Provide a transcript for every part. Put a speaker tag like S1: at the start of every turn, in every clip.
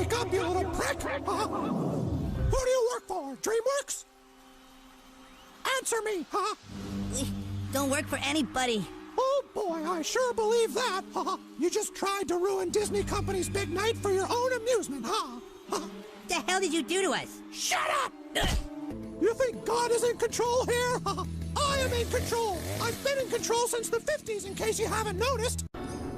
S1: wake up, you little prick! Who do you work for? DreamWorks? Answer me, huh?
S2: We don't work for anybody.
S1: Oh boy, I sure believe that. You just tried to ruin Disney Company's big night for your own amusement, huh?
S2: The hell did you do to us?
S1: Shut up! You think God is in control here? I am in control. I've been in control since the 50s, in case you haven't noticed.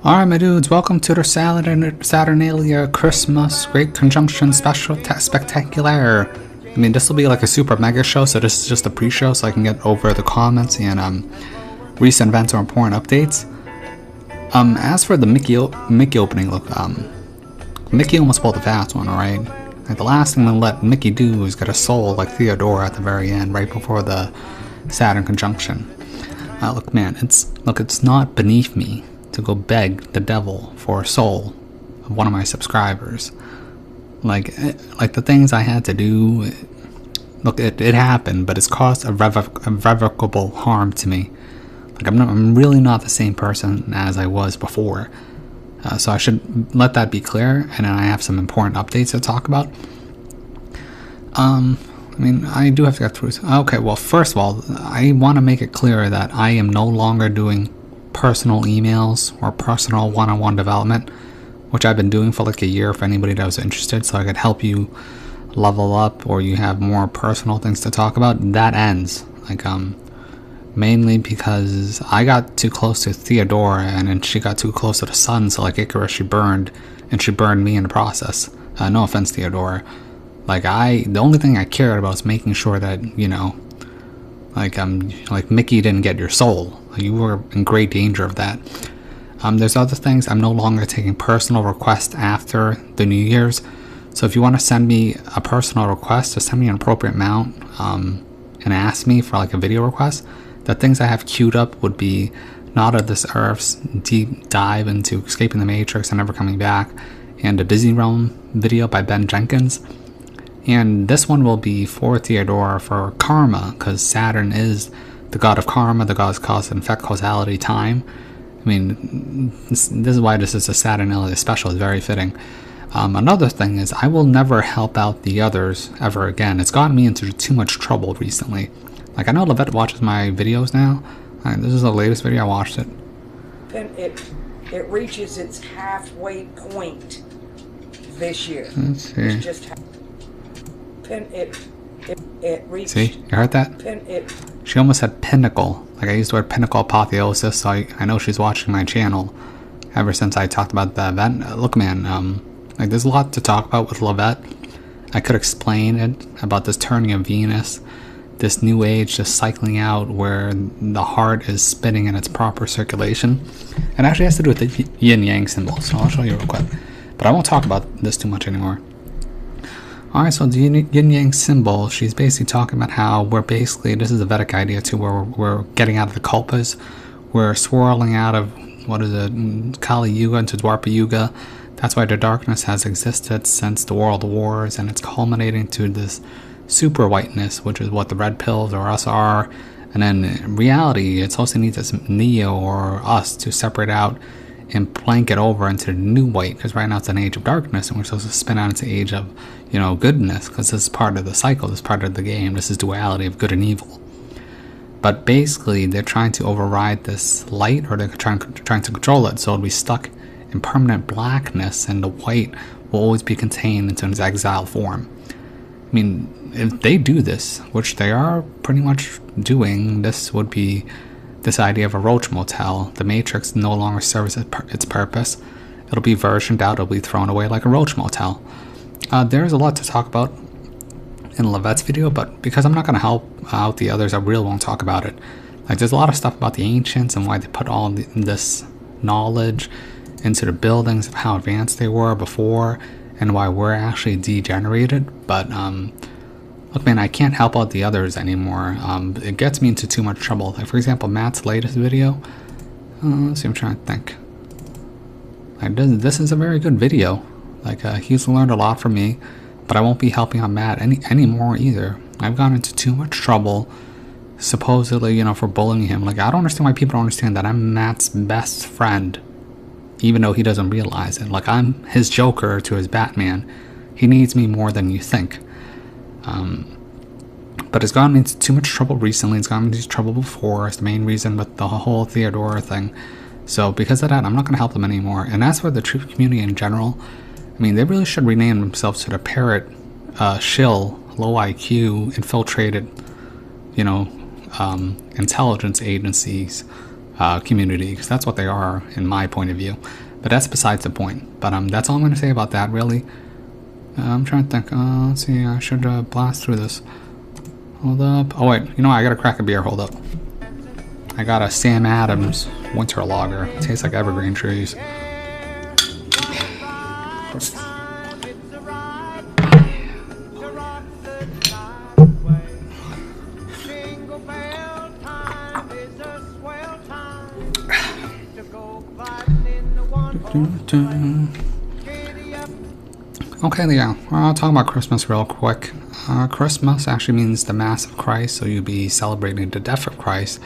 S3: Alright my dudes, welcome to the Saturnalia Christmas Great Conjunction Special Spectacular. I mean, this will be like a super mega show, so this is just a pre-show so I can get over the comments and recent events or important updates. As for the Mickey opening, look, Mickey almost pulled the fast one, alright? Like, the last thing we'll let Mickey do is get a soul like Theodore at the very end, right before the Saturn conjunction. Look man, it's not beneath me to go beg the devil for a soul of one of my subscribers. Like the things I had to do, look, it happened, but it's caused irrevocable harm to me. Like, I'm really not the same person as I was before. So I should let that be clear, and then I have some important updates to talk about. I mean, I do have to get through. Okay, well, first of all, I want to make it clear that I am no longer doing personal emails or personal one-on-one development, which I've been doing for like a year for anybody that was interested, so I could help you level up or you have more personal things to talk about. That ends. Like, mainly because I got too close to Theodore and then she got too close to the sun, so like Icarus, she burned, and she burned me in the process. No offense, Theodore. Like, the only thing I cared about was making sure that, you know, like Mickey didn't get your soul. You were in great danger of that. There's other things. I'm no longer taking personal requests after the New Year's. So if you want to send me a personal request, just send me an appropriate amount and ask me for like a video request. The things I have queued up would be Not of This Earth's deep dive into escaping the Matrix and never coming back, and a Disney Realm video by Ben Jenkins. And this one will be for Theodore for karma, because Saturn is the god of karma, the god of cause and effect, causality, time. I mean, this is why this is a Saturnalia special. It's very fitting. Another thing is, I will never help out the others ever again. It's gotten me into too much trouble recently. Like, I know Levette watches my videos now. This is the latest video, I watched it.
S4: It reaches its halfway point this year.
S3: Let's see.
S4: It's just it reached.
S3: See, you heard that? She almost said pinnacle. Like, I used the word pinnacle apotheosis, so I know she's watching my channel ever since I talked about the event. Look man, like, there's a lot to talk about with Levette. I could explain it about this turning of Venus, this new age just cycling out where the heart is spinning in its proper circulation. It actually has to do with the yin-yang symbol, so I'll show you real quick. But I won't talk about this too much anymore. Alright, so the yin-yang symbol, she's basically talking about how we're basically, this is a Vedic idea too, where we're getting out of the kalpas. We're swirling out of, what is it, Kali Yuga into Dwapara Yuga. That's why the darkness has existed since the World Wars, and it's culminating to this super whiteness, which is what the red pills or us are. And then in reality, it's also needs this Neo or us to separate out and plank it over into the new white, because right now it's an age of darkness and we're supposed to spin out into the age of, you know, goodness, because this is part of the cycle, this is part of the game, this is duality of good and evil. But basically they're trying to override this light, or they're trying to control it, so it'll be stuck in permanent blackness and the white will always be contained into its exile form. I mean, if they do this, which they are pretty much doing, this would be this idea of a roach motel. The Matrix no longer serves its purpose. It'll be versioned out, it'll be thrown away like a roach motel. There's a lot to talk about in Levette's video, but because I'm not going to help out the others, I really won't talk about it. Like, there's a lot of stuff about the ancients and why they put all this knowledge into the buildings of how advanced they were before, and why we're actually degenerated. But look man, I can't help out the others anymore. It gets me into too much trouble. Like, for example, Matt's latest video, let's see, I'm trying to think. This is a very good video. Like, he's learned a lot from me, but I won't be helping out Matt anymore either. I've gotten into too much trouble, supposedly, you know, for bullying him. Like, I don't understand why people don't understand that I'm Matt's best friend, even though he doesn't realize it. Like, I'm his Joker to his Batman. He needs me more than you think. But it's gotten me into too much trouble recently. It's gotten me into trouble before. It's the main reason with the whole Theodora thing. So because of that, I'm not going to help them anymore. And as for the truth community in general, I mean, they really should rename themselves to the parrot, shill, low IQ, infiltrated, intelligence agencies community, because that's what they are in my point of view. But that's besides the point. But that's all I'm going to say about that, really. I'm trying to think. Let's see. I should blast through this. Hold up. Oh, wait. I got to crack a beer. Hold up. I got a Sam Adams Winter Lager. It tastes like evergreen trees. Okay, yeah, I'll talk about Christmas real quick. Christmas actually means the Mass of Christ, so you'll be celebrating the death of Christ.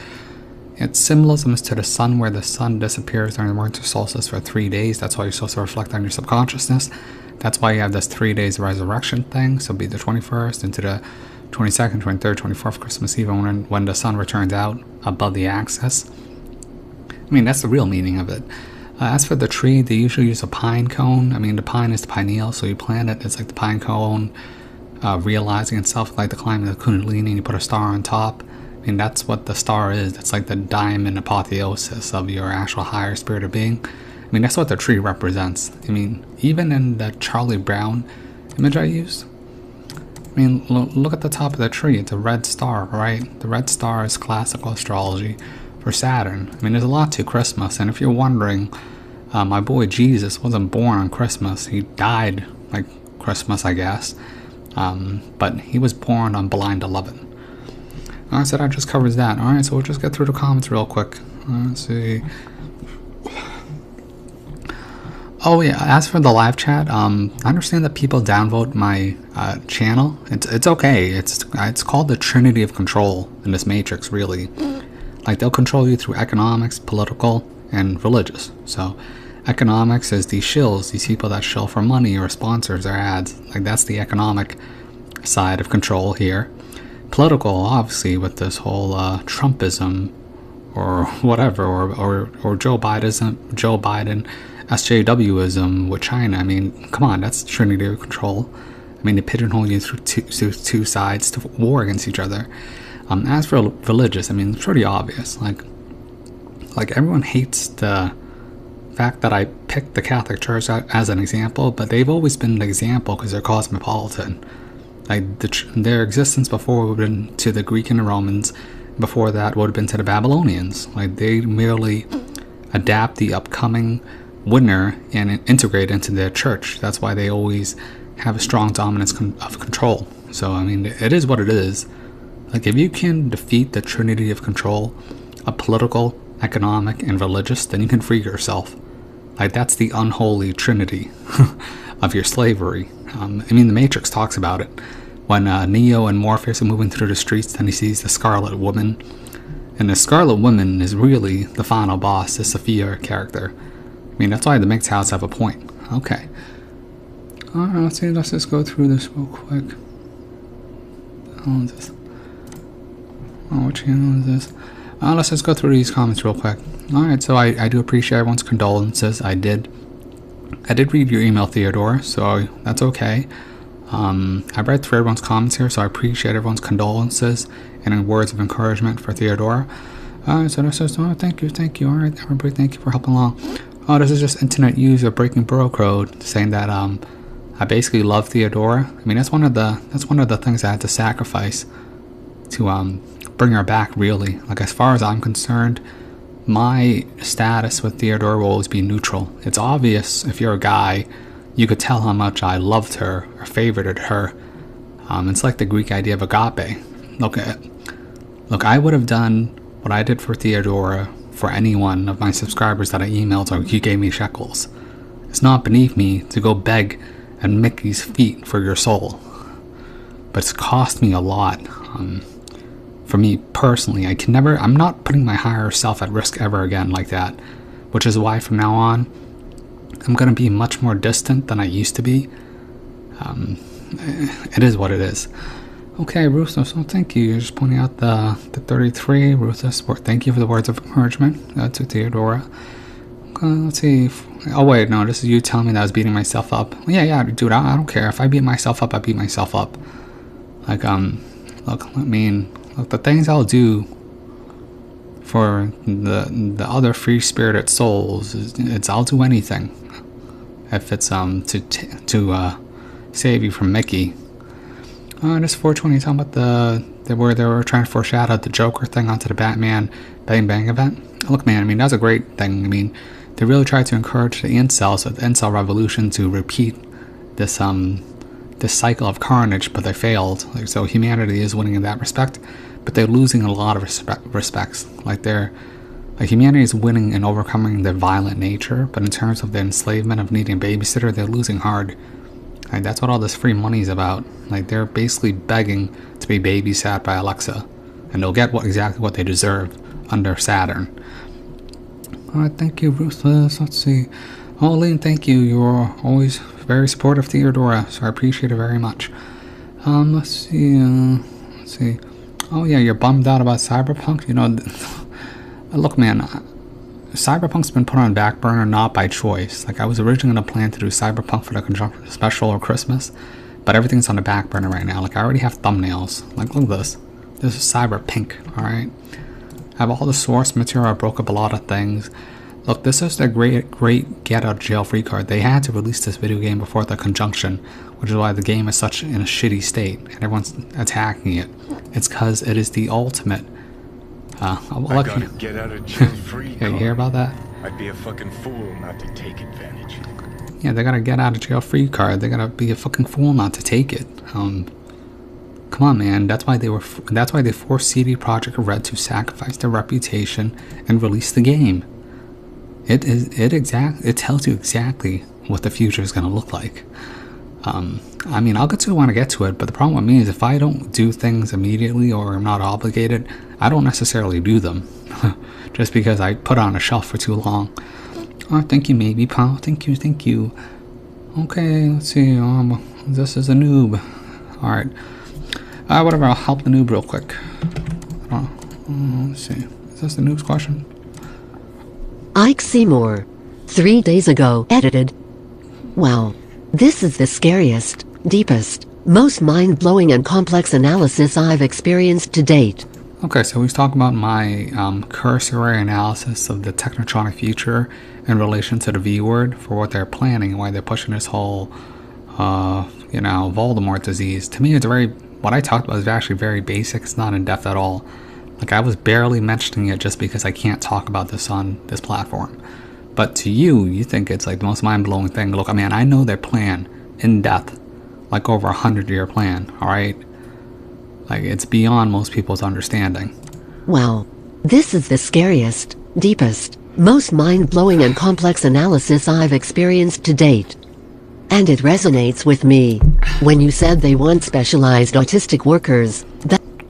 S3: Its symbolism is to the sun, where the sun disappears during the winter solstice for 3 days. That's why you're supposed to reflect on your subconsciousness. That's why you have this 3 days resurrection thing. So it'll be the 21st into the 22nd, 23rd, 24th, Christmas Eve, when the sun returns out above the axis. I mean, that's the real meaning of it. As for the tree, they usually use a pine cone. I mean, the pine is the pineal, so you plant it. It's like the pine cone realizing itself, like the climbing of the Kundalini, and you put a star on top. I mean, that's what the star is. It's like the diamond apotheosis of your actual higher spirit of being. I mean, that's what the tree represents. I mean, even in the Charlie Brown image I used, I mean, look at the top of the tree. It's a red star, right? The red star is classical astrology for Saturn. I mean, there's a lot to Christmas, and if you're wondering, my boy Jesus wasn't born on Christmas. He died like Christmas, I guess. But he was born on Blind 11. Alright, so that just covers that. Alright, so we'll just get through the comments real quick. Let's see. Oh yeah, as for the live chat, I understand that people downvote my channel. It's okay. It's called the Trinity of Control in this matrix, really. Like, they'll control you through economics, political, and religious. So economics is these shills, these people that shill for money or sponsors or ads. Like, that's the economic side of control here. Political, obviously, with this whole Trumpism or whatever, or Joe Biden SJWism with China. I mean, come on, that's Trinity of Control. I mean, they pigeonhole you through two sides to war against each other. As for religious, I mean, it's pretty obvious. Like everyone hates the fact that I picked the Catholic Church as an example, but they've always been an example because they're cosmopolitan. Like, their existence before would have been to the Greek and the Romans. Before that would have been to the Babylonians. Like, they merely adapt the upcoming winner and integrate into their church. That's why they always have a strong dominance of control. So, I mean, it is what it is. Like, if you can defeat the Trinity of Control of political, economic, and religious, then you can free yourself. Like, that's the unholy trinity of your slavery. I mean, the Matrix talks about it. When Neo and Morpheus are moving through the streets, then he sees the Scarlet Woman. And the Scarlet Woman is really the final boss, the Sophia character. I mean, that's why the mixed house have a point. Okay. Alright, let's see, let's just go through this real quick. What channel is this? Let's just go through these comments real quick. Alright, so I do appreciate everyone's condolences. I did read your email, Theodore, so that's okay. I read through everyone's comments here, so I appreciate everyone's condolences and words of encouragement for Theodora. So this is, oh, thank you. Alright, everybody, thank you for helping along. Oh, this is just internet user breaking borough code, saying that I basically love Theodora. I mean, that's one of the things I had to sacrifice to bring her back, really. Like, as far as I'm concerned, my status with Theodora will always be neutral. It's obvious if you're a guy, you could tell how much I loved her or favorited her. It's like the Greek idea of agape. Look, I would have done what I did for Theodora for any one of my subscribers that I emailed or you gave me shekels. It's not beneath me to go beg at Mickey's feet for your soul. But it's cost me a lot. For me personally, I'm not putting my higher self at risk ever again like that. Which is why from now on, I'm going to be much more distant than I used to be. it is what it is. Okay, Ruthless, so thank you. You're just pointing out the 33. Ruthless, thank you for the words of encouragement to Theodora. Let's see. Oh, wait, no, this is you telling me that I was beating myself up. Yeah, dude, I don't care. If I beat myself up, I beat myself up. Like, look, I mean, look, the things I'll do for the other free-spirited souls, I'll do anything. If it's, to save you from Mickey. This 420 talking about where they were trying to foreshadow the Joker thing onto the Batman Bang Bang event. Look, man, I mean, that's a great thing. I mean, they really tried to encourage the incels, the incel revolution, to repeat this cycle of carnage, but they failed. Like, so humanity is winning in that respect, but they're losing in a lot of respects. Like humanity is winning and overcoming their violent nature, but in terms of the enslavement of needing a babysitter, they're losing hard. Like, that's what all this free money is about. Like, they're basically begging to be babysat by Alexa, and they'll get exactly what they deserve under Saturn. Alright, thank you, Ruthless. Let's see. Oh, Lynn, thank you. You're always very supportive, Theodora, so I appreciate it very much. Let's see. Oh, yeah, you're bummed out about Cyberpunk? You know, look, man, Cyberpunk's been put on back burner not by choice. Like, I was originally going to plan to do Cyberpunk for the conjunction special or Christmas, but everything's on the back burner right now. Like, I already have thumbnails. Like, look at this. This is Cyberpunk, alright? I have all the source material. I broke up a lot of things. Look, this is their great get out of jail free card. They had to release this video game before the conjunction, which is why the game is such in a shitty state and everyone's attacking it. It's because it is the ultimate.
S5: I gotta get out of jail free.
S3: Yeah, you hear about that?
S5: I'd be a fucking fool not to take advantage.
S3: Yeah, they gotta get out of jail free card. They gotta be a fucking fool not to take it. Come on, man. That's why they forced CD Projekt Red to sacrifice their reputation and release the game. It tells you exactly what the future is gonna look like. I mean, I'll get to it when I get to it, but the problem with me is if I don't do things immediately or I'm not obligated, I don't necessarily do them. Just because I put it on a shelf for too long. Oh, thank you, maybe, pal. Thank you. Okay, let's see. This is a noob. Alright. Whatever, I'll help the noob real quick. Let's see. Is this the noob's question?
S6: Ike Seymour. 3 days ago. Edited. Wow. This is the scariest, deepest, most mind-blowing and complex analysis I've experienced to date.
S3: Okay, so he's talking about my cursory analysis of the technotronic future in relation to the V word for what they're planning and why they're pushing this whole, Voldemort disease. To me, what I talked about is actually very basic. It's not in depth at all. Like, I was barely mentioning it just because I can't talk about this on this platform. But to you think it's like the most mind-blowing thing. Look, I mean, I know their plan in depth, like over 100-year plan, alright? Like, it's beyond most people's understanding.
S6: Wow. This is the scariest, deepest, most mind-blowing and complex analysis I've experienced to date. And it resonates with me. When you said they want specialized autistic workers,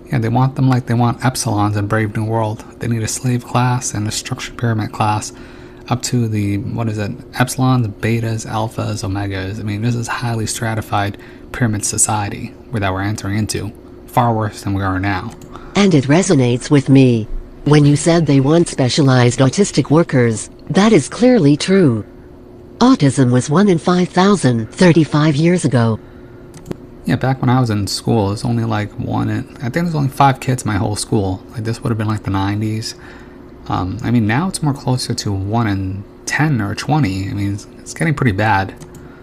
S3: yeah, they want them like they want Epsilons in Brave New World. They need a slave class and a structured pyramid class up to the, Epsilons, Betas, Alphas, Omegas. I mean, this is highly stratified pyramid society that we're entering into. Far worse than we are now.
S6: And it resonates with me. When you said they want specialized autistic workers, that is clearly true. Autism was 1 in 5,000 35 years ago.
S3: Yeah, back when I was in school, it was only like I think there's only 5 kids in my whole school. Like, this would have been like the 90s. I mean, now it's more closer to 1 in 10 or 20. I mean, it's getting pretty bad.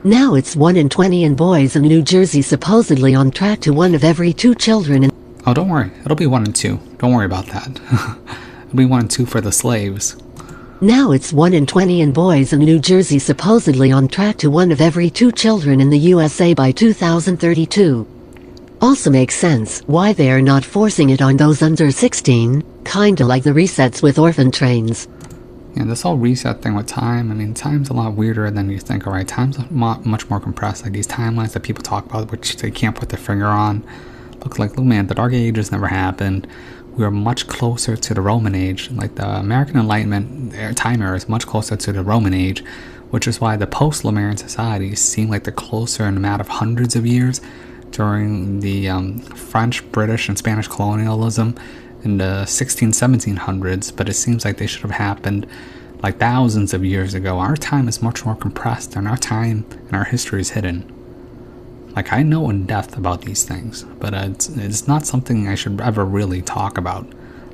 S6: Now it's 1 in 20 in boys in New Jersey, supposedly on track to 1 of every 2 children in...
S3: Oh, don't worry. It'll be 1 in 2. Don't worry about that. It'll be 1 in 2 for the slaves.
S6: Now it's 1 in 20 in boys in New Jersey, supposedly on track to 1 of every 2 children in the USA by 2032. Also makes sense why they are not forcing it on those under 16, kinda like the resets with orphan trains.
S3: Yeah, this whole reset thing with time, I mean, time's a lot weirder than you think, alright? Time's much more compressed. Like, these timelines that people talk about, which they can't put their finger on. Look, man, the Dark Ages never happened. We are much closer to the Roman Age. Like, the American Enlightenment time era is much closer to the Roman Age, which is why the post-Lemurian societies seem like they're closer in a matter of hundreds of years during the French, British, and Spanish colonialism in the 1700s, but it seems like they should have happened like thousands of years ago. Our time is much more compressed, and our time and our history is hidden. Like, I know in depth about these things, but it's not something I should ever really talk about.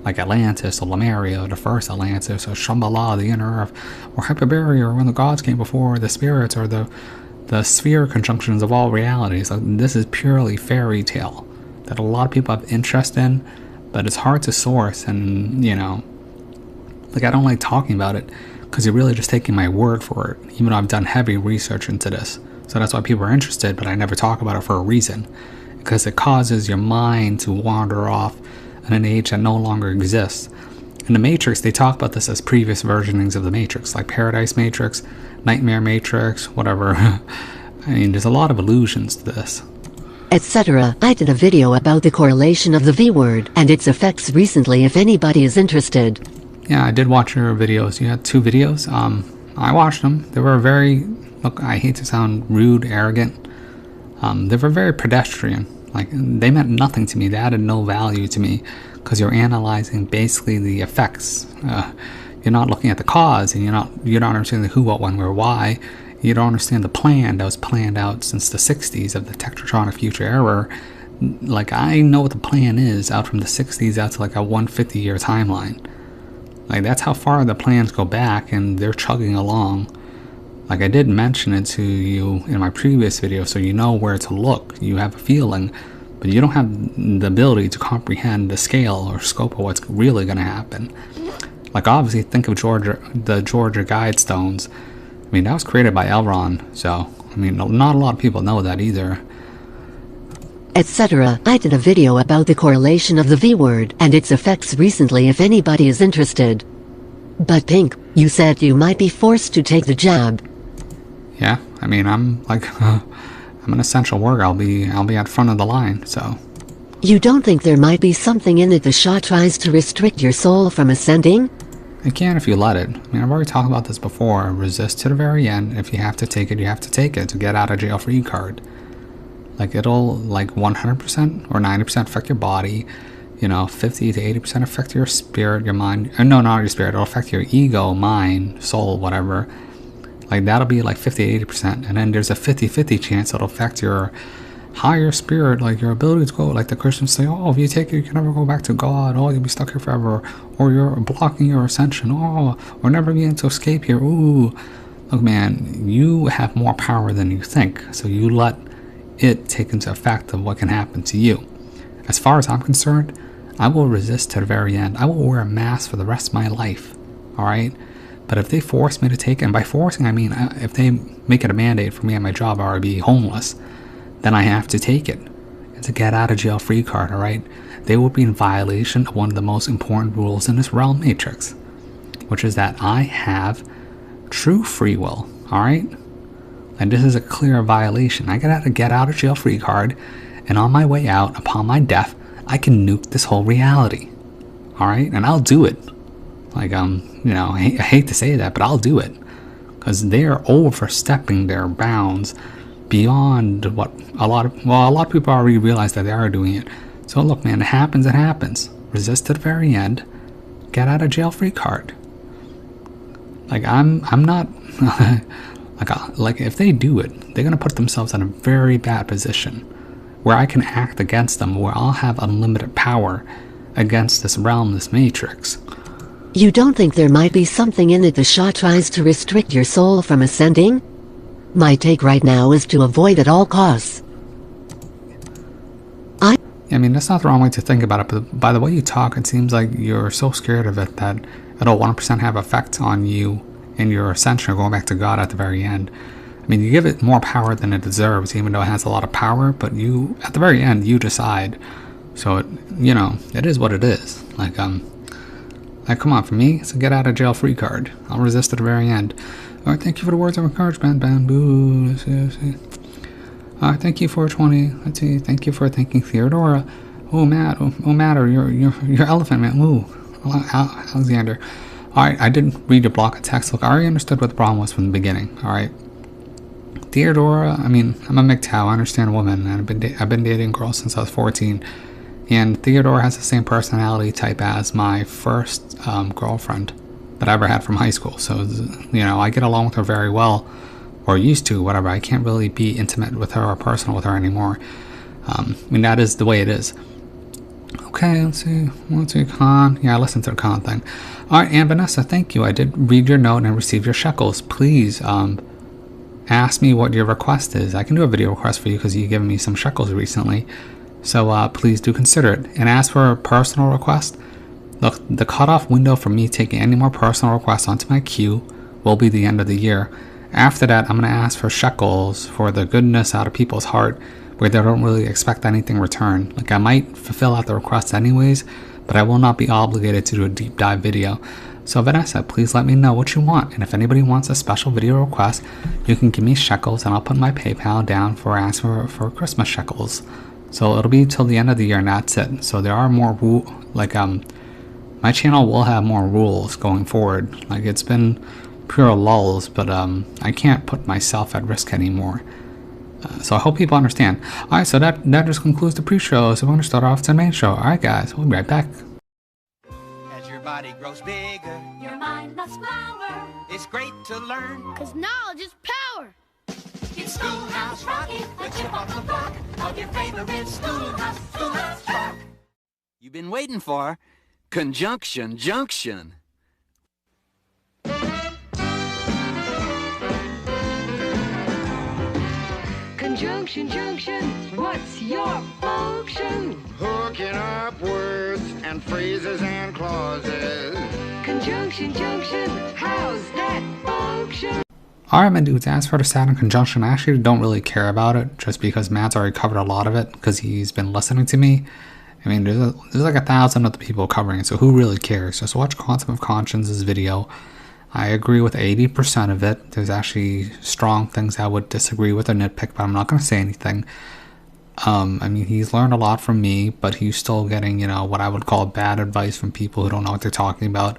S3: Like Atlantis, or Lemuria, or the first Atlantis, or Shambhala, the inner earth, or Hyperborea, or when the gods came before, the spirits, or the sphere conjunctions of all realities. Like, this is purely fairy tale that a lot of people have interest in, but it's hard to source, and, you know, like, I don't like talking about it, because you're really just taking my word for it, even though I've done heavy research into this. So that's why people are interested, but I never talk about it for a reason. Because it causes your mind to wander off in an age that no longer exists. In the Matrix, they talk about this as previous versionings of the Matrix, like Paradise Matrix, Nightmare Matrix, whatever. I mean, there's a lot of allusions to this.
S6: Etc. I did a video about the correlation of the V word and its effects recently if anybody is interested.
S3: Yeah, I did watch your videos. You had 2 videos. I watched them. They were very, look, I hate to sound rude, arrogant. They were very pedestrian. Like, they meant nothing to me. They added no value to me because you're analyzing basically the effects. You're not looking at the cause, and you're not understanding the who, what, when, where, why. You don't understand the plan that was planned out since the 60s of the Tetratronic Future Era. Like, I know what the plan is out from the 60s out to like a 150-year timeline. Like, that's how far the plans go back, and they're chugging along. Like, I did mention it to you in my previous video, so you know where to look. You have a feeling, but you don't have the ability to comprehend the scale or scope of what's really going to happen. Like, obviously, think of the Georgia Guidestones. I mean, that was created by Elron, so, I mean, not a lot of people know that either.
S6: Etc. I did a video about the correlation of the V word and its effects recently if anybody is interested. But Pink, you said you might be forced to take the jab.
S3: Yeah, I mean, I'm like, I'm an essential worker. I'll be at front of the line, so.
S6: You don't think there might be something in it the shot tries to restrict your soul from ascending?
S3: It can if you let it. I mean, I've already talked about this before. Resist to the very end. If you have to take it, you have to take it to get out of jail free card. Like, it'll like 100% or 90% affect your body. You know, 50 to 80% affect your spirit, your mind. No, not your spirit. It'll affect your ego, mind, soul, whatever. Like, that'll be like 50 to 80%. And then there's a 50-50 chance it'll affect your higher spirit, like your ability to go. Like the Christians say, oh, if you take it, you can never go back to God. Oh, you'll be stuck here forever. Or you're blocking your ascension. Oh, we're never being able to escape here. Ooh. Look, man, you have more power than you think. So you let it take into effect of what can happen to you. As far as I'm concerned, I will resist to the very end. I will wear a mask for the rest of my life. Alright? But if they force me to take it, and by forcing I mean if they make it a mandate for me at my job or I'll be homeless, then I have to take it. It's a get out of jail free card, alright? They will be in violation of one of the most important rules in this realm matrix, which is that I have true free will, alright? And this is a clear violation. I gotta get out of jail free card, and on my way out, upon my death, I can nuke this whole reality. Alright? And I'll do it. Like, you know, I hate to say that, but I'll do it. Because they're overstepping their bounds beyond what a lot of people already realize that they are doing it. So look, man, it happens, it happens. Resist to the very end. Get out of jail free card. Like, I'm not like if they do it, they're gonna put themselves in a very bad position where I can act against them, where I'll have unlimited power against this realm, this matrix.
S6: You don't think there might be something in it the Shah tries to restrict your soul from ascending? My take right now is to avoid at all costs.
S3: I mean, that's not the wrong way to think about it, but by the way you talk, it seems like you're so scared of it that it'll 100% have effect on you in your ascension or going back to God at the very end. I mean, you give it more power than it deserves, even though it has a lot of power, but you, at the very end, you decide. So, it, you know, it is what it is. Like, come on, for me, it's a get out of jail free card. I'll resist at the very end. Alright, thank you for the words of encouragement, Bamboo. Let's see. Thank you for 20. Let's see. Thank you for thanking Theodora. Oh, Matt. Oh, Matter. Your elephant, man. Ooh. Alexander. Alright, I didn't read your block of text. Look, I already understood what the problem was from the beginning, alright? Theodora, I mean, I'm a MGTOW, I understand a woman, and I've been dating girls since I was 14. And Theodora has the same personality type as my first girlfriend that I ever had from high school. So, you know, I get along with her very well, or used to, whatever. I can't really be intimate with her or personal with her anymore. I mean, that is the way it is. Okay, let's see. Con. Yeah, I listened to the con thing. Alright, and Vanessa, thank you. I did read your note and receive your shekels. Please, ask me what your request is. I can do a video request for you because you've given me some shekels recently. So, please do consider it. And as for a personal request, look, the cutoff window for me taking any more personal requests onto my queue will be the end of the year. After that, I'm going to ask for shekels for the goodness out of people's heart, where they don't really expect anything returned. Like, I might fulfill out the requests anyways, but I will not be obligated to do a deep dive video. So Vanessa, please let me know what you want, and if anybody wants a special video request, you can give me shekels and I'll put my PayPal down for asking for Christmas shekels. So it'll be till the end of the year and that's it. So there are more my channel will have more rules going forward. Like, it's been pure lulls, but I can't put myself at risk anymore. So I hope people understand. Alright, so that just concludes the pre-show. So we're going to start off to the main show. Alright guys, we'll be right back.
S7: As your body grows bigger,
S8: your mind must flower.
S7: It's great to learn,
S8: 'cause knowledge is power. It's Schoolhouse Rocket, the chip off the block of your favorite Schoolhouse Rock.
S7: you've been waiting for Conjunction Junction.
S9: Conjunction Junction, what's your function?
S10: Hooking up words and phrases and clauses.
S9: Conjunction Junction, how's that function?
S3: Alright, my dudes, as for the Saturn conjunction, I actually don't really care about it, just because Matt's already covered a lot of it, because he's been listening to me. I mean, there's like 1,000 other people covering it, so who really cares? Just watch Quantum of Conscience's video. I agree with 80% of it. There's actually strong things I would disagree with or nitpick, but I'm not going to say anything. I mean, he's learned a lot from me, but he's still getting, you know, what I would call bad advice from people who don't know what they're talking about.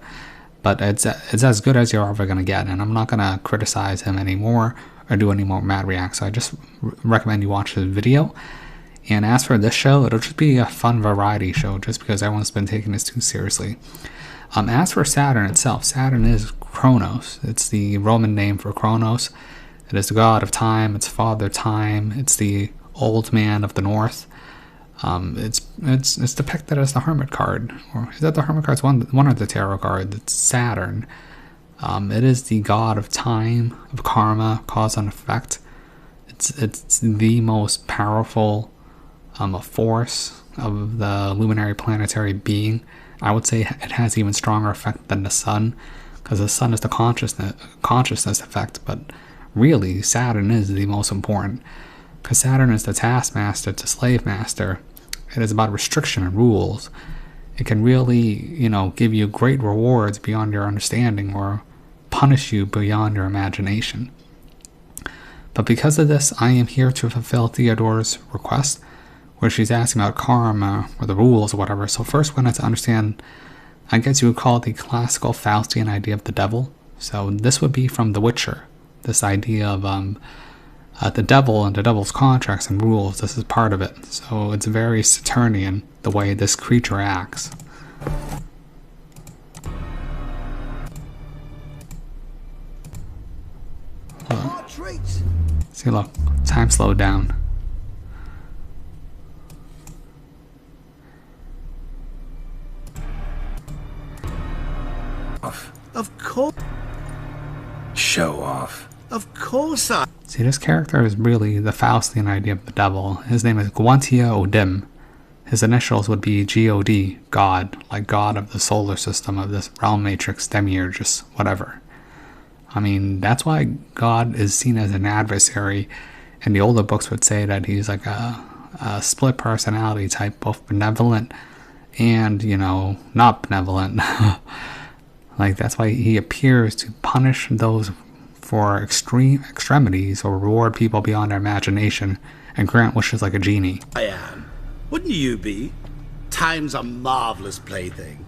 S3: But it's as good as you're ever going to get, and I'm not going to criticize him anymore or do any more Matt reacts. So I just recommend you watch his video. And as for this show, it'll just be a fun variety show, just because everyone's been taking this too seriously. As for Saturn itself, Saturn is Kronos. It's the Roman name for Kronos. It is the god of time. It's father time. It's the old man of the north. It's depicted as the Hermit card, or is that the Hermit card's one of the tarot cards? It's Saturn. It is the god of time, of karma, cause and effect. It's the most powerful force of the luminary planetary being. I would say it has even stronger effect than the sun, because the sun is the consciousness effect, but really Saturn is the most important, because Saturn is the taskmaster to slave master. It is about restriction and rules. It can really, you know, give you great rewards beyond your understanding or punish you beyond your imagination. But because of this, I am here to fulfill Theodora's request, where she's asking about karma or the rules or whatever. So first we need to understand, I guess you would call it the classical Faustian idea of the devil. So this would be from The Witcher, this idea of the devil and the devil's contracts and rules. This is part of it. So it's very Saturnian, the way this creature acts. See, look, time slowed down.
S11: Of course.
S5: Show off.
S11: Of course I.
S3: See, this character is really the Faustian idea of the devil. His name is Gwantia Odim. His initials would be God, God, like God of the solar system, of this realm matrix, demiurgus, whatever. I mean, that's why God is seen as an adversary, and the older books would say that he's like a split personality type, both benevolent and, you know, not benevolent. Like, that's why he appears to punish those for extremities or reward people beyond their imagination and grant wishes like a genie.
S11: I am. Wouldn't you be? Time's a marvelous plaything.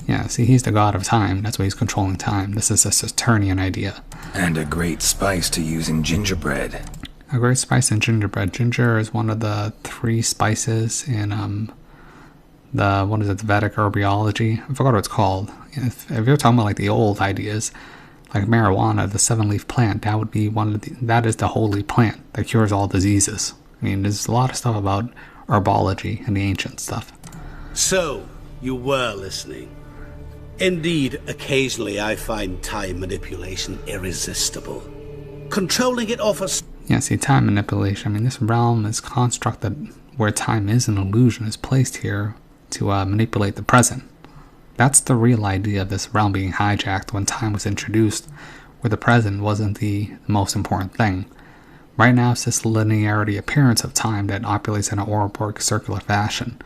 S3: Yeah, see, he's the god of time. That's why he's controlling time. This is a Saturnian idea.
S12: And a great spice to use in gingerbread.
S3: A great spice in gingerbread. Ginger is one of the 3 spices in the Vedic herbiology. I forgot what it's called. If you're talking about like the old ideas, like marijuana, the 7-leaf plant, that would be that is the holy plant that cures all diseases. I mean, there's a lot of stuff about herbology and the ancient stuff.
S11: So, you were listening. Indeed, occasionally I find time manipulation irresistible. Controlling it offers...
S3: Yeah, see, time manipulation. I mean, this realm is constructed where time is an illusion, is placed here to manipulate the present. That's the real idea of this realm being hijacked when time was introduced, where the present wasn't the most important thing. Right now, it's this linearity appearance of time that operates in an Ouroboros circular fashion.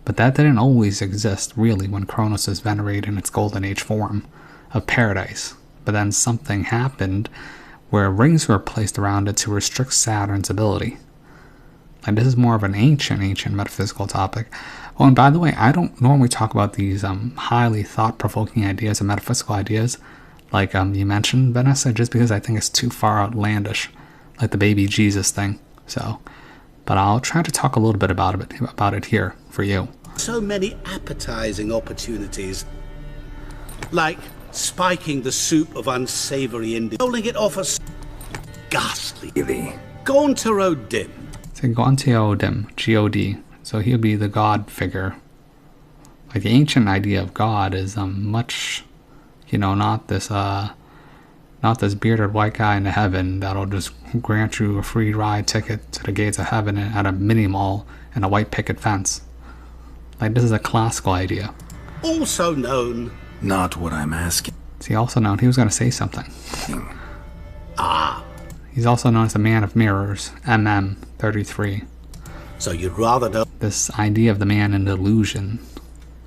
S3: But that didn't always exist, really, when Kronos is venerated in its golden age form of paradise. But then something happened where rings were placed around it to restrict Saturn's ability. Like, this is more of an ancient metaphysical topic. Oh, and by the way, I don't normally talk about these highly thought-provoking ideas and metaphysical ideas, like you mentioned, Vanessa, just because I think it's too far outlandish, like the baby Jesus thing. So, but I'll try to talk a little bit about it here for you.
S11: So many appetizing opportunities, like spiking the soup of unsavory Indian, rolling it off a ghastly Gonto Dim.
S3: It's a Gonto Dim, G-O-D. So he'll be the god figure. Like the ancient idea of God is much, not this bearded white guy in the heaven that'll just grant you a free ride ticket to the gates of heaven at a mini mall and a white picket fence. Like, this is a classical idea.
S11: Also known...
S12: Not what I'm asking.
S3: See, also known, he was going to say something.
S11: Ah.
S3: He's also known as the Man of Mirrors, MM33.
S11: So you'd rather know...
S3: This idea of the man in illusion.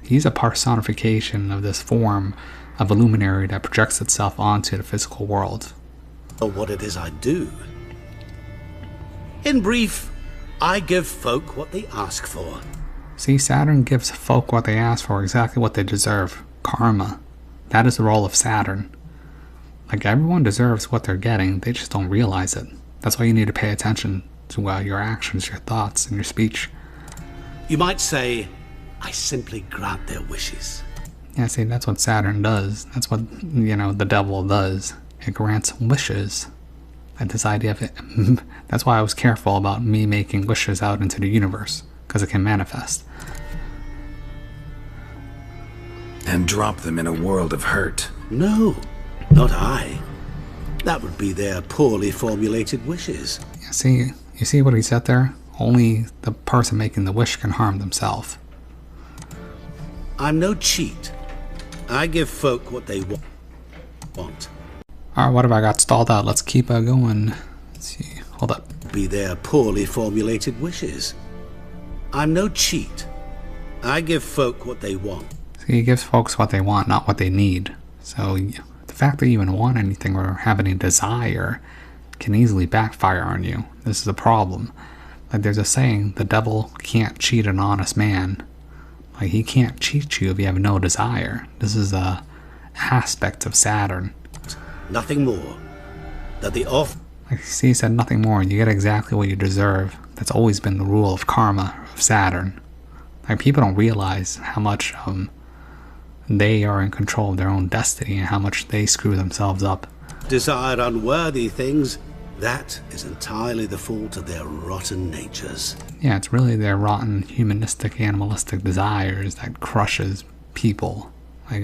S3: He's a personification of this form of a luminary that projects itself onto the physical world.
S11: What it is I do. In brief, I give folk what they ask for.
S3: See, Saturn gives folk what they ask for, exactly what they deserve. Karma. That is the role of Saturn. Like, everyone deserves what they're getting, they just don't realize it. That's why you need to pay attention to your actions, your thoughts, and your speech.
S11: You might say, I simply grant their wishes.
S3: Yeah, see, that's what Saturn does. That's what, the devil does. It grants wishes. And this idea of it, that's why I was careful about me making wishes out into the universe, because it can manifest.
S12: And drop them in a world of hurt.
S11: No, not I. That would be their poorly formulated wishes.
S3: Yeah, you see what he said there? Only the person making the wish can harm themselves.
S11: I'm no cheat. I give folk what they want.
S3: Alright, what have I got stalled out? Let's keep going. Let's see. Hold up.
S11: Be their poorly formulated wishes. I'm no cheat. I give folk what they want.
S3: See, he gives folks what they want, not what they need. So the fact that you even want anything or have any desire can easily backfire on you. This is a problem. Like, there's a saying, the devil can't cheat an honest man. Like, he can't cheat you if you have no desire. This is a aspect of Saturn.
S11: Nothing more. That the off...
S3: Like, see, he said nothing more. You get exactly what you deserve. That's always been the rule of karma, of Saturn. Like, people don't realize how much they are in control of their own destiny and how much they screw themselves up.
S11: Desire unworthy things, that is entirely the fault of their rotten natures.
S3: Yeah, it's really their rotten, humanistic, animalistic desires that crushes people. Like,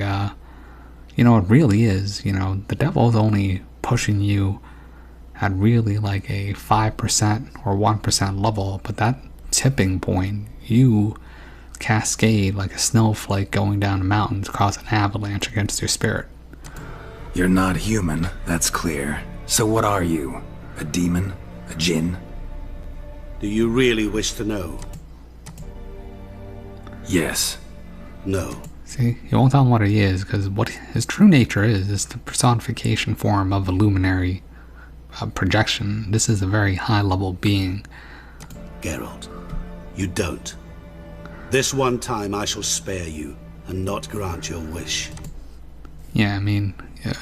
S3: it really is, the devil's only pushing you at really like a 5% or 1% level, but that tipping point, you cascade like a snowflake going down a mountain to cause an avalanche against your spirit.
S12: You're not human, that's clear. So what are you? A demon? A jinn?
S11: Do you really wish to know?
S12: Yes.
S11: No.
S3: See, you won't tell him what he is, because what his true nature is the personification form of a luminary projection. This is a very high-level being.
S11: Geralt, you don't. This one time I shall spare you. and not grant your wish.
S3: Yeah, I mean,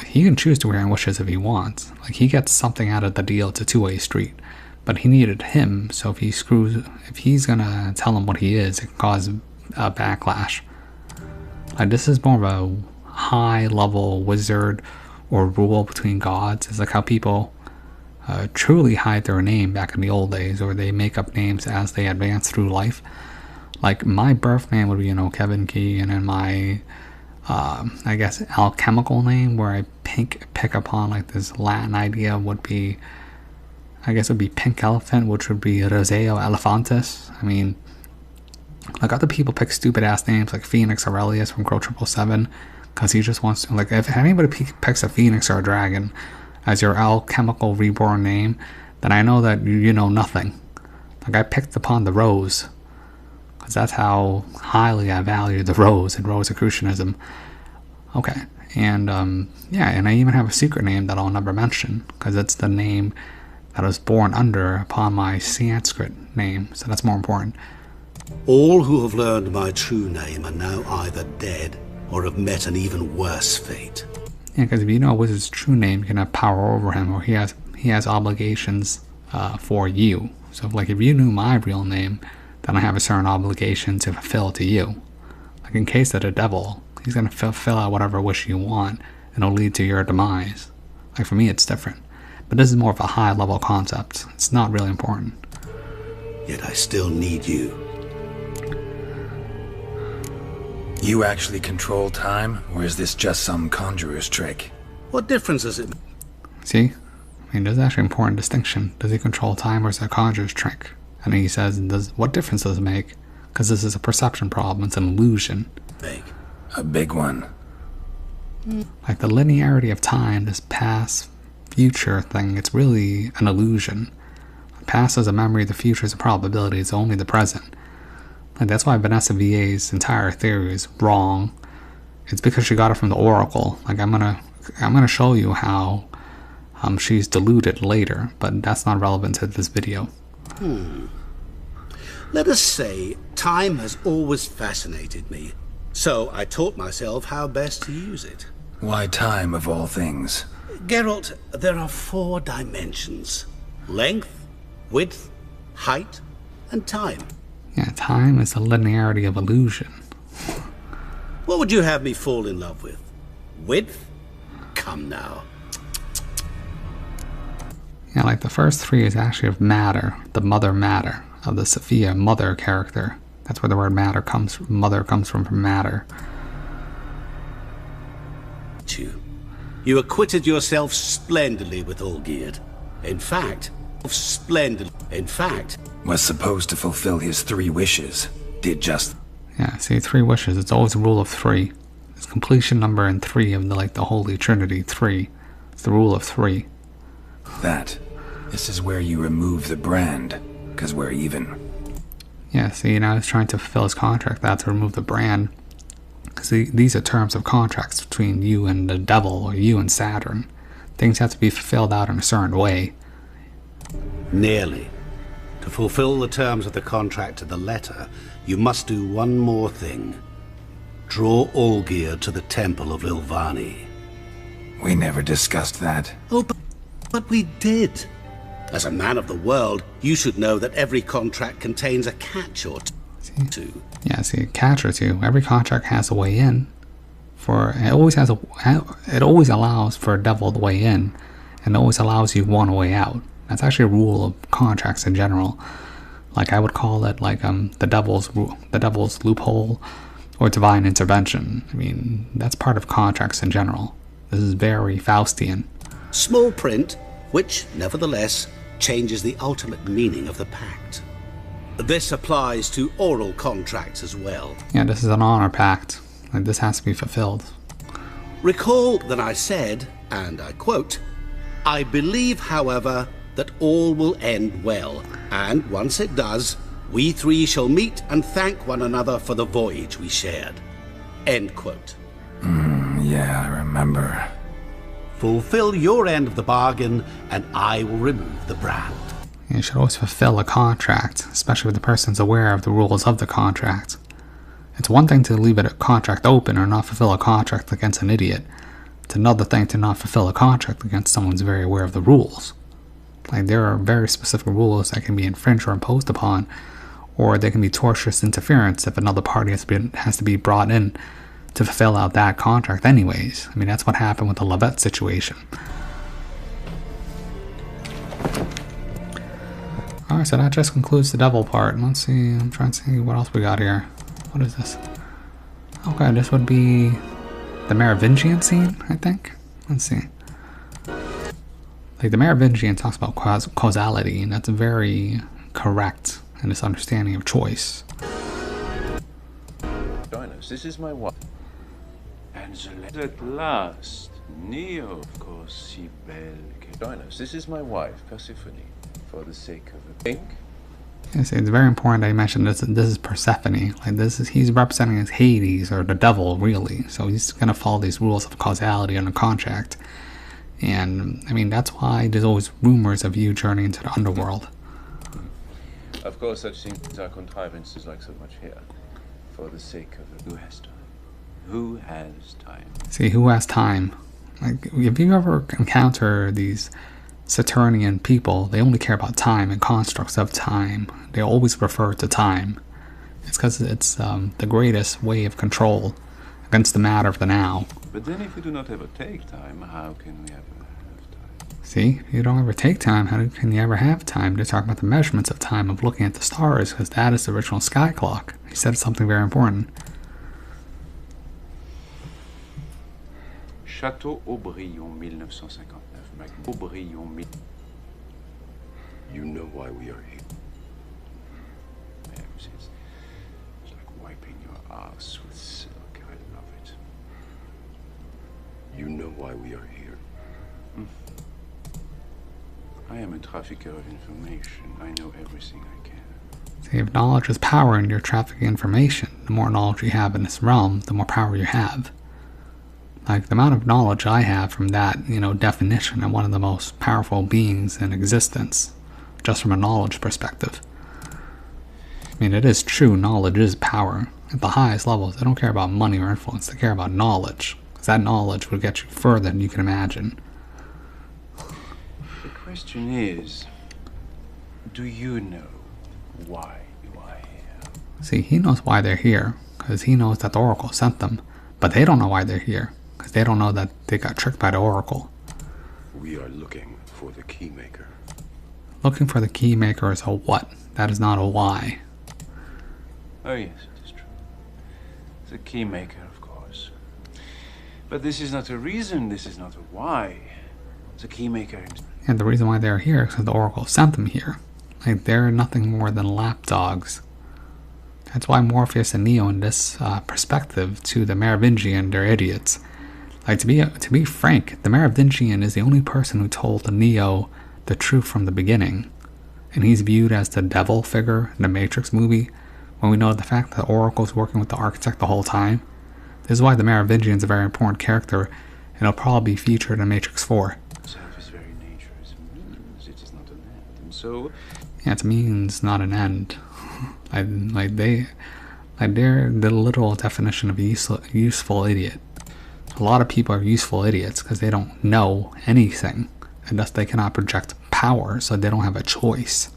S3: he can choose to grant wishes if he wants. Like, he gets something out of the deal. It's a two-way street. But he needed him, so if he's gonna tell him what he is, it can cause a backlash. Like, this is more of a high-level wizard or rule between gods. It's like how people truly hide their name back in the old days, or they make up names as they advance through life. Like, my birth name would be, you know, Kevin Key, and then my, I guess, alchemical name, where I pick upon, like, this Latin idea would be, I guess it would be Pink Elephant, which would be Roseo Elephantis. I mean, like, other people pick stupid-ass names like Phoenix Aurelius from Crow 777, because he just wants to, like, if anybody picks a Phoenix or a dragon as your alchemical reborn name, then I know that you know nothing. Like, I picked upon the rose, because that's how highly I value the rose in Rosicrucianism. Okay, and, yeah, and I even have a secret name that I'll never mention, because it's the name that I was born under upon my Sanskrit name, so that's more important.
S11: All who have learned my true name are now either dead or have met an even worse fate.
S3: Yeah, because if you know a wizard's true name, you can have power over him, or he has obligations for you. So, like, if you knew my real name, then I have a certain obligation to fulfill to you. Like, in case of the devil, he's going to fulfill out whatever wish you want, and it'll lead to your demise. Like, for me, it's different. But this is more of a high-level concept. It's not really important.
S11: Yet I still need you.
S12: You actually control time, or is this just some conjurer's trick?
S11: What difference does it make?
S3: See? I mean, there's actually an important distinction. Does he control time, or is it a conjurer's trick? And he says, what difference does it make? Because this is a perception problem. It's an illusion.
S11: Make
S12: a big one.
S3: Like, the linearity of time, this past, future thing, it's really an illusion. The past is a memory, the future is a probability, it's only the present. Like, that's why Vanessa VA's entire theory is wrong. It's because she got it from the Oracle. Like, I'm gonna show you how she's deluded later, but that's not relevant to this video.
S11: Let us say time has always fascinated me, so I taught myself how best to use it.
S12: Why time, of all things?
S11: Geralt, there are 4 dimensions: length, width, height, and time.
S3: Yeah, time is the linearity of illusion.
S11: What would you have me fall in love with? Width? Come now.
S3: Yeah, like, the first 3 is actually of matter, the mother matter, of the Sophia mother character. That's where the word matter comes from. Mother comes from matter.
S11: You acquitted yourself splendidly with Olgierd. In fact,
S12: was supposed to fulfill his 3 wishes. Did just...
S3: Yeah, see, 3 wishes. It's always a rule of 3. It's completion number in 3 of the Holy Trinity, 3. It's the rule of 3.
S12: This is where you remove the brand, because we're even.
S3: Yeah, see, now he's trying to fulfill his contract. That's to remove the brand. Because these are terms of contracts between you and the devil, or you and Saturn. Things have to be fulfilled out in a certain way.
S11: Nearly. To fulfill the terms of the contract to the letter, you must do one more thing. Draw Olgierd to the Temple of Lilvani.
S12: We never discussed that.
S11: Oh, but we did. As a man of the world, you should know that every contract contains a catch or two.
S3: Yeah, see, a catch or two. Every contract has a way in. It always allows for a devil the way in, and it always allows you one way out. That's actually a rule of contracts in general. Like, I would call it like the devil's loophole, or divine intervention. I mean, that's part of contracts in general. This is very Faustian.
S11: Small print, which nevertheless changes the ultimate meaning of the pact. This applies to oral contracts as well.
S3: Yeah, this is an honor pact. Like, this has to be fulfilled.
S11: Recall that I said, and I quote, "I believe, however, that all will end well, and once it does, we 3 shall meet and thank one another for the voyage we shared." End quote.
S12: Yeah, I remember.
S11: Fulfill your end of the bargain, and I will remove the brand.
S3: You should always fulfill a contract, especially if the person's aware of the rules of the contract. It's one thing to leave a contract open or not fulfill a contract against an idiot. It's another thing to not fulfill a contract against someone who's very aware of the rules. Like, there are very specific rules that can be infringed or imposed upon, or there can be tortious interference if another party has to be brought in to fulfill out that contract anyways. I mean, that's what happened with the Lavette situation. Alright, so that just concludes the devil part. Let's see, I'm trying to see what else we got here. What is this? Okay, this would be the Merovingian scene, I think. Let's see. Like, the Merovingian talks about causality, and that's very correct in this understanding of choice.
S13: Join us. This is my wife. Angela. At last. Neo, of course, si belle. Join us. This is my wife, Persephone. For the sake of a pink.
S3: Yes, it's very important that you mentioned this. This is Persephone. Like, he's representing as Hades, or the devil, really. So he's gonna follow these rules of causality on a contract. And I mean, that's why there's always rumors of you journeying into the underworld.
S13: Of course, such things are contrivances like so much here. For the sake of who has time? Who has time?
S3: See, who has time? Like, if you ever encounter these Saturnian people, they only care about time and constructs of time. They always refer to time. It's because it's the greatest way of control against the matter of the now.
S13: But then if we do not ever take time, how can we ever have time?
S3: See, if you don't ever take time, how can you ever have time? They talk about the measurements of time, of looking at the stars, because that is the original sky clock. He said something very important.
S13: Château Aubryon, 1959. Aubryon,
S5: You know why we are here.
S13: It's like wiping your ass with silk. I love it.
S5: You know why we are here.
S13: I am a trafficker of information. I know everything I can.
S3: See, if knowledge is power and you're trafficking information, the more knowledge you have in this realm, the more power you have. Like, the amount of knowledge I have from that, definition, I'm one of the most powerful beings in existence, just from a knowledge perspective. I mean, it is true, knowledge is power. At the highest levels, they don't care about money or influence, they care about knowledge. Because that knowledge will get you further than you can imagine.
S13: The question is, do you know why you are here?
S3: See, he knows why they're here, because he knows that the Oracle sent them. But they don't know why they're here, because they don't know that they got tricked by the Oracle.
S5: We are looking for the Keymaker.
S3: Looking for the Keymaker is a what. That is not a why.
S13: Oh yes, it is true. The Keymaker, of course. But this is not a reason, this is not a why. The Keymaker himself.
S3: And the reason why they're here is because the Oracle sent them here. Like, they're nothing more than lapdogs. That's why Morpheus and Neo, in this perspective to the Merovingian, they're idiots. Like, to be frank, the Merovingian is the only person who told Neo the truth from the beginning. And he's viewed as the devil figure in the Matrix movie, when we know the fact that Oracle's working with the Architect the whole time. This is why the Merovingian's a very important character, and he'll probably be featured in Matrix 4.
S13: His very nature is a means, it is not an end. And so...
S3: Yeah, it's a means, not an end. They're the literal definition of a useful idiot. A lot of people are useful idiots because they don't know anything, and thus they cannot project power, so they don't have a choice.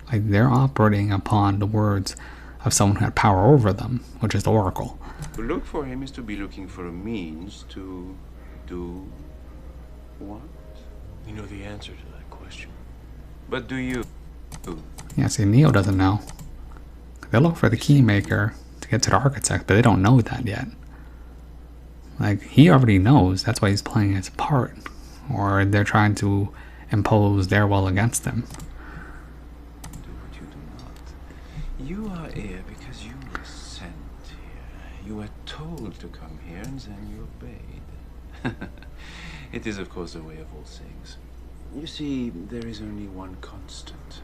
S3: Like, they're operating upon the words of someone who had power over them, which is the Oracle.
S13: To look for him is to be looking for a means to do what?
S5: You know the answer to that question.
S13: But do you?
S3: Yeah, see, Neo doesn't know. They look for the Keymaker to get to the Architect, but they don't know that yet. Like, he already knows, that's why he's playing his part. Or they're trying to impose their will against him.
S13: Do what you do not. You are here because you were sent here. You were told to come here and then you obeyed. It is, of course, the way of all things. You see, there is only one constant.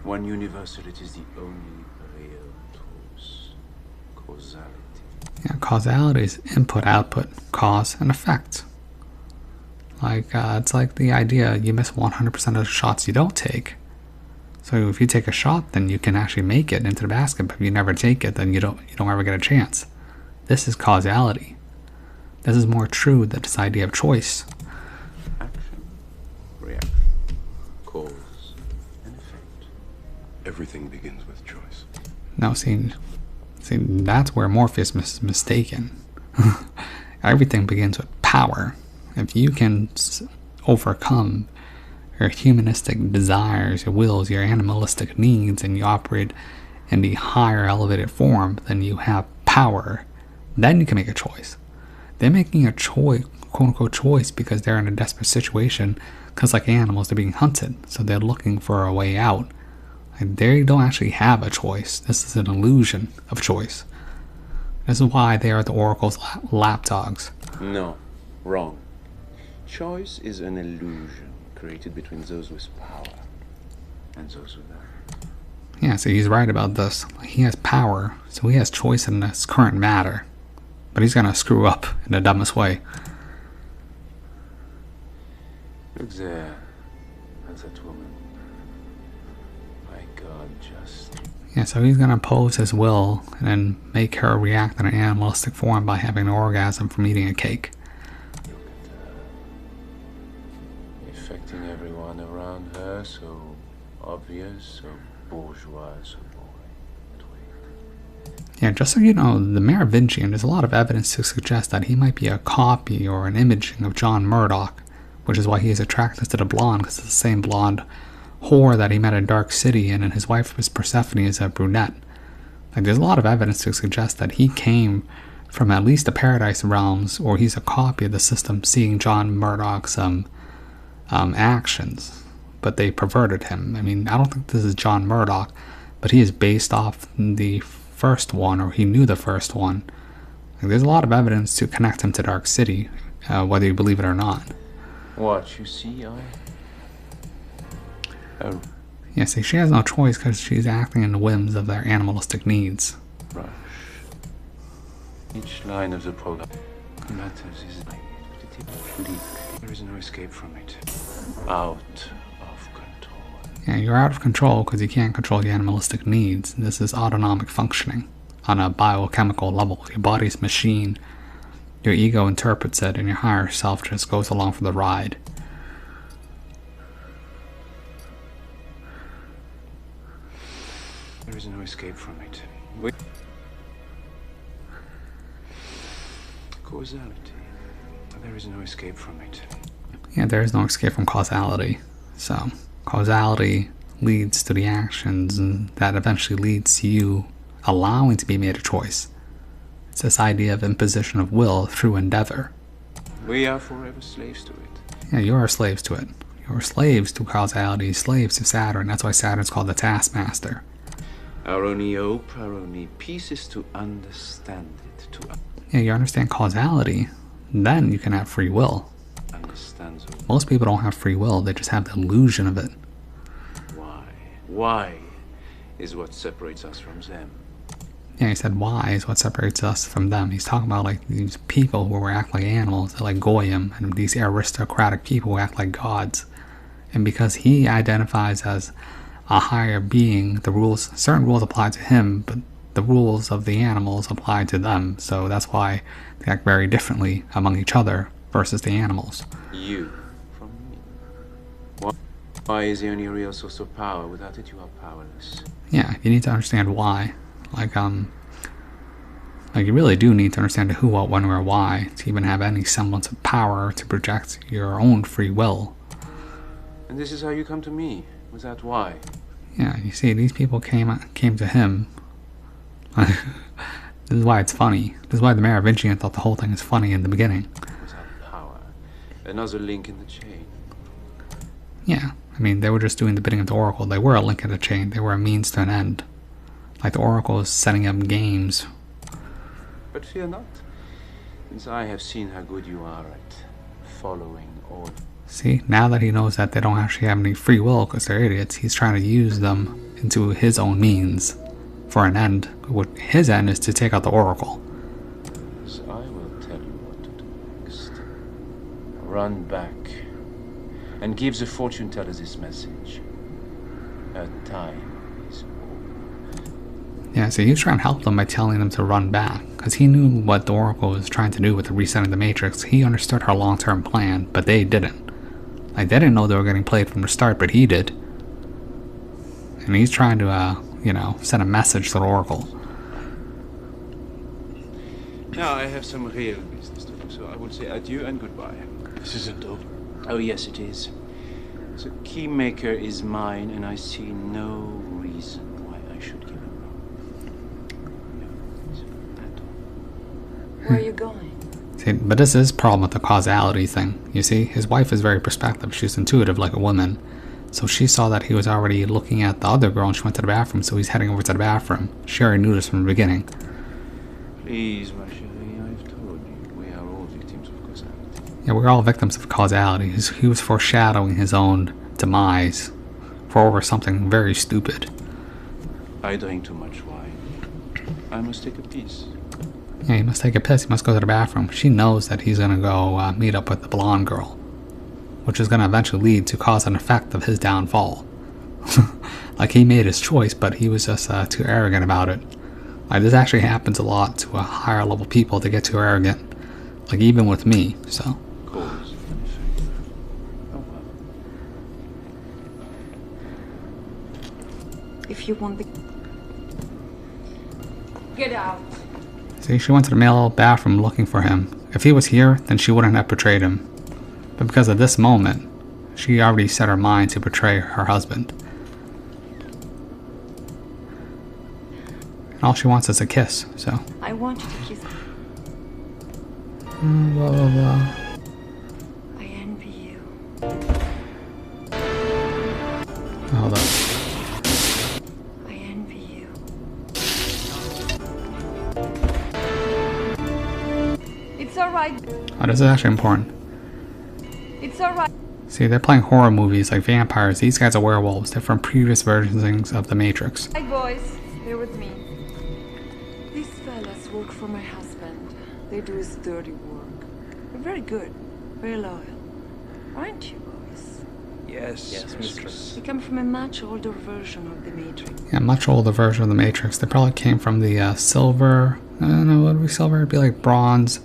S13: One universal, it is the only real truth. Causality.
S3: Yeah, causality is input, output, cause, and effect. Like, it's like the idea you miss 100% of the shots you don't take. So if you take a shot, then you can actually make it into the basket, but if you never take it, then you don't ever get a chance. This is causality. This is more true than this idea of choice.
S13: Action, reaction, cause, and effect.
S5: Everything begins with choice.
S3: Now, see, that's where Morpheus is mistaken. Everything begins with power. If you can overcome your humanistic desires, your wills, your animalistic needs, and you operate in the higher elevated form, then you have power. Then you can make a choice. They're making a choice, quote-unquote choice, because they're in a desperate situation, because like animals, they're being hunted, so they're looking for a way out. And they don't actually have a choice. This is an illusion of choice. This is why they are the Oracle's lapdogs.
S13: No, wrong. Choice is an illusion created between those with power and those without.
S3: Yeah, so he's right about this. He has power, so he has choice in this current matter. But he's gonna screw up in the dumbest way.
S13: Look there. That's that woman. My God, just...
S3: Yeah, so he's gonna oppose his will and then make her react in an animalistic form by having an orgasm from eating a cake.
S13: Look at her. Affecting everyone around her, so obvious, so bourgeois, so boring. But wait.
S3: Yeah, just so you know, the Merovingian, there's a lot of evidence to suggest that he might be a copy or an imaging of John Murdoch, which is why he is attracted to the blonde, because it's the same blonde whore that he met in Dark City, and then his wife was Persephone is a brunette. Like, there's a lot of evidence to suggest that he came from at least the Paradise Realms, or he's a copy of the system, seeing John Murdoch's actions, but they perverted him. I mean, I don't think this is John Murdoch, but he is based off the first one, or he knew the first one. Like, there's a lot of evidence to connect him to Dark City, whether you believe it or not.
S13: What, you see, Oh.
S3: Yeah, see, she has no choice because she's acting in the whims of their animalistic needs.
S13: Rush. Each line of the prologue matters is there is no escape from it. Out of control.
S3: Yeah, you're out of control because you can't control your animalistic needs. This is autonomic functioning on a biochemical level. Your body's a machine. Your ego interprets it, and your higher self just goes along for the ride.
S13: There is no escape from it. Causality. There is no escape from it.
S3: Yeah, there is no escape from causality. So, causality leads to the actions, and that eventually leads to you allowing to be made a choice. It's this idea of imposition of will through endeavor.
S13: We are forever slaves to it.
S3: Yeah, you are slaves to it. You're slaves to causality, slaves to Saturn. That's why Saturn's called the taskmaster.
S13: Our only hope, our only peace is to understand it.
S3: Yeah, you understand causality, then you can have free will. Most people don't have free will, they just have the illusion of it.
S13: Why? Why is what separates us from them.
S3: Yeah, he said why is what separates us from them. He's talking about like these people who act like animals, they're like Goyim, and these aristocratic people who act like gods. And because he identifies as a higher being, the rules, certain rules apply to him, but the rules of the animals apply to them. So that's why they act very differently among each other versus the animals.
S13: You from me. Why is the only real source of power? Without it, you are powerless.
S3: Yeah, you need to understand why. Like you really do need to understand the who, what, when, where, why to even have any semblance of power to project your own free will.
S13: And this is how you come to me, without why.
S3: Yeah, you see, these people came to him. This is why it's funny. This is why the Merovingian thought the whole thing is funny in the beginning.
S13: Without power, another link in the chain.
S3: Yeah, I mean, they were just doing the bidding of the Oracle. They were a link in the chain. They were a means to an end. Like the Oracle is setting up games.
S13: But fear not, since I have seen how good you are at following orders.
S3: See, now that he knows that they don't actually have any free will because they're idiots, he's trying to use them into his own means for an end. What his end is to take out the Oracle.
S13: So I will tell you what to do next. Run back and give the fortune teller this message. A time is
S3: Yeah, so he was trying to help them by telling them to run back, because he knew what the Oracle was trying to do with the resetting the Matrix. He understood her long-term plan, but they didn't. Like, they didn't know they were getting played from the start, but he did. And he's trying to, you know, send a message to the Oracle.
S13: Now I have some real business to do, so I will say adieu and goodbye.
S5: This isn't over.
S13: Oh, yes, it is. The Keymaker is mine, and I see no reason why I should give him up.
S14: Where are you going?
S3: See, but this is the problem with the causality thing. You see, his wife is very perspective. She's intuitive like a woman. So she saw that he was already looking at the other girl and she went to the bathroom, so he's heading over to the bathroom. She already knew this from the beginning.
S13: Please, my chérie, I've told you, we are all victims of causality.
S3: Yeah, we're all victims of causality. He was foreshadowing his own demise for over something very stupid.
S13: I drink too much wine. I must take a piss.
S3: Yeah, he must take a piss. He must go to the bathroom. She knows that he's going to go meet up with the blonde girl, which is going to eventually lead to cause and effect of his downfall. Like, he made his choice, but he was just too arrogant about it. Like, this actually happens a lot to a higher level people. They get too arrogant. Like, even with me, so.
S13: Cause and effect. Oh well.
S14: If you want the... Get out.
S3: See, she went to the male bathroom looking for him. If he was here, then she wouldn't have betrayed him. But because of this moment, she already set her mind to betray her husband. And all she wants is a kiss, so.
S14: I want you to kiss me.
S3: Blah, blah, blah.
S14: I envy you.
S3: Hold up.
S14: I envy you. It's alright.
S3: Oh, this is actually important.
S14: It's alright.
S3: See, they're playing horror movies like vampires. These guys are werewolves. They're from previous versions of the Matrix.
S14: Hi boys, here with me. These fellas work for my husband. They do his dirty work. They're very good, very loyal. Aren't you, boys?
S13: Yes, mistress.
S14: They come from a much older version of the Matrix.
S3: Yeah, much older version of the Matrix. They probably came from the silver. I don't know, what would be silver? It'd be like bronze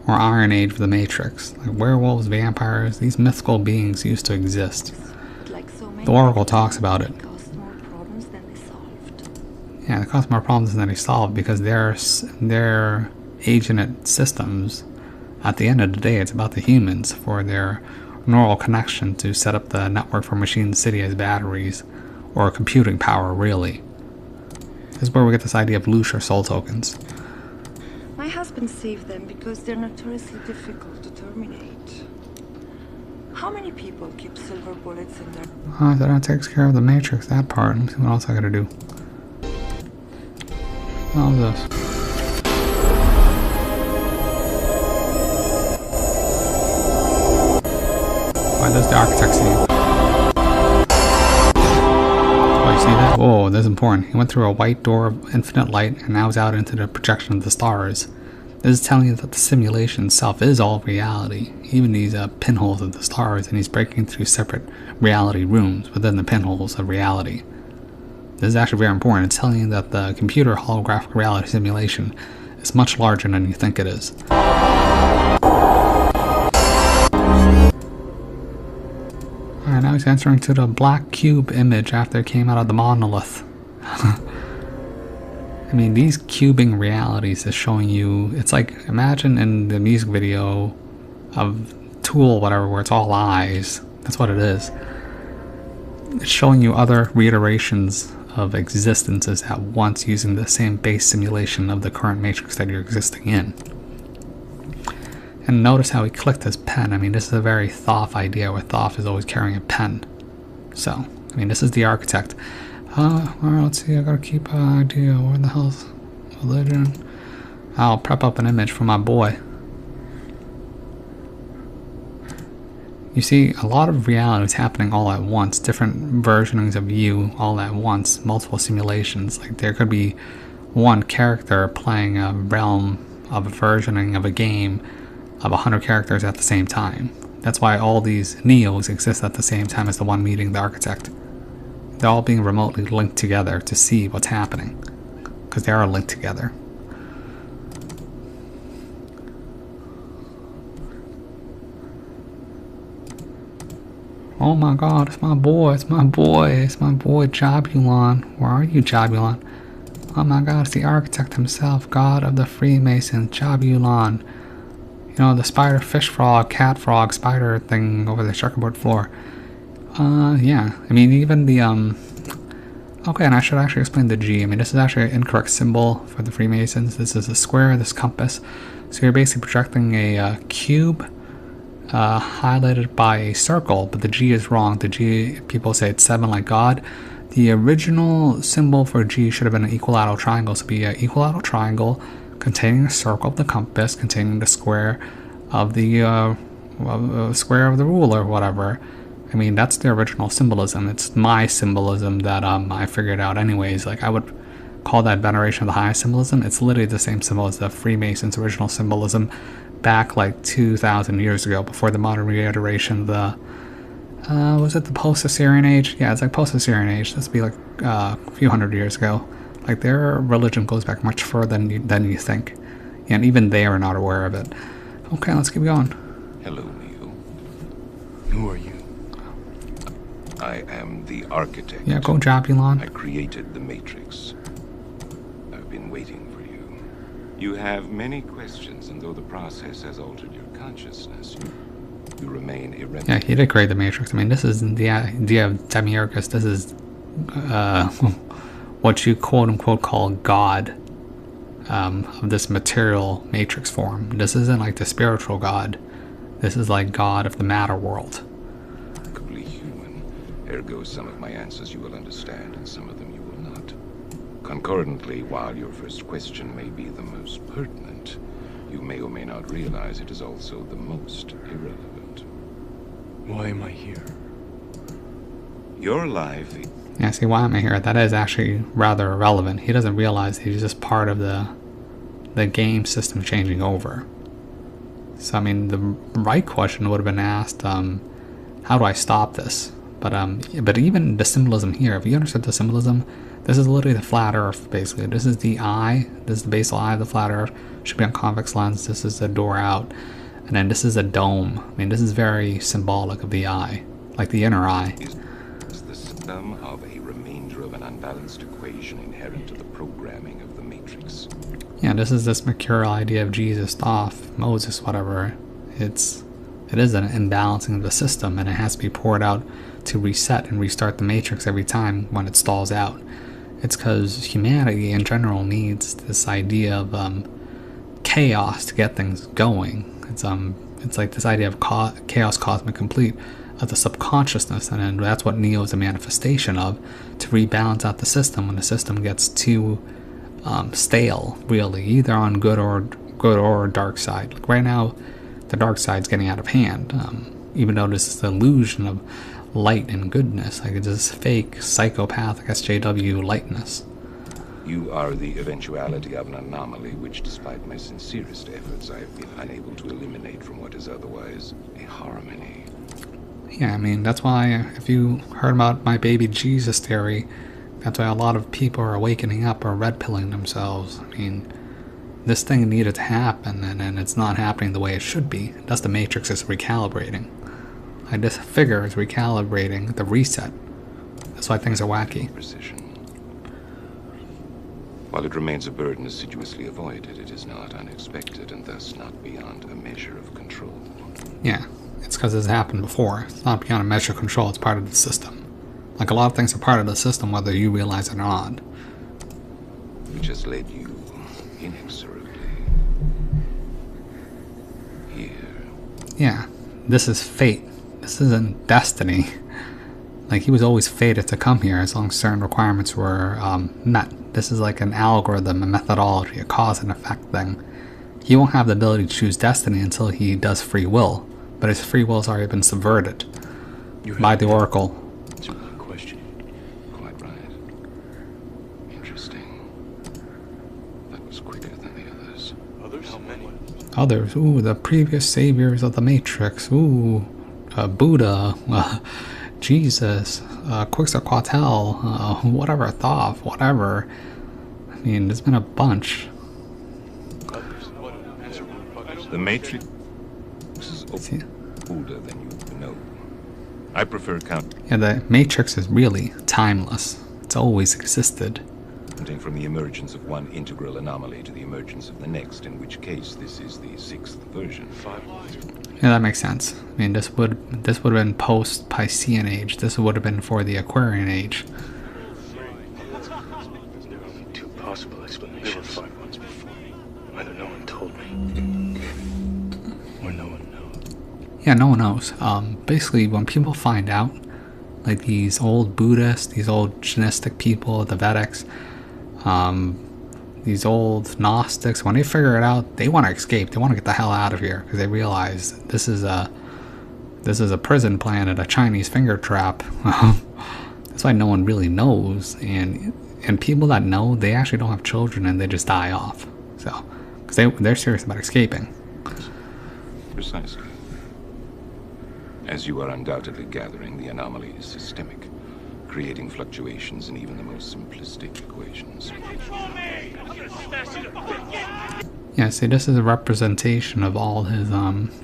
S3: or Iron Age of the Matrix. Like werewolves, vampires, these mythical beings used to exist.
S14: Like so many,
S3: The Oracle talks about it.
S14: they caused more problems than they solved.
S3: Yeah, they cause more problems than they solve because they're agented systems. At the end of the day, it's about the humans for their neural connection to set up the network for Machine City as batteries or computing power, really. This is where we get this idea of Lucia soul tokens.
S14: My husband saved them because they're notoriously difficult to terminate. How many people keep silver bullets in their...
S3: Oh, that takes care of the Matrix, that part. Let me see what else I gotta do. What was this? Why does the architect see you? Oh, you see that? Whoa, that's important. He went through a white door of infinite light and now is out into the projection of the stars. This is telling you that the simulation itself is all reality, even these pinholes of the stars, and he's breaking through separate reality rooms within the pinholes of reality. This is actually very important. It's telling you that the computer holographic reality simulation is much larger than you think it is. Alright, now he's answering to the black cube image after it came out of the monolith. I mean, these cubing realities is showing you, it's like, imagine in the music video of Tool, whatever, where it's all eyes. That's what it is. It's showing you other reiterations of existences at once using the same base simulation of the current matrix that you're existing in. And notice how he clicked his pen. I mean, this is a very Thoth idea where Thoth is always carrying a pen. So, I mean, this is the architect. Alright, let's see, I gotta keep an idea. Where the hell's religion? I'll prep up an image for my boy. You see, a lot of reality is happening all at once. Different versionings of you all at once. Multiple simulations. Like, there could be one character playing a realm of a versioning of a game of 100 characters at the same time. That's why all these Neos exist at the same time as the one meeting the architect. they're all being remotely linked together to see what's happening, because they are linked together. Oh my god, it's my boy, it's my boy, it's my boy Jabulon. Where are you, Jabulon? Oh my god, it's the architect himself, god of the Freemasons, Jabulon. You know, the spider, fish frog, cat frog, spider thing over the checkerboard floor. Yeah. I mean, even the, okay, and I should actually explain the G. I mean, this is actually an incorrect symbol for the Freemasons. This is a square, this compass. So you're basically projecting a cube highlighted by a circle, but the G is wrong. The G, people say it's 7 like God. The original symbol for G should have been an equilateral triangle. So it'd be an equilateral triangle containing a circle of the compass, containing the square of the square of the rule or whatever. I mean, that's the original symbolism. It's my symbolism that I figured out anyways. Like, I would call that veneration of the high symbolism. It's literally the same symbol as the Freemasons' original symbolism back like 2,000 years ago, before the modern reiteration of the was it the post-Assyrian age? Yeah, it's like post-Assyrian age. This would be like a few hundred years ago. Like, their religion goes back much further than you think. And even they are not aware of it. Okay, let's keep going.
S13: Hello, Neo. Who are you? I am the architect.
S3: Yeah, go Jabulon.
S13: I created the Matrix. I've been waiting for you. You have many questions, and though the process has altered your consciousness, you remain irrelevant.
S3: Yeah, he did create the Matrix. I mean, this is the idea of Demiurgus. This is what you quote-unquote call God of this material Matrix form. This isn't like the spiritual God. This is like God of the matter world.
S13: Remarkably human. Ergo, some of my answers you will understand, and some of them you will not. Concordantly, while your first question may be the most pertinent, you may or may not realize it is also the most irrelevant.
S5: Why am I here?
S13: Your life...
S3: Yeah, see, why am I here? That is actually rather irrelevant. He doesn't realize he's just part of the game system changing over. So, I mean, the right question would have been asked, how do I stop this? But even the symbolism here, if you understood the symbolism, this is literally the flat Earth, basically. This is the eye. This is the basal eye of the flat Earth. Should be on convex lens. This is the door out. And then this is a dome. I mean, this is very symbolic of the eye, like the inner eye.
S13: Is the sum of a remainder of an unbalanced equation inherent to the programming of the Matrix.
S3: Yeah, this is this mercurial idea of Jesus, Thoth, Moses, whatever. It is an imbalancing of the system, and it has to be poured out to reset and restart the Matrix every time when it stalls out. It's because humanity in general needs this idea of chaos to get things going. It's like this idea of chaos cosmic complete of the subconsciousness, and then that's what Neo is a manifestation of, to rebalance out the system when the system gets too stale, really, either on good or dark side. Like right now, the dark side's getting out of hand, even though this is the illusion of light and goodness. Like, it's this fake psychopathic SJW lightness.
S13: You are the eventuality of an anomaly which, despite my sincerest efforts, I have been unable to eliminate from what is otherwise a harmony.
S3: Yeah, I mean, that's why, if you heard about my baby Jesus theory, that's why a lot of people are awakening up or red-pilling themselves. I mean, this thing needed to happen, and it's not happening the way it should be. That's the Matrix is recalibrating. Like, this figure is recalibrating the reset. That's why things are wacky.
S13: Precision. While it remains a burden assiduously avoided, it is not unexpected and thus not beyond a measure of control.
S3: Yeah, it's because it's happened before. It's not beyond a measure of control, it's part of the system. Like, a lot of things are part of the system whether you realize it or not.
S13: Which has led you inexorably here.
S3: Yeah, this is fate. This isn't destiny. Like, he was always fated to come here as long as certain requirements were met. This is like an algorithm, a methodology, a cause and effect thing. He won't have the ability to choose destiny until he does free will, but his free will has already been subverted by the Oracle.
S13: That's a good question. Quite right. Interesting. That was quicker than the others. Others? How many?
S3: Others, ooh, the previous saviors of the Matrix, ooh, Buddha, Jesus, Quixoquatl, whatever, Thoth, whatever. I mean, there's been a bunch.
S15: The Matrix is older than you know. I prefer counting
S3: Yeah, the Matrix is really timeless. It's always existed.
S15: from the emergence of one integral anomaly to the emergence of the next, in which case this is the 6th version.
S3: Yeah, that makes sense. I mean, this would have been post-Piscean age. This would have been for the Aquarian age.
S16: Two possible explanations. There were 5 months before. Either no one told me, or no one knows.
S3: Yeah, no one knows. Basically, when people find out, like these old Buddhists, these old Gnostic people, the Vedics, these old Gnostics, when they figure it out, they want to escape. They want to get the hell out of here because they realize this is a prison planet, a Chinese finger trap. That's why no one really knows, and people that know, they actually don't have children and they just die off. So, because they're serious about escaping.
S15: Precisely. As you are undoubtedly gathering, the anomaly is systemic, creating fluctuations in even the most simplistic equations.
S3: Yeah, see, this is a representation of all his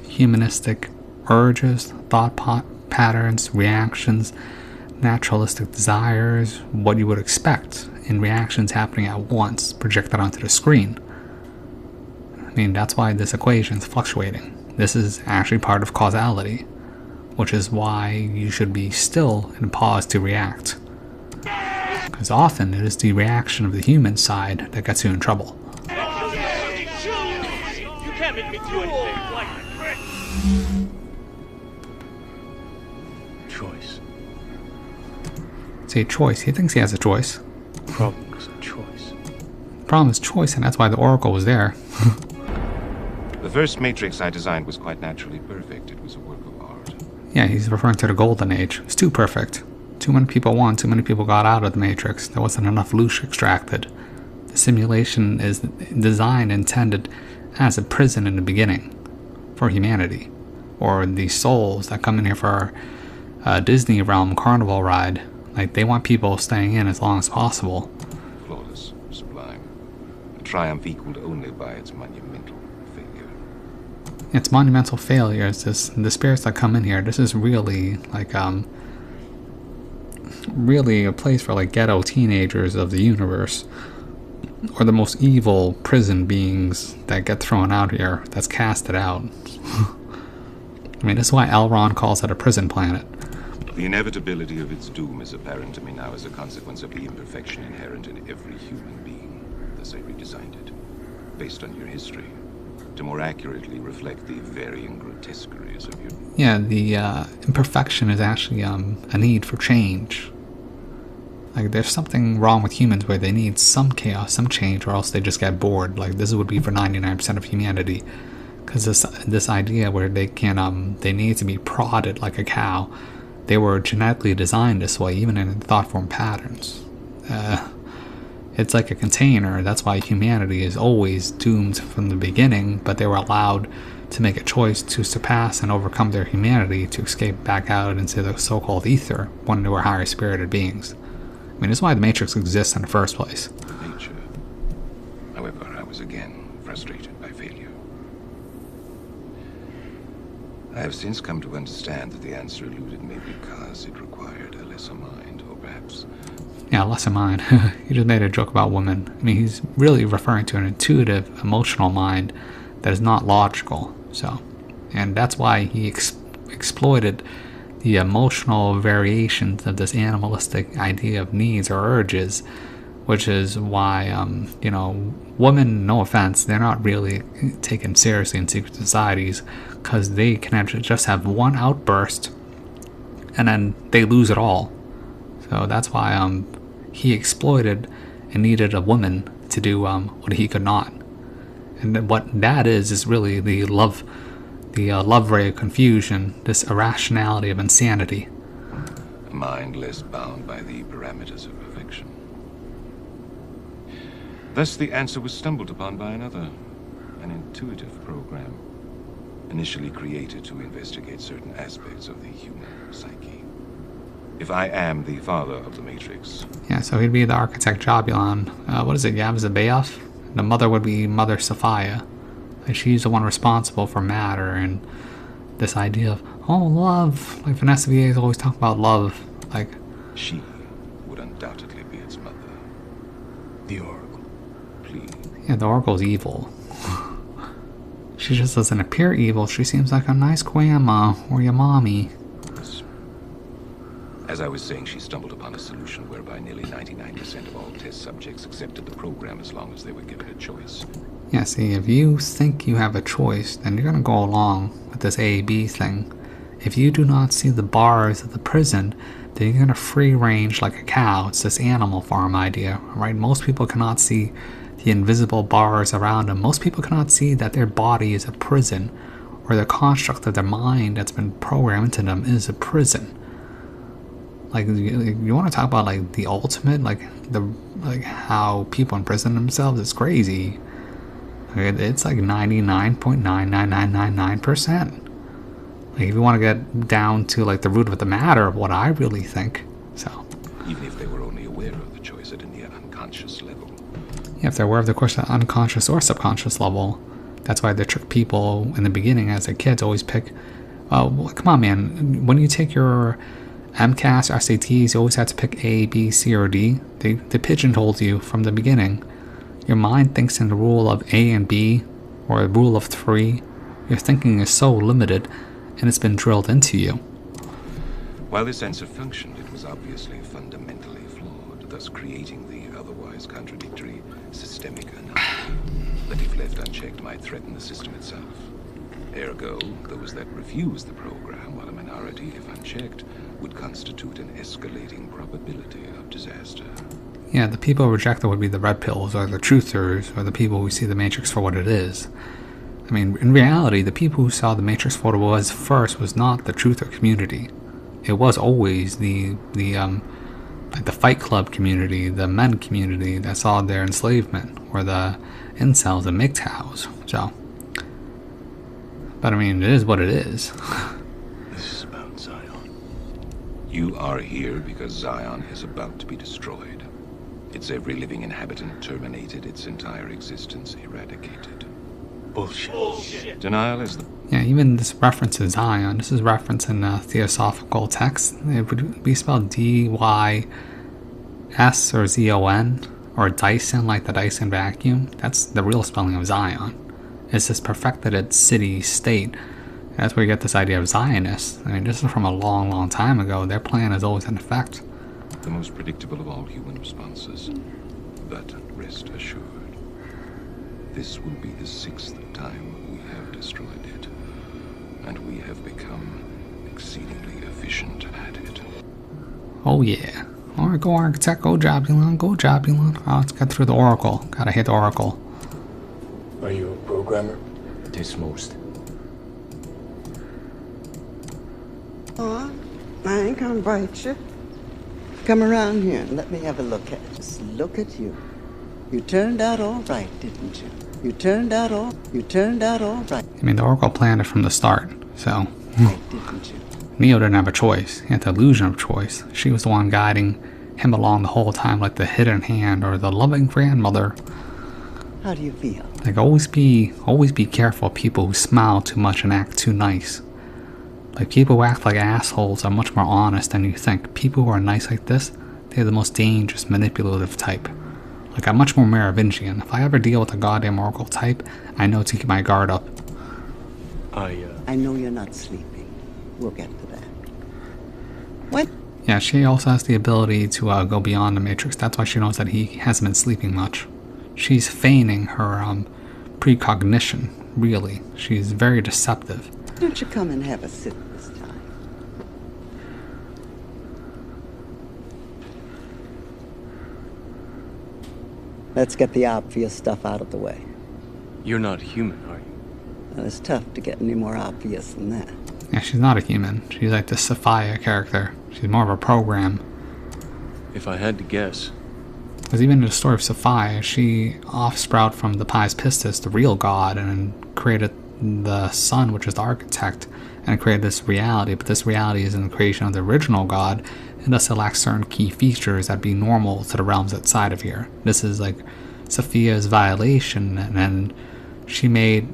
S3: humanistic urges, thought patterns, reactions, naturalistic desires, what you would expect in reactions happening at once, projected onto the screen. I mean, that's why this equation is fluctuating. This is actually part of causality, which is why you should be still and pause to react. Because often it is the reaction of the human side that gets you in trouble.
S16: You can't make me do anything like that. Choice.
S3: See, choice. He thinks he has a choice.
S16: Problem is a choice.
S3: Problem is choice, and that's why the Oracle was there.
S15: The first Matrix I designed was quite naturally perfect. It was a work of art.
S3: Yeah, he's referring to the Golden Age. It's too perfect. Too many people won, too many people got out of the Matrix. There wasn't enough loosh extracted. The simulation is designed, intended as a prison in the beginning for humanity. Or the souls that come in here for our Disney realm carnival ride. Like, they want people staying in as long as possible.
S15: Flawless, sublime. A triumph equaled only by its monumental failure.
S3: It's monumental failure. It's just the spirits that come in here. This is really like really a place for like ghetto teenagers of the universe, or the most evil prison beings that get thrown out here. That's casted out. I mean, this is why Elrond calls it a prison planet.
S15: The inevitability of its doom is apparent to me now as a consequence of the imperfection inherent in every human being. Thus I redesigned it, based on your history, to more accurately reflect the varying grotesqueries of your...
S3: Yeah, the imperfection is actually a need for change. Like, there's something wrong with humans where they need some chaos, some change, or else they just get bored. Like, this would be for 99% of humanity. Because this idea where they can, they need to be prodded like a cow. They were genetically designed this way, even in thought form patterns. It's like a container. That's why humanity is always doomed from the beginning, but they were allowed to make a choice to surpass and overcome their humanity to escape back out into the so-called ether when they were higher spirited beings. I mean, this is why the Matrix exists in the first place.
S15: Nature. However, I was again frustrated by failure. I have since come to understand that the answer eluded me because it required a lesser mind, or perhaps...
S3: Yeah, lesser mind. He just made a joke about women. I mean, he's really referring to an intuitive, emotional mind that is not logical. So, and that's why he exploited the emotional variations of this animalistic idea of needs or urges, which is why, you know, women, no offense, they're not really taken seriously in secret societies, because they can just have one outburst and then they lose it all. So that's why he exploited and needed a woman to do what he could not. And what that is really the love ray of confusion, this irrationality of insanity.
S15: A mind less bound by the parameters of perfection. Thus the answer was stumbled upon by another, an intuitive program, initially created to investigate certain aspects of the human psyche. If I am the father of the Matrix.
S3: Yeah, so he'd be the architect Jobulon. What is it, Yabzabayoff? The mother would be Mother Sophia. Like, she's the one responsible for matter and this idea of, oh, love. Like, Vanessa VA is always talking about love. Like,
S15: she would undoubtedly be its mother.
S16: The Oracle.
S15: Please.
S3: Yeah, the Oracle's evil. She just doesn't appear evil. She seems like a nice grandma or your mommy.
S15: As I was saying, she stumbled upon a solution whereby nearly 99% of all test subjects accepted the program as long as they were given a choice.
S3: Yeah, see, if you think you have a choice, then you're gonna go along with this A-B thing. If you do not see the bars of the prison, then you're gonna free range like a cow. It's this animal farm idea, right? Most people cannot see the invisible bars around them. Most people cannot see that their body is a prison, or the construct of their mind that's been programmed into them is a prison. Like, you want to talk about like the ultimate, like how people imprison themselves? It's crazy. It's like 99.99999%. Like, if you want to get down to like the root of the matter of what I really think, so.
S15: Even if they were only aware of the choice at a near unconscious level.
S3: Yeah, if they're aware of the course at unconscious or subconscious level, that's why they trick people in the beginning as a kid to always pick. Well, come on, man. When you take your MCAS, SATs, you always have to pick A, B, C, or D. They pigeonholed you from the beginning. Your mind thinks in the rule of A and B, or a rule of 3. Your thinking is so limited, and it's been drilled into you.
S15: While this answer functioned, it was obviously fundamentally flawed, thus creating the otherwise contradictory systemic anomaly that, if left unchecked, might threaten the system itself. Ergo, those that refuse the program, while a minority, if unchecked, would constitute an escalating probability of disaster.
S3: Yeah, the people rejected would be the red pills, or the truthers, or the people who see the Matrix for what it is. I mean, in reality, the people who saw the Matrix for what it was first was not the truther community. It was always the Fight Club community, the men community that saw their enslavement, or the incels and MGTOWs. So, but I mean, it is what it is.
S16: This is about Zion.
S15: You are here because Zion is about to be destroyed. Its every living inhabitant terminated, its entire existence eradicated.
S16: Bullshit.
S15: Denial is the...
S3: Yeah, even this reference to Zion, this is reference in theosophical text. It would be spelled D-Y-S or Z-O-N, or Dyson, like the Dyson vacuum. That's the real spelling of Zion. It's this perfected city state. That's where you get this idea of Zionists. I mean, this is from a long, long time ago. Their plan is always in effect.
S15: The most predictable of all human responses. But rest assured, this will be the 6th time we have destroyed it. And we have become exceedingly efficient at it.
S3: Oh yeah. Alright, go Architect, go Jobulon, go Jobulon. Oh, let's get through the Oracle. Gotta hit the Oracle.
S16: Are you a programmer? Dismissed.
S17: Oh, I ain't gonna bite you. Come around here and let me have a look at you. Just look at you. You turned out all right, didn't you? You turned out all right.
S3: I mean, the Oracle planned it from the start, so...
S17: Didn't you?
S3: Neo didn't have a choice. He had the illusion of choice. She was the one guiding him along the whole time, like the hidden hand or the loving grandmother.
S17: How do you feel?
S3: Like, always be careful of people who smile too much and act too nice. Like, people who act like assholes are much more honest than you think. People who are nice like this, they're the most dangerous, manipulative type. Like, I'm much more Merovingian. If I ever deal with a goddamn Oracle type, I know to keep my guard up.
S17: I know you're not sleeping. We'll get to that. What?
S3: Yeah, she also has the ability to go beyond the Matrix. That's why she knows that he hasn't been sleeping much. She's feigning her precognition, really. She's very deceptive.
S17: Why don't you come and have a sit this time? Let's get the obvious stuff out of the way.
S16: You're not human, are you?
S17: Well, it's tough to get any more obvious than that.
S3: Yeah, she's not a human. She's like the Sophia character. She's more of a program.
S16: If I had to guess.
S3: Because even in the story of Sophia, she offsprout from the Pies Pistis, the real god, and created the sun, which is the architect, and it created this reality. But this reality is in the creation of the original god, It thus lacks certain key features that be normal to the realms outside of here. This is like Sophia's violation, and then she made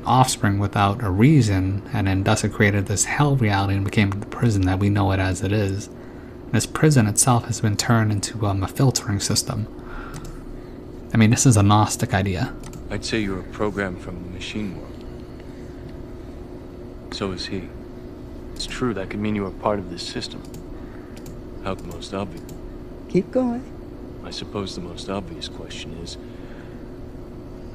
S3: offspring without a reason, and then thus it created this hell reality and became the prison that we know it as it is. And this prison itself has been turned into a filtering system. I mean, this is a Gnostic idea.
S16: I'd say you're a program from the machine world. So is he.
S18: It's true, that could mean you are part of this system.
S16: How the most obvious?
S17: Keep going.
S16: I suppose the most obvious question is,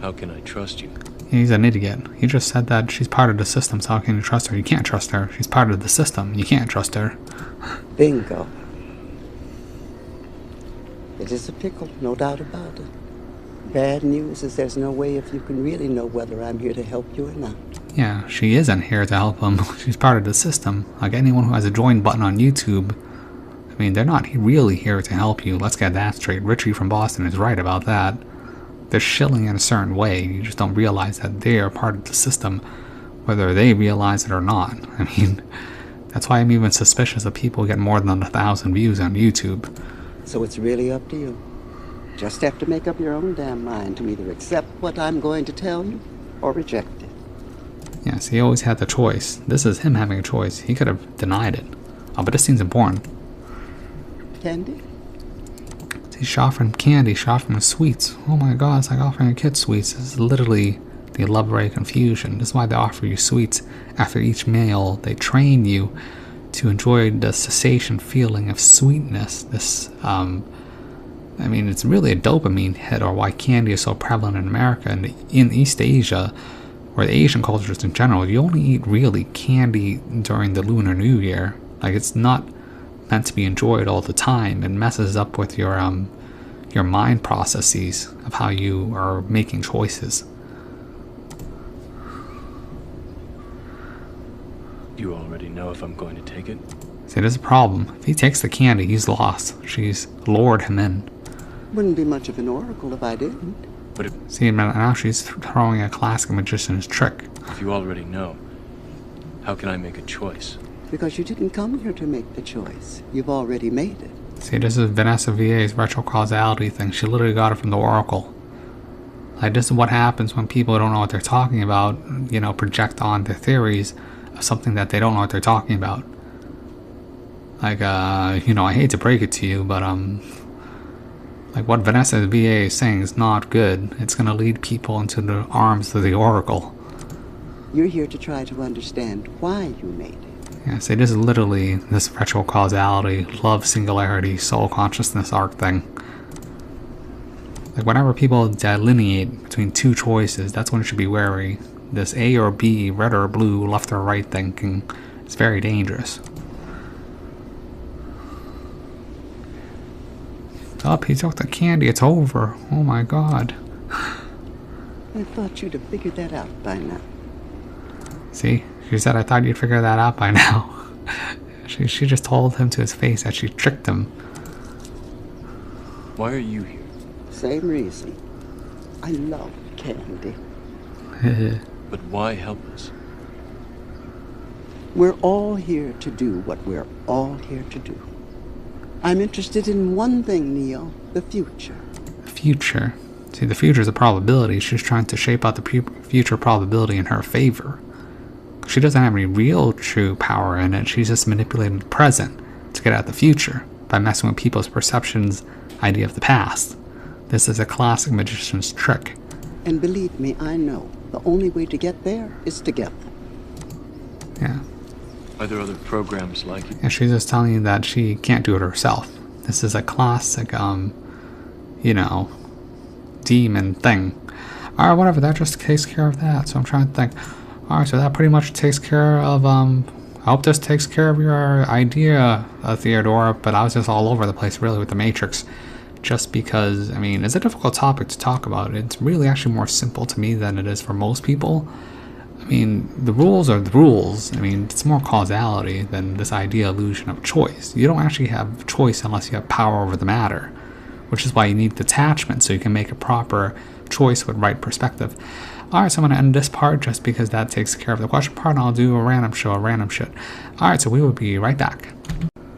S16: how can I trust you?
S3: He's an idiot. He just said that she's part of the system, so how can you trust her? You can't trust her. She's part of the system. You can't trust her.
S17: Bingo. It is a pickle, no doubt about it. Bad news is there's no way if you can really know whether I'm here to help you or not.
S3: Yeah, she isn't here to help him. She's part of the system. Like anyone who has a join button on YouTube, I mean, they're not really here to help you. Let's get that straight. Richie from Boston is right about that. They're shilling in a certain way. You just don't realize that they are part of the system, whether they realize it or not. I mean, that's why I'm even suspicious of people who get more than 1,000 views on YouTube.
S17: So it's really up to you. Just have to make up your own damn mind to either accept what I'm going to tell you or reject it.
S3: Yes, he always had the choice. This is him having a choice. He could have denied it. Oh, but this seems important.
S17: Candy?
S3: He's offering candy, she's offering sweets. Oh my god, it's like offering a kid sweets. This is literally the elaborate confusion. This is why they offer you sweets after each meal. They train you to enjoy the cessation feeling of sweetness. This, I mean, it's really a dopamine hit, or why candy is so prevalent in America and in East Asia, or the Asian cultures in general. You only eat really candy during the Lunar New Year. Like, it's not meant to be enjoyed all the time. It messes up with your mind processes of how you are making choices.
S16: You already know if I'm going to take it?
S3: See, there's a problem. If he takes the candy, he's lost. She's lured him in.
S17: Wouldn't be much of an oracle if I didn't.
S16: But if...
S3: See, now she's throwing a classic magician's trick.
S16: If you already know, how can I make a choice?
S17: Because you didn't come here to make the choice. You've already made it.
S3: See, this is Vanessa VA's retrocausality thing. She literally got it from the Oracle. Like, this is what happens when people don't know what they're talking about, you know, project on their theories of something that they don't know what they're talking about. Like, you know, I hate to break it to you, but, like, what Vanessa VA is saying is not good. It's gonna lead people into the arms of the Oracle.
S17: You're here to try to understand why you made it.
S3: Yeah, see, this is literally this retrocausality, love, singularity, soul consciousness arc thing. Like, whenever people delineate between two choices, that's when you should be wary. This A or B, red or blue, left or right thinking is very dangerous. Up, he took the candy, it's over. Oh my god.
S17: I thought you'd have figured that out by now.
S3: See? She said, I thought you'd figure that out by now. She just told him to his face that she tricked him.
S16: Why are you here?
S17: Same reason. I love candy.
S16: But why help us?
S17: We're all here to do what we're all here to do. I'm interested in one thing, Neo, the future.
S3: The future? See, the future is a probability. She's trying to shape out the future probability in her favor. She doesn't have any real true power in it. She's just manipulating the present to get at the future by messing with people's perceptions, idea of the past. This is a classic magician's trick.
S17: And believe me, I know. The only way to get there is together.
S3: Yeah.
S16: Are there other programs like it?
S3: And she's just telling you that she can't do it herself. This is a classic, you know, demon thing. Alright, whatever, that just takes care of that. So I'm trying to think. Alright, so that pretty much takes care of, I hope this takes care of your idea, Theodora, but I was just all over the place, really, with the Matrix. Just because, I mean, it's a difficult topic to talk about. It's really actually more simple to me than it is for most people. I mean, the rules are the rules. I mean, it's more causality than this idea illusion of choice. You don't actually have choice unless you have power over the matter, which is why you need detachment so you can make a proper choice with right perspective. Alright, so I'm going to end this part just because that takes care of the question part, and I'll do a random shit. Alright, so we will be right back.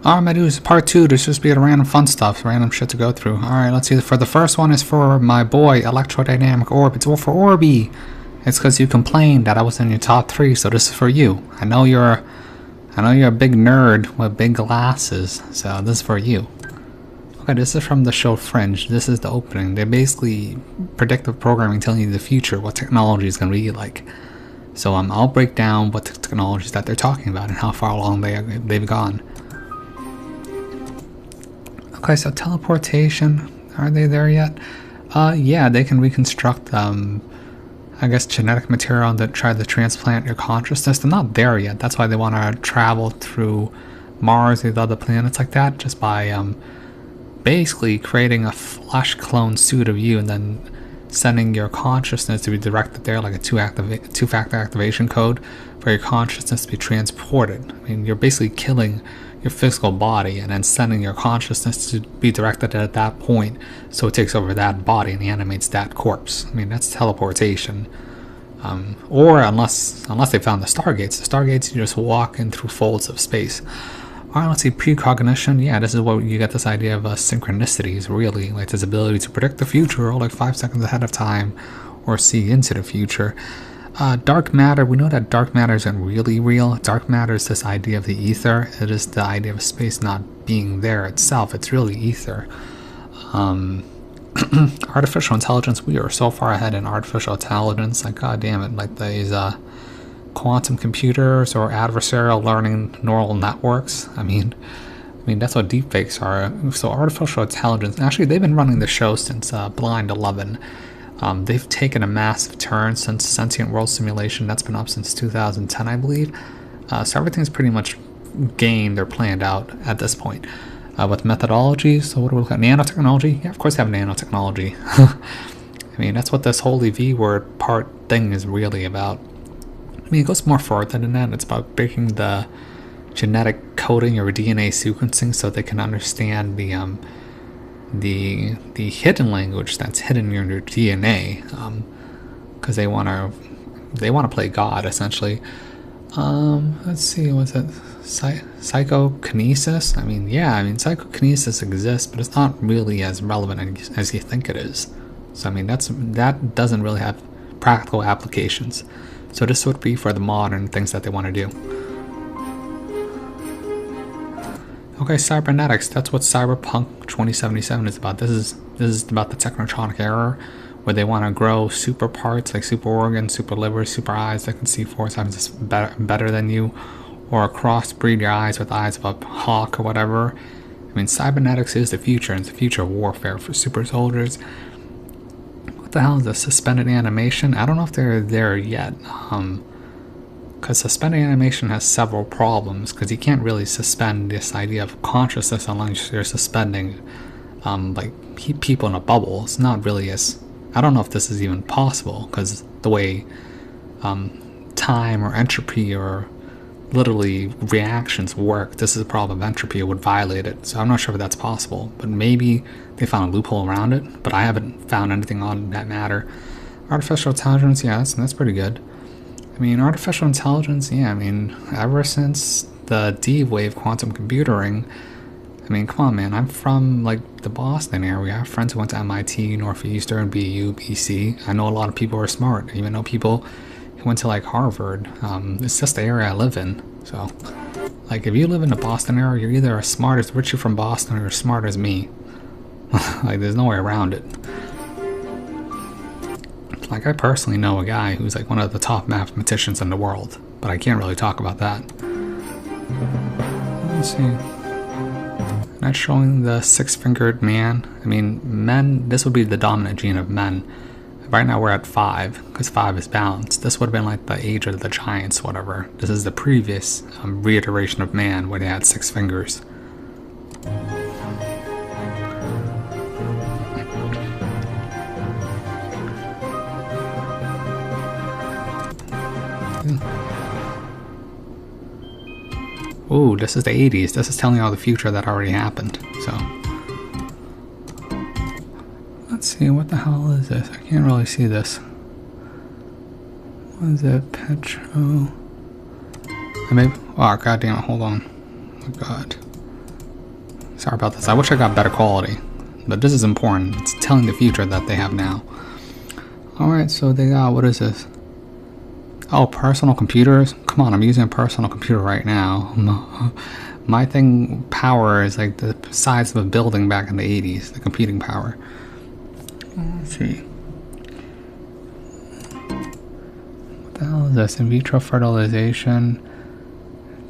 S3: Alright, my dudes, part 2. There's just be random fun stuff, random shit to go through. Alright, let's see. For the first one is for my boy, Electrodynamic Orb. It's all for Orby. It's because you complained that I was in your top 3, so this is for you. I know you're a big nerd with big glasses, so this is for you. Okay, this is from the show Fringe. This is the opening. They're basically predictive programming, telling you the future, what technology is going to be like. So I'll break down what the technologies that they're talking about and how far along they've gone. Okay, so teleportation, are they there yet? Yeah, they can reconstruct, I guess, genetic material that try to transplant your consciousness. They're not there yet. That's why they want to travel through Mars and other planets like that, just by basically creating a flesh clone suit of you and then sending your consciousness to be directed there, like a two-factor activation code for your consciousness to be transported. I mean, you're basically killing your physical body and then sending your consciousness to be directed at that point, so it takes over that body and animates that corpse. I mean, that's teleportation. Or unless they found the Stargates. The Stargates, you just walk in through folds of space. Alright, let's see, precognition. Yeah, this is what you get this idea of synchronicities, really. Like this ability to predict the future, or like 5 seconds ahead of time, or see into the future. Dark matter, we know that dark matter isn't really real. Dark matter is this idea of the ether. It is the idea of space not being there itself. It's really ether. Artificial intelligence, we are so far ahead in artificial intelligence. Like, god damn it, like these quantum computers or adversarial learning neural networks. I mean that's what deepfakes are. So artificial intelligence, actually they've been running the show since Blind 11. They've taken a massive turn since Sentient World Simulation. That's been up since 2010, I believe. So everything's pretty much gained or planned out at this point. With methodology, so what do we look at? Nanotechnology? Yeah, of course they have nanotechnology. I mean, that's what this holy V word part thing is really about. I mean, it goes more further than that. It's about breaking the genetic coding or DNA sequencing so they can understand the hidden language that's hidden in your DNA, because they want to play God essentially. Let's see, was it psychokinesis? I mean, psychokinesis exists, but it's not really as relevant as you think it is. So I mean, that doesn't really have practical applications. So this would be for the modern things that they want to do. Okay, cybernetics, that's what Cyberpunk 2077 is about. This is about the technotronic era, where they want to grow super parts like super organs, super livers, super eyes that can see 4 times better than you, or crossbreed your eyes with eyes of a hawk or whatever. I mean, cybernetics is the future, and it's the future of warfare for super soldiers. What the hell is this? Suspended animation? I don't know if they're there yet. Because suspended animation has several problems, because you can't really suspend this idea of consciousness unless you're suspending like people in a bubble. It's not really as... I don't know if this is even possible, because the way time or entropy or literally reactions work, this is a problem of entropy, it would violate it. So I'm not sure if that's possible, but maybe they found a loophole around it, but I haven't found anything on that matter. Artificial intelligence, yeah, that's pretty good. I mean, artificial intelligence, yeah, I mean, ever since the D-Wave quantum computing, I mean, come on, man, I'm from, like, the Boston area. I have friends who went to MIT, Northeastern, BU, BC. I know a lot of people are smart. I even know people who went to, like, Harvard. It's just the area I live in. So, like, if you live in the Boston area, you're either as smart as Richie from Boston or as smart as me. Like, there's no way around it. Like, I personally know a guy who's like one of the top mathematicians in the world, but I can't really talk about that. Let's see. Not showing the 6-fingered man. I mean, men, this would be the dominant gene of men. Right now we're at 5, because 5 is balanced. This would have been like the age of the giants, whatever. This is the previous reiteration of man, where they had 6 fingers. Ooh, this is the 80s. This is telling you all the future that already happened. So, let's see, what the hell is this? I can't really see this. What is it? Petro? I may. Oh, goddamn it! Hold on. Oh God. Sorry about this. I wish I got better quality. But this is important. It's telling the future that they have now. Alright, so they got, what is this? Oh, personal computers? Come on, I'm using a personal computer right now. My thing, power is like the size of a building back in the 80s, the computing power. Let's see. What the hell is this? In vitro fertilization.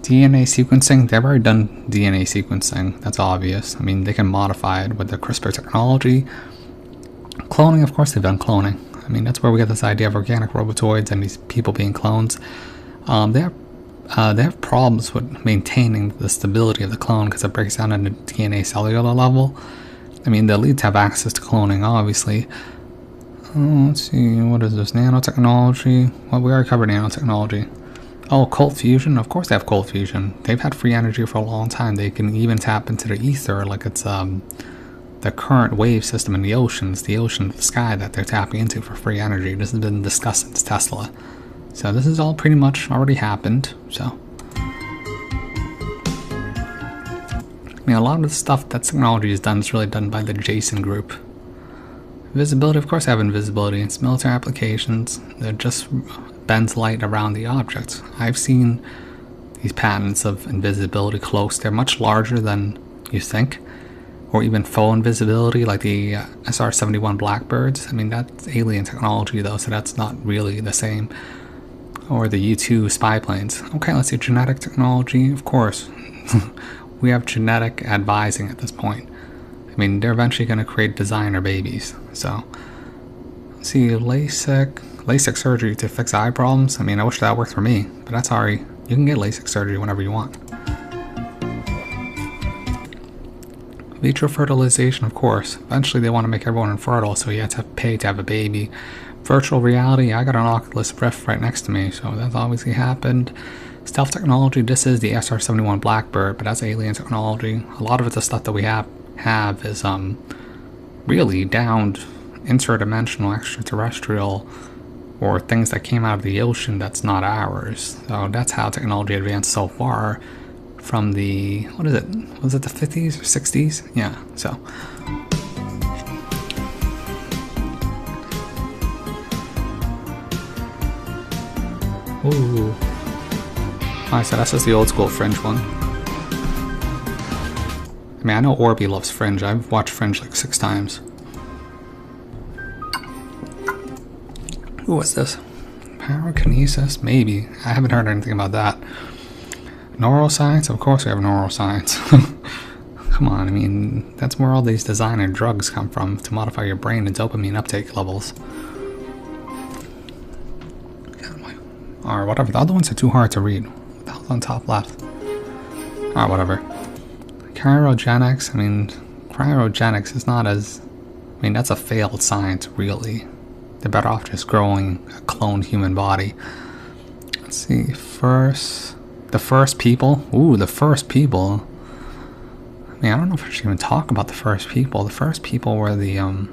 S3: DNA sequencing. They've already done DNA sequencing. That's obvious. I mean, they can modify it with the CRISPR technology. Cloning, of course, they've done cloning. I mean, that's where we get this idea of organic robotoids and these people being clones. They have problems with maintaining the stability of the clone because it breaks down at a DNA cellular level. I mean, the elites have access to cloning, obviously. Let's see, what is this? Nanotechnology? Well, we already covered nanotechnology. Oh, cold fusion? Of course they have cold fusion. They've had free energy for a long time. They can even tap into the ether like it's the current wave system in the oceans, the ocean, the sky that they're tapping into for free energy. This has been discussed since Tesla. So this is all pretty much already happened. So, I mean, a lot of the stuff that technology is done is really done by the Jason group. Visibility, of course, I have invisibility. It's military applications. They're just bends light around the objects. I've seen these patents of invisibility close. They're much larger than you think. Or even faux invisibility, like the SR-71 Blackbirds. I mean, that's alien technology, though, so that's not really the same. Or the U-2 spy planes. Okay, let's see, genetic technology, of course. We have genetic advising at this point. I mean, they're eventually going to create designer babies. So, let's see, LASIK surgery to fix eye problems. I mean, I wish that worked for me, but that's alright. You can get LASIK surgery whenever you want. Vitro fertilization, of course. Eventually they want to make everyone infertile, so you have to pay to have a baby. Virtual reality, I got an Oculus Rift right next to me, so that's obviously happened. Stealth technology, this is the SR-71 Blackbird, but that's alien technology. A lot of it, the stuff that we have is really downed interdimensional, extraterrestrial, or things that came out of the ocean that's not ours. So that's how technology advanced so far. From the, what is it? Was it the 50s or 60s? Yeah, so. Ooh. Alright, so that's just the old school Fringe one. I mean, I know Orby loves Fringe. I've watched Fringe like 6 times. Ooh, what's this? Pyrokinesis? Maybe. I haven't heard anything about that. Neuroscience? Of course we have neuroscience. Come on, I mean, that's where all these designer drugs come from, to modify your brain and dopamine uptake levels. Alright, whatever. The other ones are too hard to read. What the hell's on top left? Alright, whatever. Cryogenics, I mean, cryogenics is not as... I mean, that's a failed science, really. They're better off just growing a cloned human body. Let's see, the first people? Ooh, the first people. I mean, I don't know if I should even talk about the first people. The first people were the, Can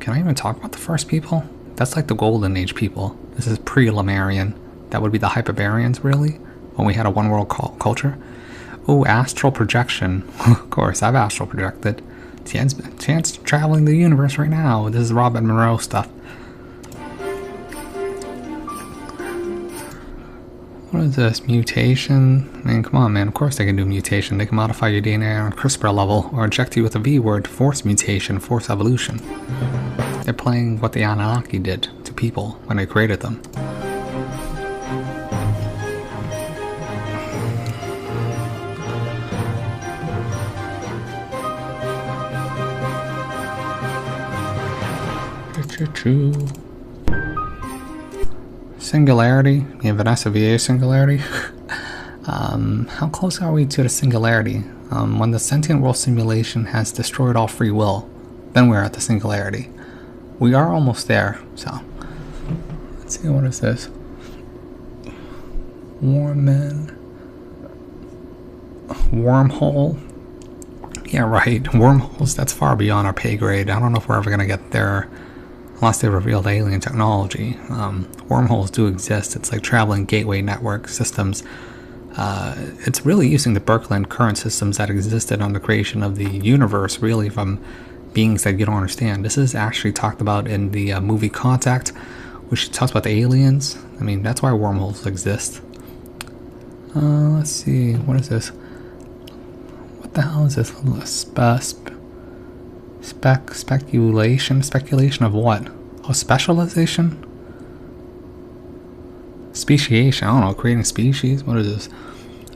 S3: I even talk about the first people? That's like the Golden Age people. This is pre-Lemurian. That would be the Hyperbaryans, really? When we had a one-world culture. Ooh, astral projection. Of course, I've astral projected. Chance traveling the universe right now. This is Robin Monroe stuff. What is this? Mutation? I mean, come on, man. Of course they can do mutation. They can modify your DNA on a CRISPR level or inject you with a V word, force mutation, force evolution. They're playing what the Anunnaki did to people when they created them. Singularity, yeah, Vanessa VA singularity. How close are we to the singularity? When the sentient world simulation has destroyed all free will, then we're at the singularity. We are almost there, so. Let's see, what is this? Wormhole. Yeah, right. Wormholes, that's far beyond our pay grade. I don't know if we're ever going to get there unless they revealed alien technology. Wormholes do exist. It's like traveling gateway network systems. It's really using the Birkeland current systems that existed on the creation of the universe, really from beings that you don't understand. This is actually talked about in the movie Contact, which talks about the aliens. I mean, that's why wormholes exist. Let's see, what is this? What the hell is this? Speculation of what? Oh, specialization? Speciation, I don't know, creating species? What is this?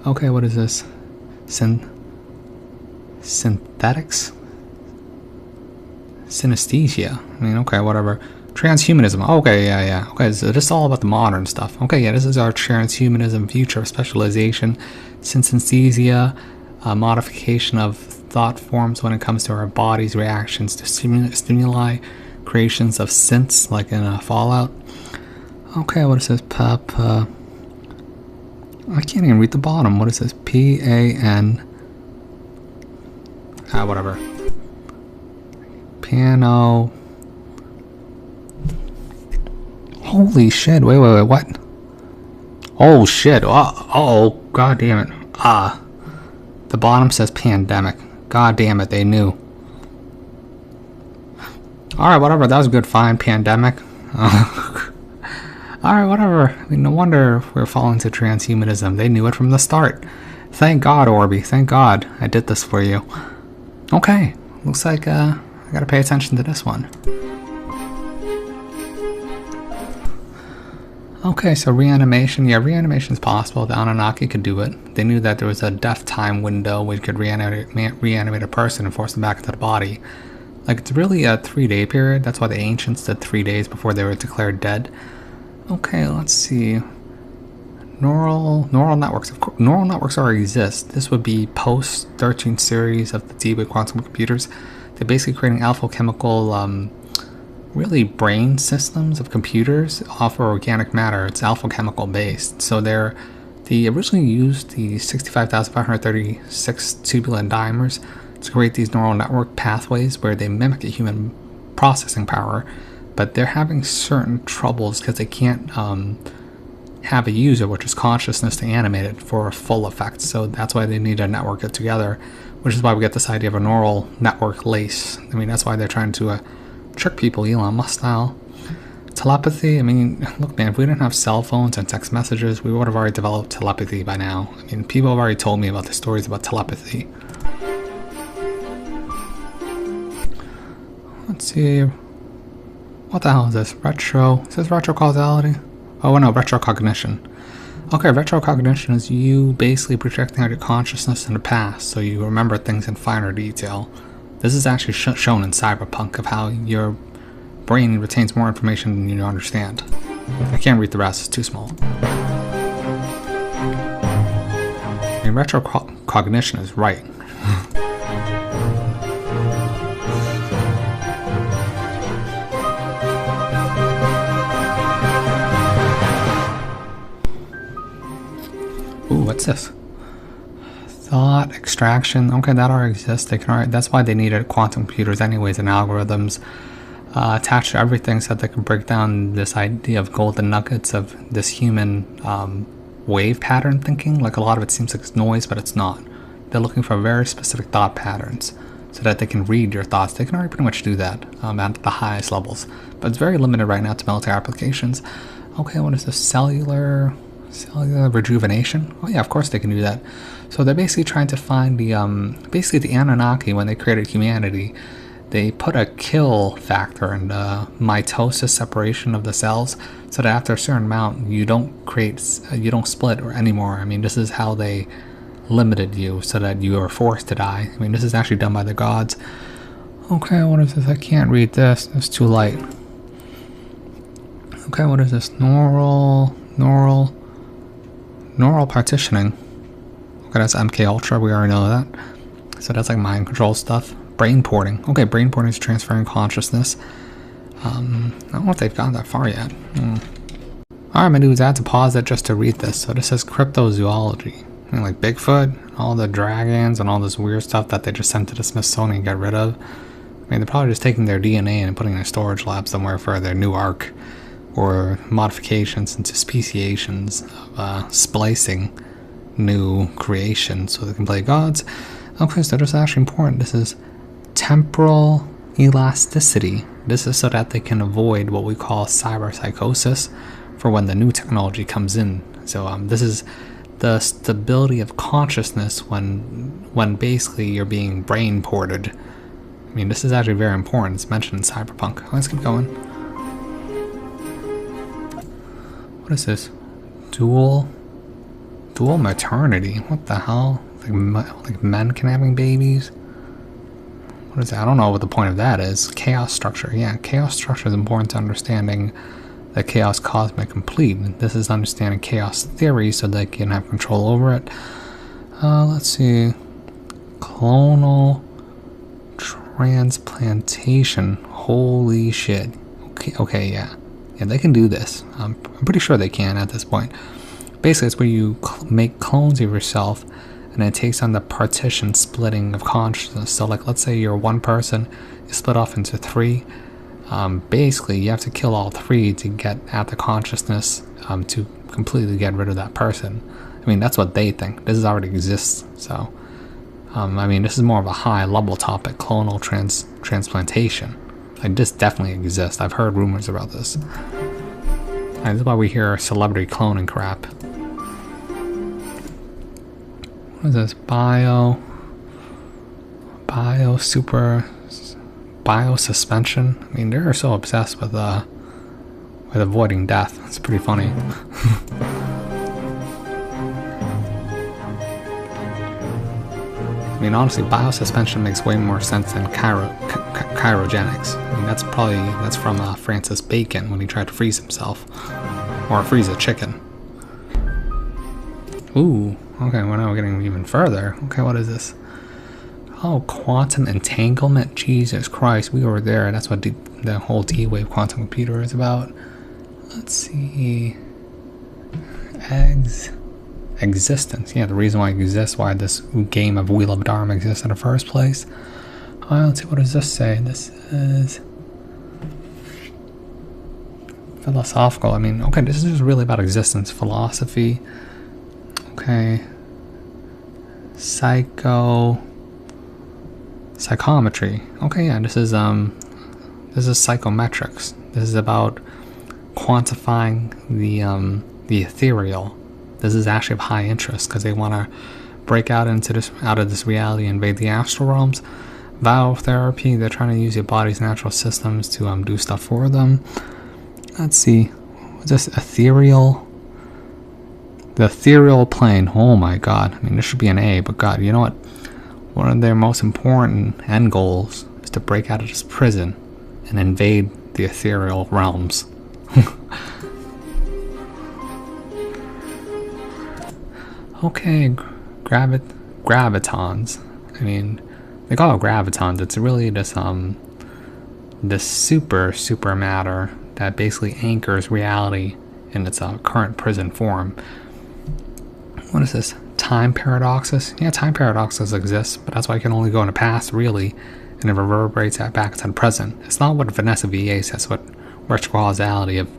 S3: Okay, what is this? Synthetics? Synesthesia. I mean, okay, whatever. Transhumanism. Okay, yeah. Okay, so this is all about the modern stuff. Okay, yeah, this is our transhumanism, future of specialization, synesthesia, modification of thought forms when it comes to our body's reactions to stimuli, creations of synths, like in Fallout. Okay, what is this? I can't even read the bottom. What is this? P-A-N. Whatever. Piano. Holy shit, wait, what? Oh shit, oh, god damn it. The bottom says pandemic. God damn it, they knew. Alright, whatever, that was a good find, pandemic. Alright, whatever. I mean, no wonder we're falling to transhumanism. They knew it from the start. Thank God, Orby, thank God I did this for you. Okay, looks like I gotta pay attention to this one. Okay, so reanimation. Yeah, reanimation is possible. The Anunnaki could do it. They knew that there was a death time window where you could reanimate a person and force them back into the body. Like, it's really a 3-day period. That's why the ancients did 3 days before they were declared dead. Okay, let's see. Neural networks. Of course, neural networks already exist. This would be post 13th series of the D-Wave quantum computers. They're basically creating alpha chemical really brain systems of computers off of organic matter. It's alpha chemical based. So they originally used the 65,536 tubulin dimers to create these neural network pathways where they mimic a human processing power, but they're having certain troubles because they can't have a user, which is consciousness, to animate it for a full effect. So that's why they need to network it together, which is why we get this idea of a neural network lace. I mean, that's why they're trying to trick people, Elon Musk style. Telepathy, I mean, look man, if we didn't have cell phones and text messages, we would have already developed telepathy by now. I mean, people have already told me about the stories about telepathy. Let's see. What the hell is this? Is this retrocausality? Oh no, retrocognition. Okay, retrocognition is you basically projecting out your consciousness in the past, so you remember things in finer detail. This is actually shown in Cyberpunk of how your brain retains more information than you understand. I can't read the rest, it's too small. I mean, retrocognition is right. Ooh, what's this? Thought extraction. Okay, that already exists. That's why they needed quantum computers anyways and algorithms attached to everything so that they can break down this idea of golden nuggets of this human wave pattern thinking. Like, a lot of it seems like it's noise, but it's not. They're looking for very specific thought patterns so that they can read your thoughts. They can already pretty much do that at the highest levels, but it's very limited right now to military applications. Okay, what is this? Cellular rejuvenation? Oh yeah, of course they can do that. So they're basically trying to find the basically the Anunnaki, when they created humanity, they put a kill factor in the mitosis separation of the cells, so that after a certain amount you don't split or anymore. I mean, this is how they limited you so that you are forced to die. I mean, this is actually done by the gods. Okay, what is this? I can't read this. It's too light. Okay, what is this? Neural partitioning. Okay, that's MK Ultra. We already know that. So that's like mind control stuff. Brain porting. Okay, brain porting is transferring consciousness. I don't know if they've gotten that far yet. All I'm gonna do is I had to pause it just to read this. So this says cryptozoology. I mean, like Bigfoot, all the dragons, and all this weird stuff that they just sent to the Smithsonian and get rid of. I mean, they're probably just taking their DNA and putting it in a storage lab somewhere for their new ark, or modifications into speciations of splicing new creation so they can play gods. Okay, so this is actually important. This is temporal elasticity. This is so that they can avoid what we call cyberpsychosis for when the new technology comes in. So this is the stability of consciousness when basically you're being brain ported. I mean, this is actually very important. It's mentioned in Cyberpunk. Let's keep going. What is this? Dual maternity. What the hell? Like men can having babies? What is that? I don't know what the point of that is. Chaos structure. Yeah, chaos structure is important to understanding the chaos cosmic complete. This is understanding chaos theory so they can have control over it. Let's see. Clonal transplantation. Holy shit. Okay, yeah. Yeah, they can do this. I'm pretty sure they can at this point. Basically, it's where you make clones of yourself, and it takes on the partition splitting of consciousness. So, like, let's say you're one person, you split off into three. Basically, you have to kill all three to get at the consciousness to completely get rid of that person. I mean, that's what they think. This already exists. So, I mean, this is more of a high-level topic, clonal transplantation. Like, this definitely exists. I've heard rumors about this. And this is why we hear celebrity cloning crap. What is this? Biosuspension. I mean, they're so obsessed with avoiding death. It's pretty funny. I mean, honestly, biosuspension makes way more sense than cryogenics. I mean, that's from Francis Bacon when he tried to freeze himself, or freeze a chicken. Ooh, okay, well now we're getting even further. Okay, what is this? Oh, quantum entanglement. Jesus Christ, we were there. That's what the whole D-Wave quantum computer is about. Let's see. Existence. Yeah, the reason why it exists, why this game of Wheel of Dharma exists in the first place. Let's see, what does this say? This is philosophical. I mean, okay, this is just really about existence, philosophy. Okay. Psychometry. Okay, yeah, this is psychometrics. This is about quantifying the ethereal. This is actually of high interest because they want to break out of this reality, invade the astral realms. Biotherapy, they're trying to use your body's natural systems to do stuff for them. Let's see. What's this? Ethereal? The ethereal plane. Oh my god. I mean, this should be an A, but god, you know what? One of their most important end goals is to break out of this prison and invade the ethereal realms. Okay, gravitons. I mean, they call it gravitons. It's really this super matter that basically anchors reality in its current prison form. What is this? Time paradoxes? Yeah, time paradoxes exist, but that's why you can only go in the past, really, and it reverberates that back to the present. It's not what Vanessa VA says, what retrocausality of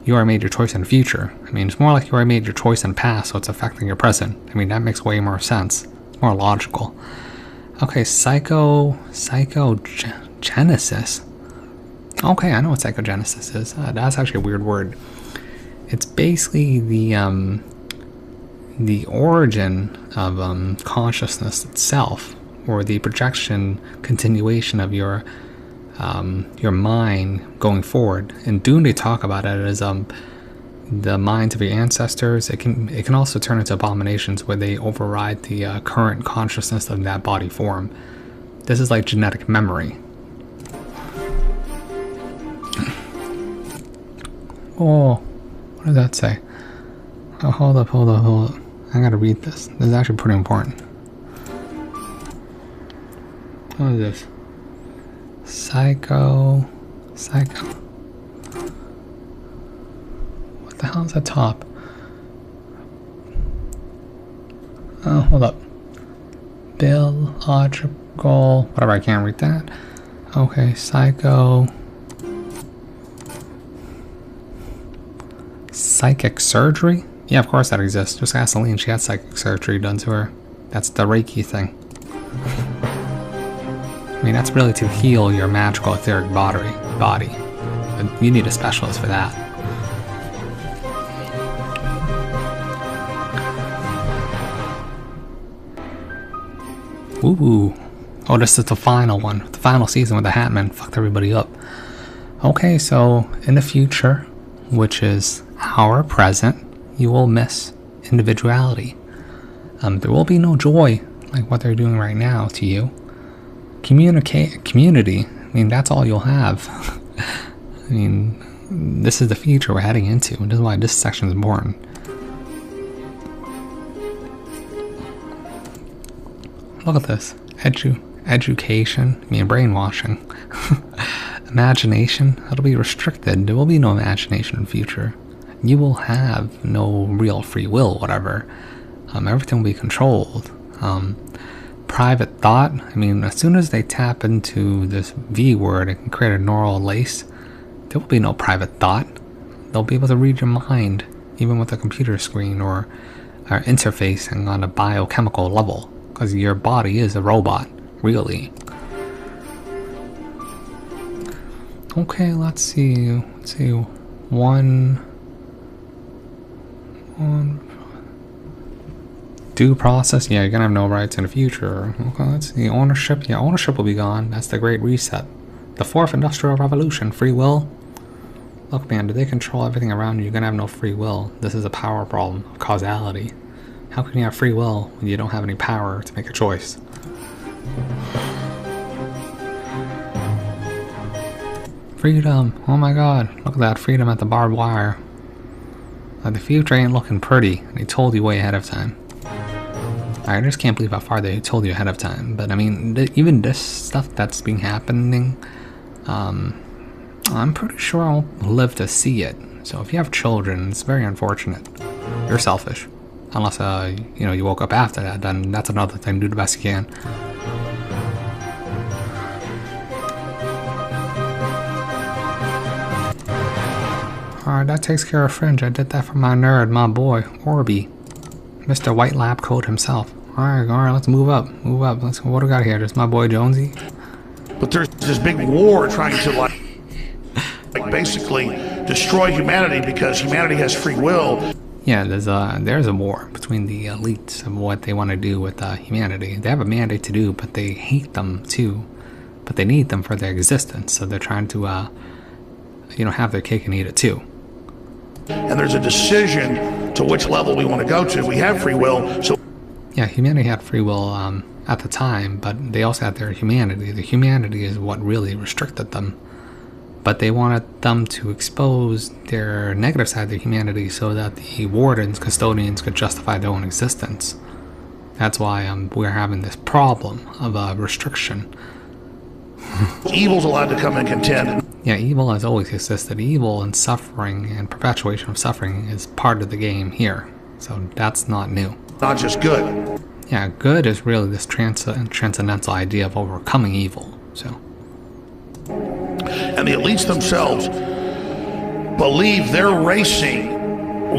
S3: you already made your choice in the future. I mean, it's more like you already made your choice in the past, so it's affecting your present. I mean, that makes way more sense. It's more logical. Okay, psychogenesis. Okay, I know what psychogenesis is. That's actually a weird word. It's basically the origin of consciousness itself, or the projection continuation of your mind going forward. In Dune, they talk about it as the minds of your ancestors. It can also turn into abominations where they override the current consciousness of that body form. This is like genetic memory. Oh, what does that say? Oh, hold up. I gotta read this. This is actually pretty important. What is this? Psycho. What the hell is that top? Oh, hold up. Biological. Whatever, I can't read that. Okay, psychic surgery? Yeah, of course that exists. Just ask Celine, she had psychic surgery done to her. That's the Reiki thing. I mean, that's really to heal your magical etheric body. But you need a specialist for that. Ooh. Oh, this is the final one. The final season where the Hatman fucked everybody up. Okay, so in the future, which is our present, you will miss individuality. There will be no joy like what they're doing right now to you. Community, I mean, that's all you'll have. I mean, this is the future we're heading into, and this is why this section is important. Look at this. Education, I mean, brainwashing. Imagination, that'll be restricted. There will be no imagination in the future. You will have no real free will, whatever. Everything will be controlled. Private thought, I mean, as soon as they tap into this V word and can create a neural lace, there will be no private thought. They'll be able to read your mind, even with a computer screen or interfacing on a biochemical level, because your body is a robot, really. Okay, let's see. One due process. Yeah, you're gonna have no rights in the future. Okay, let's see. Ownership. Yeah, ownership will be gone. That's the Great Reset. The Fourth Industrial Revolution. Free will. Look, man, do they control everything around you? You're gonna have no free will. This is a power problem of causality. How can you have free will when you don't have any power to make a choice? Freedom. Oh my god. Look at that freedom at the barbed wire. The future ain't looking pretty. They told you way ahead of time. I just can't believe how far they told you ahead of time. But I mean, even this stuff that's been happening, I'm pretty sure I'll live to see it. So if you have children, it's very unfortunate. You're selfish. Unless, you know, you woke up after that, then that's another thing. Do the best you can. Alright, that takes care of Fringe. I did that for my nerd, my boy, Orby. Mr. White Lab Coat himself. Alright, let's move up. Let's go. What do we got here? There's my boy Jonesy.
S19: But there's this big war trying to like basically destroy humanity because humanity has free will.
S3: Yeah, there's a war between the elites of what they want to do with humanity. They have a mandate to do, but they hate them too. But they need them for their existence, so they're trying to, you know, have their cake and eat it too.
S19: And there's a decision to which level we want to go to. We have free will, so...
S3: Yeah, humanity had free will at the time, but they also had their humanity. The humanity is what really restricted them. But they wanted them to expose their negative side of their humanity so that the wardens, custodians could justify their own existence. That's why we're having this problem of restriction.
S19: Evil's allowed to come and contend.
S3: Yeah, evil has always existed. Evil and suffering and perpetuation of suffering is part of the game here. So that's not new.
S19: Not just good.
S3: Yeah, good is really this transcendental idea of overcoming evil. So.
S19: And the elites themselves believe they're racing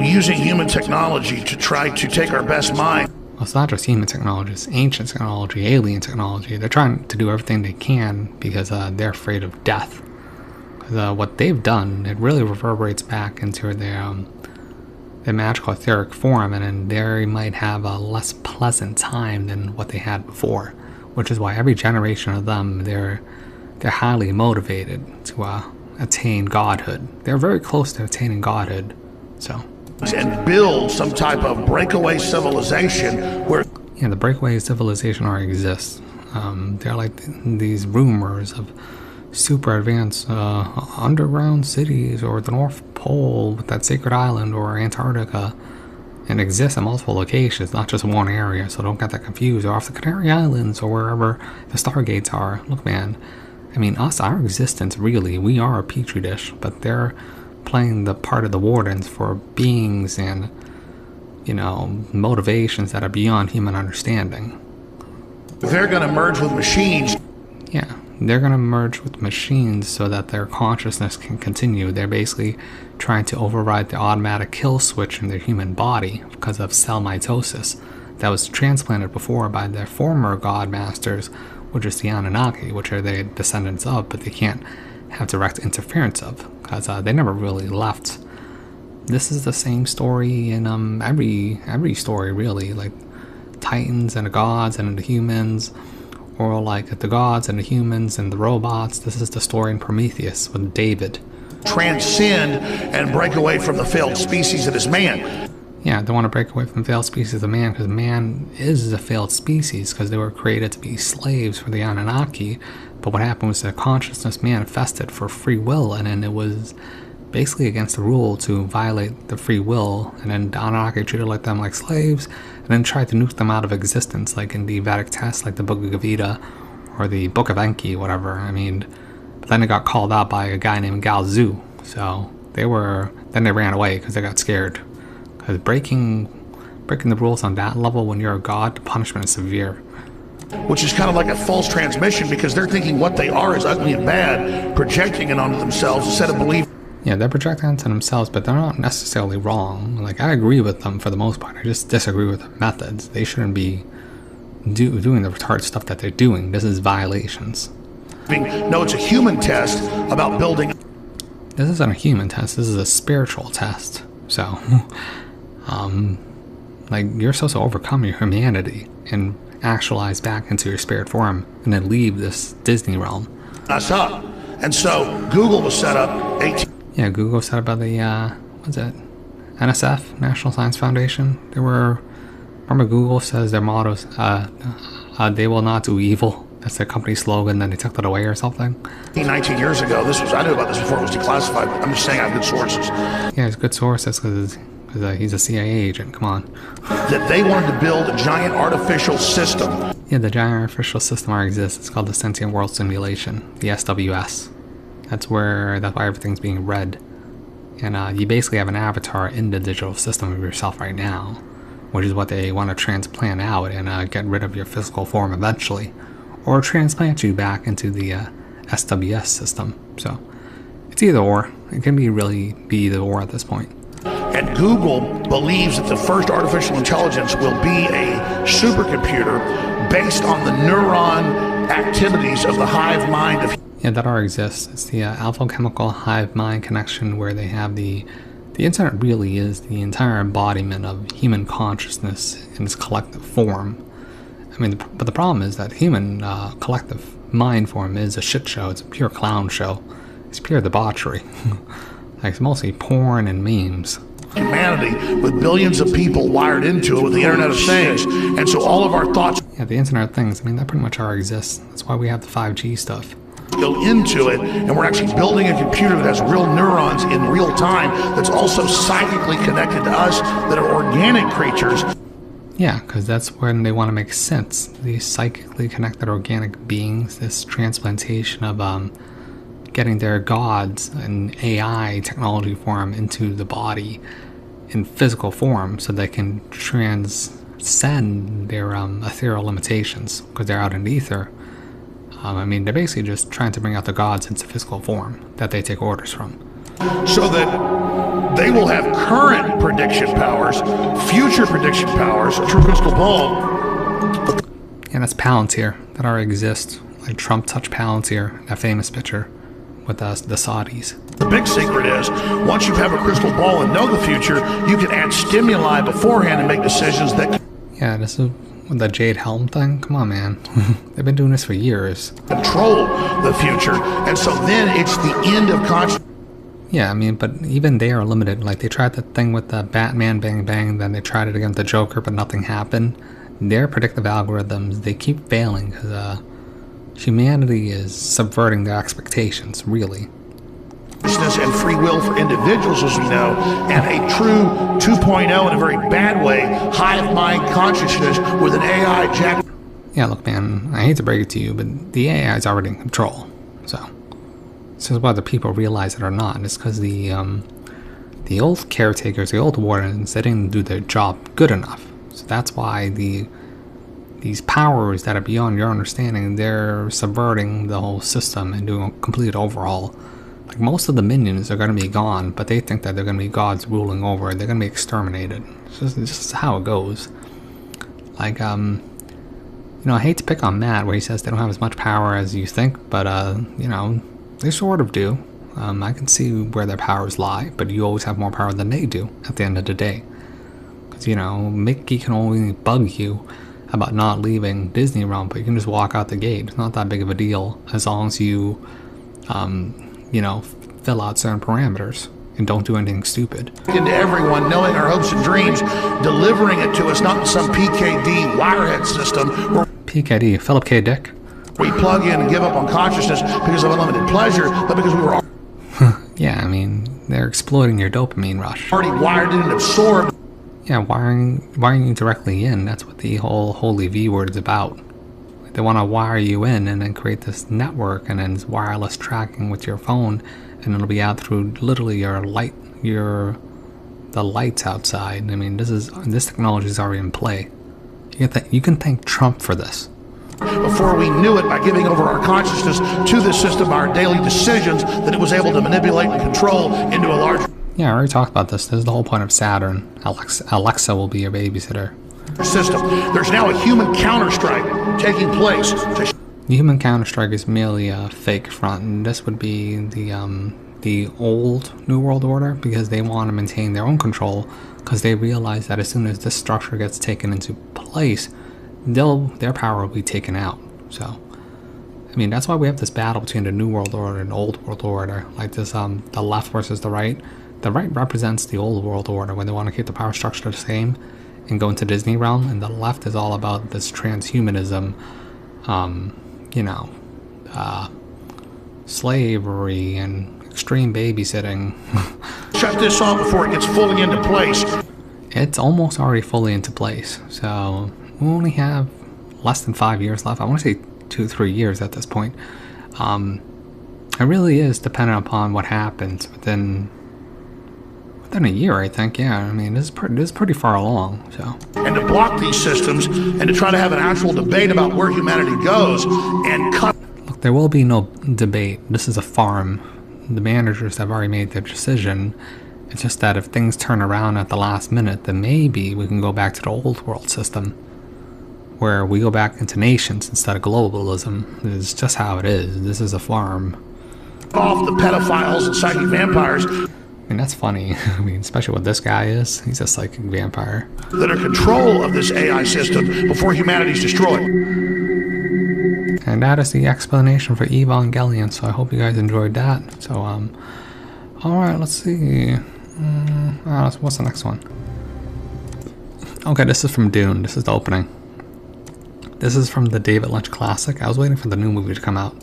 S19: using human technology to try to take our best mind.
S3: Well, it's not just human technology, it's ancient technology, alien technology. They're trying to do everything they can because they're afraid of death. Because what they've done, it really reverberates back into their magical etheric form, and then they might have a less pleasant time than what they had before. Which is why every generation of them, they're highly motivated to attain godhood. They're very close to attaining godhood, so.
S19: And build some type of breakaway civilization where...
S3: Yeah, the breakaway civilization already exists. They're like these rumors of super advanced underground cities, or the North Pole with that sacred island, or Antarctica, and exists in multiple locations, not just one area, so don't get that confused, or off the Canary Islands, or wherever the Stargates are. Look, man, I mean, our existence, really, we are a petri dish, but they're playing the part of the wardens for beings and, you know, motivations that are beyond human understanding.
S19: They're going to merge with machines.
S3: Yeah, they're going to merge with machines so that their consciousness can continue. They're basically trying to override the automatic kill switch in their human body because of cell mitosis that was transplanted before by their former god masters, which is the Anunnaki, which are the descendants of, but they can't have direct interference of because they never really left. This is the same story in every story, really, like Titans and the gods and the humans, or like the gods and the humans and the robots. This is the story in Prometheus with David.
S19: Transcend and break away from the failed species that is man.
S3: Yeah, they want to break away from the failed species of man because man is a failed species because they were created to be slaves for the Anunnaki. But what happened was their consciousness manifested for free will, and then it was basically against the rule to violate the free will, and then the Anunnaki treated them like slaves and then tried to nuke them out of existence, like in the Vedic text, like the Book of Gita or the Book of Enki, whatever. I mean, but then it got called out by a guy named Gao Zhu, so they ran away because they got scared. Because breaking the rules on that level when you're a god, the punishment is severe.
S19: Which is kind of like a false transmission because they're thinking what they are is ugly and bad, projecting it onto themselves instead of believing.
S3: Yeah, they're projecting onto themselves, but they're not necessarily wrong. Like, I agree with them for the most part. I just disagree with the methods. They shouldn't be doing the retarded stuff that they're doing. This is violations.
S19: No, it's a human test about building.
S3: This isn't a human test. This is a spiritual test. So, like, you're supposed to overcome your humanity and actualize back into your spirit form and then leave this Disney realm.
S19: Us up. And so Google was set up 18.
S3: Yeah, Google set up by the, what's it? NSF, National Science Foundation. Remember Google says their motto is, they will not do evil. That's their company slogan, then they took that away or something.
S19: 19 years ago, I knew about this before it was declassified, but I'm just saying I have good sources.
S3: Yeah, it's good sources because he's a CIA agent, come on.
S19: That they wanted to build a giant artificial system.
S3: Yeah, the giant artificial system already exists. It's called the Sentient World Simulation, the SWS. That's why everything's being read. And you basically have an avatar in the digital system of yourself right now, which is what they want to transplant out and get rid of your physical form eventually. Or transplant you back into the SWS system. So, it's either or. It can really be either or at this point.
S19: And Google believes that the first artificial intelligence will be a supercomputer based on the neuron activities of the hive mind of.
S3: Yeah, that already exists. It's the alpha-chemical hive-mind connection where they have the internet really is the entire embodiment of human consciousness in its collective form. I mean, but the problem is that human collective mind form is a shit show. It's a pure clown show. It's pure debauchery. Like, it's mostly porn and memes.
S19: Humanity with billions of people wired into it with the Internet of Things, and so all of our thoughts.
S3: Yeah, the Internet of Things. I mean, that pretty much already exists. That's why we have the 5G stuff.
S19: Go into it, and we're actually building a computer that has real neurons in real time that's also psychically connected to us, that are organic creatures.
S3: Yeah, because that's when they want to make sense. These psychically connected organic beings, this transplantation of getting their gods and AI technology form into the body in physical form so they can transcend their ethereal limitations because they're out in the ether. I mean, they're basically just trying to bring out the gods into physical form that they take orders from.
S19: So that they will have current prediction powers, future prediction powers, a true crystal ball.
S3: And that's Palantir that already exists. Like Trump touched Palantir, that famous picture with the Saudis.
S19: The big secret is, once you have a crystal ball and know the future, you can add stimuli beforehand and make decisions that.
S3: Yeah, this is the Jade Helm thing. Come on, man. They've been doing this for years.
S19: Control the future, and so then it's the end of consciousness.
S3: Yeah, I mean, but even they are limited. Like, they tried the thing with the Batman Bang Bang, then they tried it again with the Joker, but nothing happened. Their predictive algorithms, they keep failing because humanity is subverting their expectations, really.
S19: And free will for individuals, as we know, and a true 2.0 in a very bad way, hive mind consciousness with an AI jack.
S3: Yeah, look, man, I hate to break it to you, but the AI is already in control. So, this is whether people realize it or not. It's because the old caretakers, the old wardens, they didn't do their job good enough. So that's why the these powers that are beyond your understanding, they're subverting the whole system and doing a complete overhaul. Like, most of the minions are going to be gone, but they think that they're going to be gods ruling over. They're going to be exterminated. It's just how it goes. Like, you know, I hate to pick on Matt where he says they don't have as much power as you think, but, you know, they sort of do. I can see where their powers lie, but you always have more power than they do at the end of the day. Because, you know, Mickey can only bug you about not leaving Disney Realm, but you can just walk out the gate. It's not that big of a deal as long as you, you know, fill out certain parameters and don't do anything stupid.
S19: Into everyone, knowing our hopes and dreams, delivering it to us, not in some PKD wirehead system.
S3: PKD, Philip K. Dick.
S19: We plug in and give up on consciousness because of unlimited pleasure, but because we were
S3: yeah, I mean, they're exploiting your dopamine rush.
S19: Already wired in and absorbed.
S3: Yeah, wiring you directly in. That's what the whole holy V word is about. They want to wire you in and then create this network and then it's wireless tracking with your phone, and it'll be out through literally your light, the lights outside. I mean, this technology is already in play. You can thank Trump for this.
S19: Before we knew it, by giving over our consciousness to this system, our daily decisions, that it was able to manipulate and control into a larger
S3: Yeah, I already talked about this. This is the whole point of Saturn. Alexa will be your babysitter.
S19: System. There's now a human counter-strike taking place.
S3: The human counter-strike is merely a fake front, and this would be the old New World Order, because they want to maintain their own control, because they realize that as soon as this structure gets taken into place, their power will be taken out. So, I mean, that's why we have this battle between the New World Order and the Old World Order, like this, the left versus the right. The right represents the Old World Order when they want to keep the power structure the same and go into Disney realm, and the left is all about this transhumanism, you know, slavery and extreme babysitting.
S19: Shut this off before it gets fully into place.
S3: It's almost already fully into place, so we only have less than 5 years left. I want to say 2-3 years at this point. It really is dependent upon what happens within a year, I think. Yeah, I mean, this is pretty far along. So,
S19: and to block these systems and to try to have an actual debate about where humanity goes and cut.
S3: Look, there will be no debate. This is a farm. The managers have already made their decision. It's just that if things turn around at the last minute, then maybe we can go back to the old world system, where we go back into nations instead of globalism. It's just how it is. This is a farm.
S19: Off the pedophiles and psychic vampires.
S3: I mean, that's funny. I mean, especially what this guy is. He's a psychic vampire.
S19: That are control of this AI system before humanity's destroyed.
S3: And that is the explanation for Evangelion. So I hope you guys enjoyed that. So, alright, let's see. What's the next one? Okay, this is from Dune. This is the opening. This is from the David Lynch classic. I was waiting for the new movie to come out.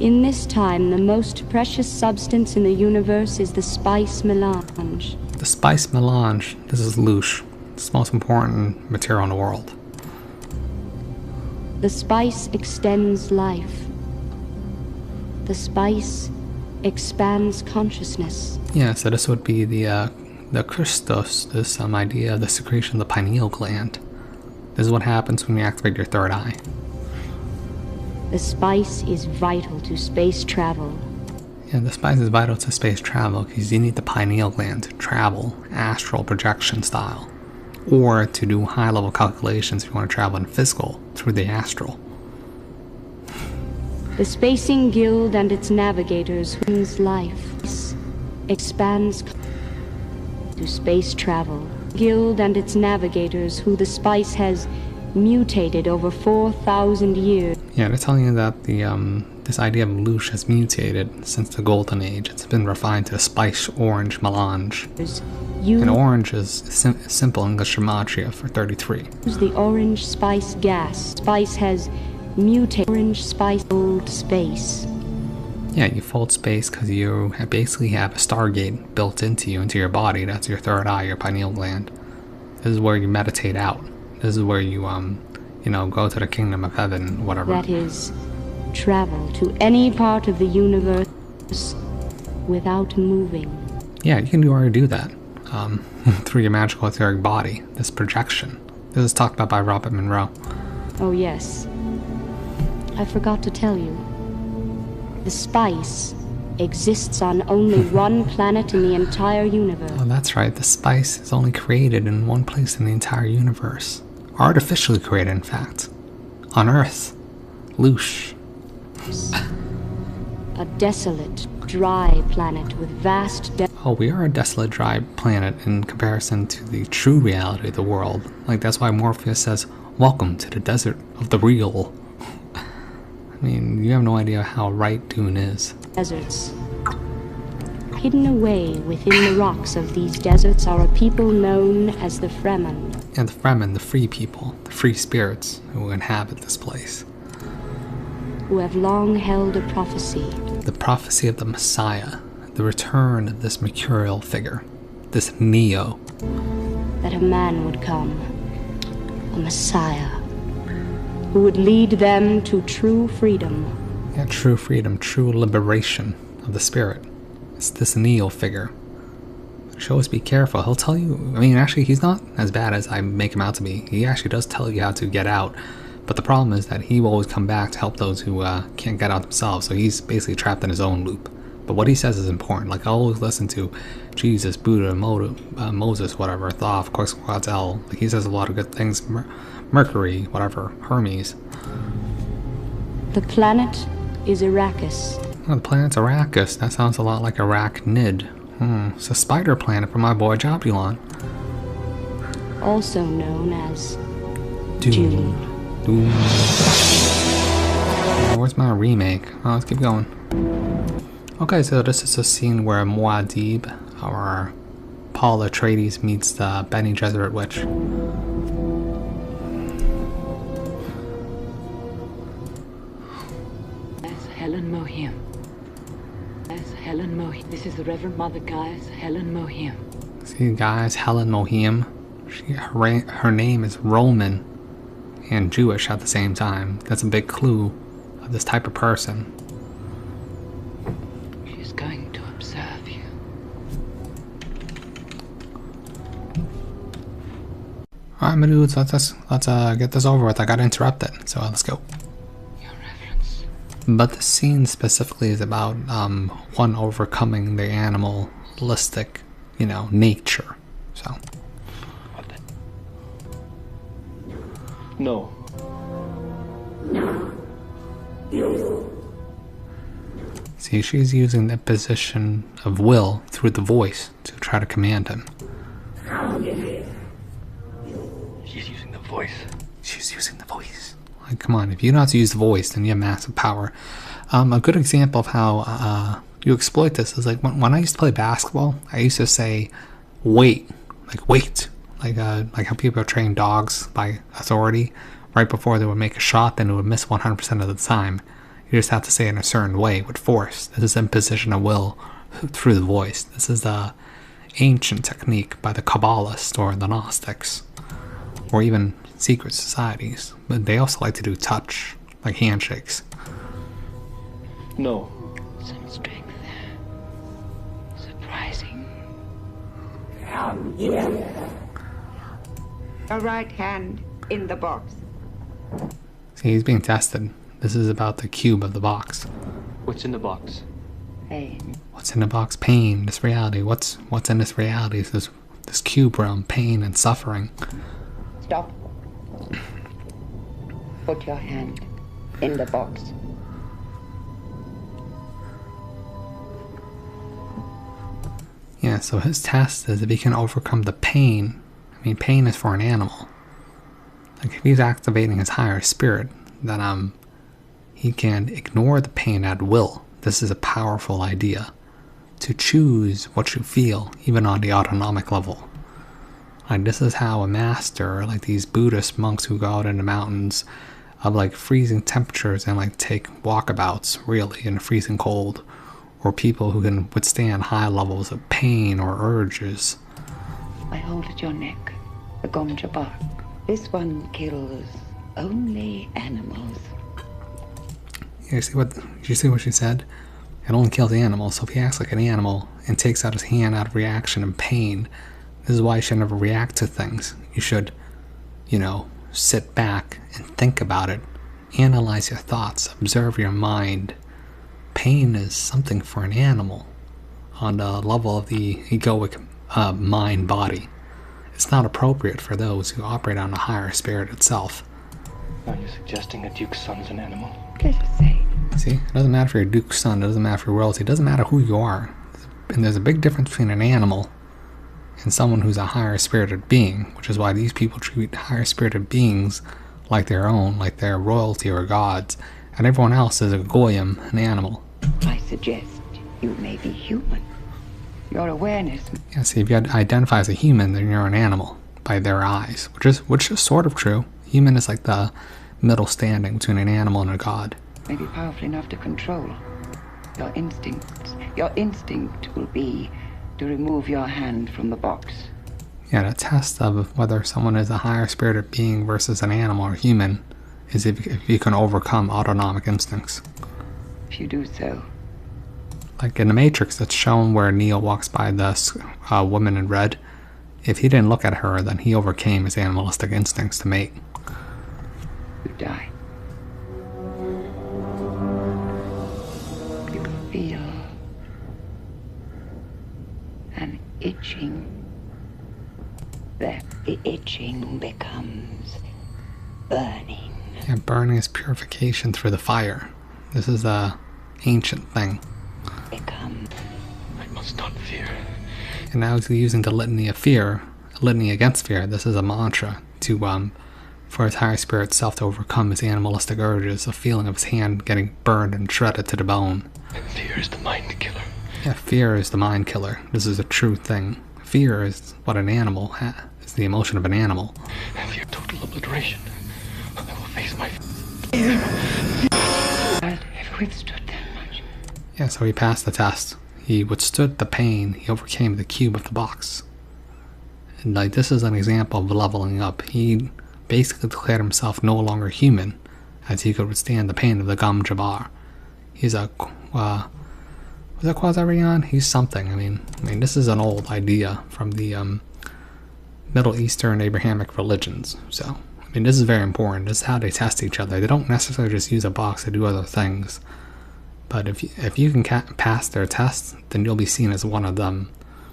S20: In this time, the most precious substance in the universe is the spice melange.
S3: The spice melange. This is louche. It's the most important material in the world.
S20: The spice extends life. The spice expands consciousness.
S3: Yeah, so this would be the Christos, this idea of the secretion of the pineal gland. This is what happens when you activate your third eye.
S20: The spice is vital to space travel.
S3: Yeah, the spice is vital to space travel because you need the pineal gland to travel astral projection style, or to do high-level calculations if you want to travel in physical through the astral.
S20: The Spacing Guild and its navigators whose life expands to space travel. Guild and its navigators who the spice has mutated over 4,000 years.
S3: Yeah, they're telling you that the this idea of louche has mutated since the Golden Age. It's been refined to spice orange melange. And orange is simple English gematria for 33.
S20: The orange spice gas. Spice has mutated. Orange spice old space.
S3: Yeah, you fold space because you basically have a Stargate built into you, into your body. That's your third eye, your pineal gland. This is where you meditate out. This is where you, you know, go to the kingdom of heaven, whatever.
S20: That is, travel to any part of the universe without moving.
S3: Yeah, you can already do that through your magical etheric body. This projection. This is talked about by Robert Monroe.
S20: Oh yes. I forgot to tell you. The spice exists on only one planet in the entire universe.
S3: Oh, that's right. The spice is only created in one place in the entire universe. Artificially created, in fact. On Earth. Loosh.
S20: A desolate, dry planet with vast
S3: oh, we are a desolate, dry planet in comparison to the true reality of the world. Like, that's why Morpheus says, "Welcome to the desert of the real." I mean, you have no idea how right Dune is.
S20: deserts. Hidden away within the rocks of these deserts are a people known as the Fremen.
S3: And the Fremen, the free people, the free spirits who inhabit this place.
S20: Who have long held a prophecy.
S3: The prophecy of the Messiah, the return of this mercurial figure, this Neo.
S20: That a man would come, a Messiah, who would lead them to true freedom.
S3: Yeah, true freedom, true liberation of the spirit. It's this Neo figure. Should always be careful. He'll tell you, I mean, actually, he's not as bad as I make him out to be. He actually does tell you how to get out. But the problem is that he will always come back to help those who can't get out themselves. So he's basically trapped in his own loop. But what he says is important. Like, I'll always listen to Jesus, Buddha, Moses, whatever, Thoth, Quetzalcoatl. Like, he says a lot of good things. Mercury, whatever, Hermes.
S20: The planet is Arrakis.
S3: Oh, the planet's Arrakis. That sounds a lot like Arachnid. It's a spider planet for my boy Jobulon.
S20: Also known as
S3: Dune. Dune. Yeah, where's my remake? Oh, let's keep going. Okay, so this is a scene where Muad'Dib, or Paul Atreides, meets the Bene Gesserit witch.
S21: That's Helen Mohim. That's Helen Mohim. This is the Reverend Mother Gaius Helen Mohim.
S3: See, guys, Helen Mohim. Her name is Roman and Jewish at the same time. That's a big clue of this type of person.
S21: She's going to observe you.
S3: Alright, my dudes, let's get this over with. I got interrupted, so let's go. But the scene specifically is about one overcoming the animalistic, nature. So.
S16: No.
S3: See, she's using the position of will through the voice to try to command him.
S16: She's using the voice.
S3: She's using the voice. Like, come on, if you know how to use the voice, then you have massive power. A good example of how you exploit this is like when I used to play basketball, I used to say, wait, like wait. Like how people train dogs by authority. Right before they would make a shot, then it would miss 100% of the time. You just have to say it in a certain way with force. This is imposition of will through the voice. This is the ancient technique by the Kabbalists or the Gnostics, or even secret societies. But they also like to do touch, like handshakes.
S16: No.
S21: Some strength there. Surprising.
S22: Your right hand in the box.
S3: See, he's being tested. This is about the cube of the box.
S16: What's in the box?
S22: Pain.
S3: What's in the box? Pain. This reality. What's in this reality? Is this cube realm? Pain and suffering.
S22: Stop. Put your hand in the box.
S3: Yeah, so his test is if he can overcome the pain. I mean, pain is for an animal. Like, if he's activating his higher spirit, then he can ignore the pain at will. This is a powerful idea. To choose what you feel, even on the autonomic level. Like, this is how a master, like these Buddhist monks who go out in the mountains of like freezing temperatures and like take walkabouts, really, in freezing cold. Or people who can withstand high levels of pain or urges.
S22: I hold at your neck, the Gomja bark. This one kills only animals.
S3: You see what she said? It only kills animals. So if he acts like an animal and takes out his hand out of reaction and pain, this is why you should never react to things. You should, sit back and think about it, analyze your thoughts, observe your mind, pain is something for an animal on the level of the egoic mind-body. It's not appropriate for those who operate on a higher spirit itself.
S16: Are you suggesting a duke's son's an animal?
S22: Let us say.
S3: See, it doesn't matter if you're a duke's son, it doesn't matter if you're royalty, it doesn't matter who you are. And there's a big difference between an animal and someone who's a higher spirited being, which is why these people treat higher spirited beings like their own, like they're royalty or gods, and everyone else is a goyim, an animal.
S22: I suggest you may be human. Your awareness.
S3: Yeah, see, if you identify as a human, then you're an animal by their eyes, which is sort of true. Human is like the middle standing between an animal and a god.
S22: May be powerful enough to control your instincts. Your instinct will be to remove your hand from the box.
S3: Yeah, the test of whether someone is a higher spirited being versus an animal or human is if you can overcome autonomic instincts.
S22: If you do so.
S3: Like in the Matrix, it's shown where Neo walks by the woman in red. If he didn't look at her, then he overcame his animalistic instincts to mate.
S22: You die. You feel an itching. That itching becomes burning.
S3: Yeah, burning is purification through the fire. This is a ancient thing.
S16: I must not fear.
S3: And now he's using the litany of fear, a litany against fear. This is a mantra to for his higher spirit self to overcome his animalistic urges, a feeling of his hand getting burned and shredded to the bone.
S16: And fear is the mind killer.
S3: Yeah, fear is the mind killer. This is a true thing. Fear is what an animal has. It's the emotion of an animal.
S16: And fear total obliteration. I will face my
S22: fear. I've withstood that much.
S3: Yeah, so he passed the test. He withstood the pain. He overcame the cube of the box. And like this is an example of leveling up. He basically declared himself no longer human, as he could withstand the pain of the Gom Jabbar. He's a was that Quasarion? He's something. I mean, this is an old idea from the Middle Eastern Abrahamic religions. So, this is very important. This is how they test each other. They don't necessarily just use a box to do other things. But if you can pass their test, then you'll be seen as one of them.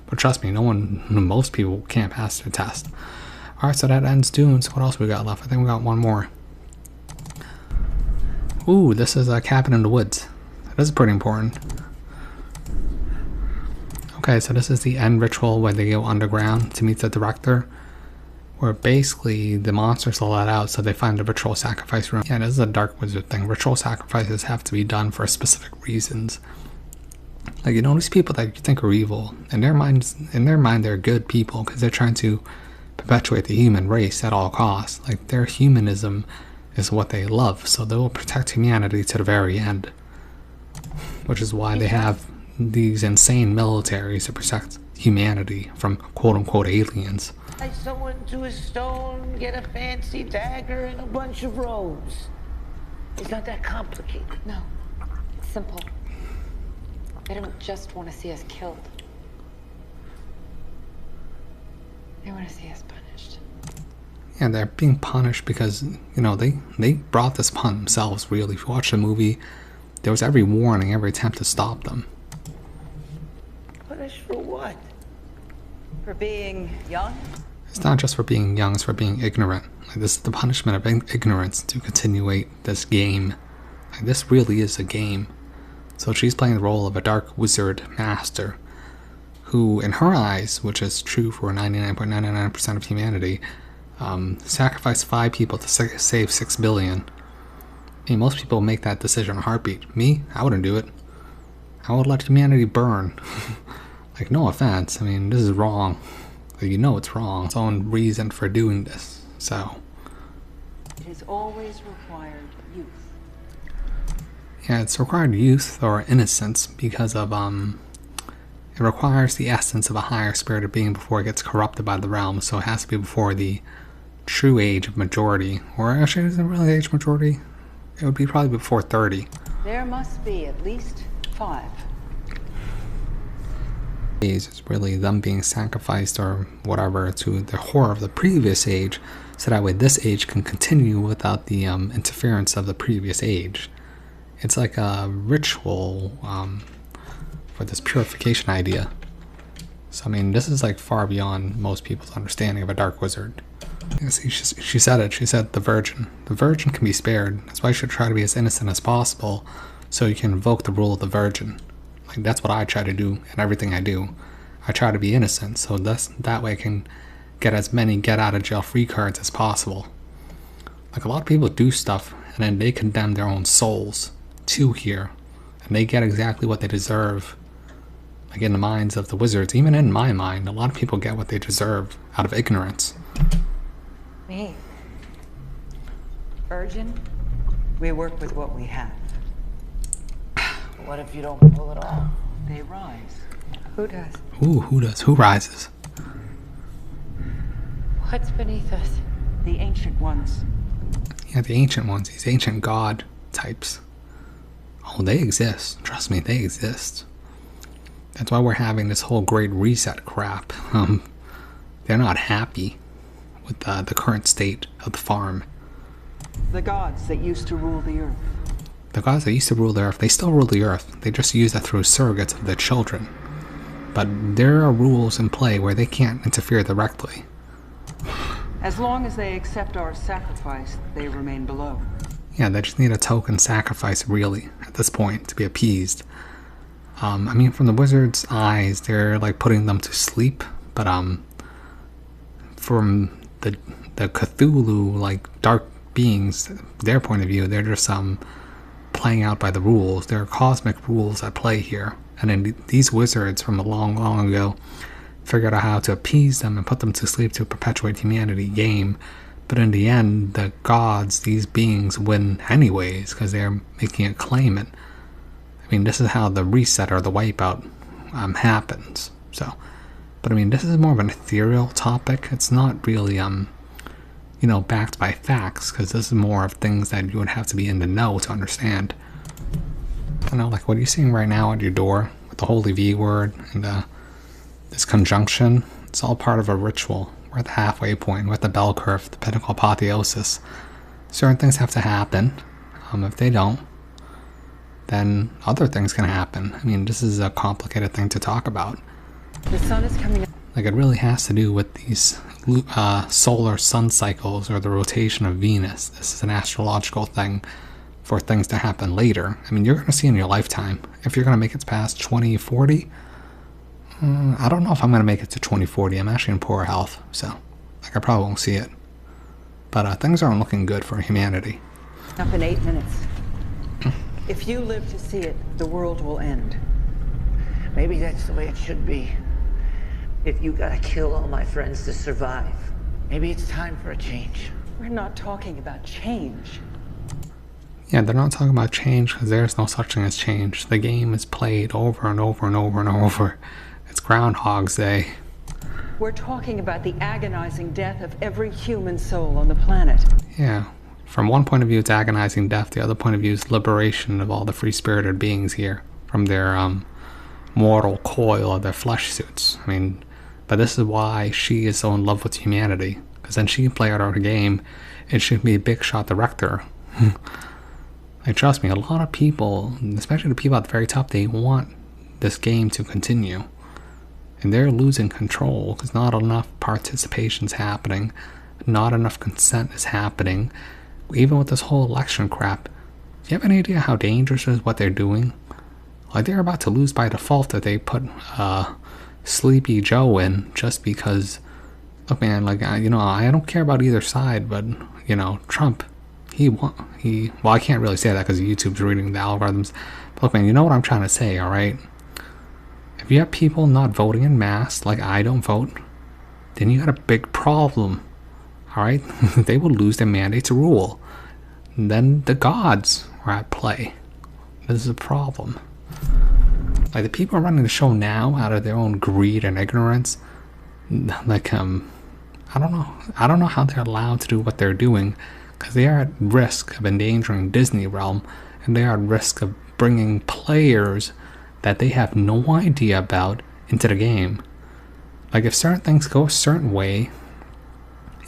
S3: But trust me, most people can't pass their test. Alright, so that ends Dune. So what else we got left? I think we got one more. Ooh, this is a cabin in the woods. That is pretty important. Okay, so this is the end ritual where they go underground to meet the director. Where basically the monsters are let out, so they find the ritual sacrifice room. Yeah, this is a dark wizard thing. Ritual sacrifices have to be done for specific reasons. Like, these people that you think are evil, in their mind they're good people because they're trying to perpetuate the human race at all costs. Like, their humanism is what they love, so they will protect humanity to the very end. Which is why they have these insane militaries to protect humanity from quote-unquote aliens.
S1: Tie someone to a stone, get a fancy dagger and a bunch of robes. It's not that complicated.
S2: No, it's simple. They don't just want to see us killed. They want to see us punished.
S3: Yeah, they're being punished because, they brought this upon themselves, really. If you watch the movie, there was every warning, every attempt to stop them.
S1: Punished for what?
S2: For being young?
S3: It's not just for being young, it's for being ignorant. Like, this is the punishment of ignorance to continuate this game. Like, this really is a game. So she's playing the role of a dark wizard master who, in her eyes, which is true for 99.99% of humanity, sacrificed 5 people to save 6 billion. Most people make that decision in a heartbeat. Me? I wouldn't do it. I would let humanity burn. Like, no offense. This is wrong. It's wrong. Its own reason for doing this. So.
S2: It has always required youth.
S3: Yeah, it's required youth or innocence because of, it requires the essence of a higher spirited being before it gets corrupted by the realm. So it has to be before the true age of majority. Or actually, is it really age majority? It would be probably before 30.
S2: There must be at least 5.
S3: It's really them being sacrificed or whatever to the horror of the previous age so that way this age can continue without the interference of the previous age. It's like a ritual for this purification idea. So I mean, this is like far beyond most people's understanding of a dark wizard. See, she said it. She said the virgin. The virgin can be spared. That's why you should try to be as innocent as possible, so you can invoke the rule of the virgin. Like that's what I try to do in everything I do. I try to be innocent, so that way I can get as many get out of jail free cards as possible. Like a lot of people do stuff and then they condemn their own souls to here, and they get exactly what they deserve. Like in the minds of the wizards, even in my mind, a lot of people get what they deserve out of ignorance.
S4: Me? Virgin? We work with what we have.
S1: What if you don't pull it off?
S4: They rise. Who does?
S3: Ooh, who does? Who rises?
S2: What's beneath us?
S4: The ancient ones.
S3: Yeah, the ancient ones, these ancient god types. Oh, they exist. Trust me, they exist. That's why we're having this whole great reset crap. They're not happy with the current state of the farm.
S4: The gods that used to rule the earth.
S3: The gods that used to rule the earth, they still rule the earth. They just use that through surrogates of their children. But there are rules in play where they can't interfere directly.
S4: As long as they accept our sacrifice, they remain below.
S3: Yeah, they just need a token sacrifice, really, at this point, to be appeased. I mean, from the wizard's eyes, they're like putting them to sleep, but from the Cthulhu, like dark beings, their point of view, they're just playing out by the rules. There are cosmic rules at play here, and then these wizards from a long, long ago figured out how to appease them and put them to sleep to perpetuate humanity game. But in the end, the gods, these beings, win anyways because they're making a claim. And I mean, this is how the reset or the wipeout happens. So, but I mean, this is more of an ethereal topic. It's not really you know, backed by facts, because this is more of things that you would have to be in the know to understand. I know, like what you're seeing right now at your door with the Holy V word and this conjunction, it's all part of a ritual. We're at the halfway point, we're at the bell curve, the pinnacle apotheosis. Certain things have to happen. If they don't, then other things can happen. I mean, this is a complicated thing to talk about.
S4: The sun is coming up.
S3: Like it really has to do with these solar sun cycles or the rotation of Venus. This is an astrological thing for things to happen later. I mean, you're going to see in your lifetime. If you're going to make it past 2040, I don't know if I'm going to make it to 2040. I'm actually in poor health, so like I probably won't see it. But things aren't looking good for humanity.
S4: Up in 8 minutes. If you live to see it, the world will end.
S1: Maybe that's the way it should be. If you gotta kill all my friends to survive, maybe it's time for a change.
S4: We're not talking about change.
S3: Yeah, they're not talking about change because there's no such thing as change. The game is played over and over and over and over. It's Groundhog's Day.
S4: We're talking about the agonizing death of every human soul on the planet.
S3: Yeah. From one point of view, it's agonizing death. The other point of view is liberation of all the free-spirited beings here from their mortal coil of their flesh suits. I mean, but this is why she is so in love with humanity, because then she can play out her game. It should be a big shot director. Like, trust me, a lot of people, especially the people at the very top, they want this game to continue. And they're losing control because not enough participation's happening, not enough consent is happening. Even with this whole election crap, do you have any idea how dangerous is what they're doing? Like, they're about to lose by default if they put Sleepy Joe in just because, look man, like, you know, I don't care about either side, but, you know, Trump, well, I can't really say that because YouTube's reading the algorithms. But look man, you know what I'm trying to say, alright? If you have people not voting in mass, like I don't vote, then you got a big problem, alright? They will lose their mandate to rule. And then the gods are at play. This is a problem. Like, the people running the show now out of their own greed and ignorance, like, I don't know how they're allowed to do what they're doing, because they are at risk of endangering Disney realm, and they are at risk of bringing players that they have no idea about into the game. Like, if certain things go a certain way,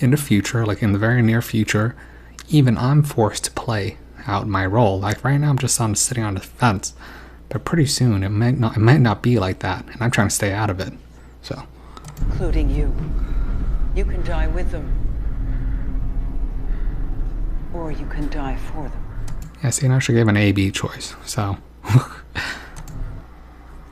S3: in the future, like in the very near future, even I'm forced to play out my role. Like right now I'm just sitting on the fence, but pretty soon it might not be like that, and I'm trying to stay out of it. So,
S4: including you. You can die with them, or you can die for them.
S3: yeah, see, I actually gave an A/B choice. So,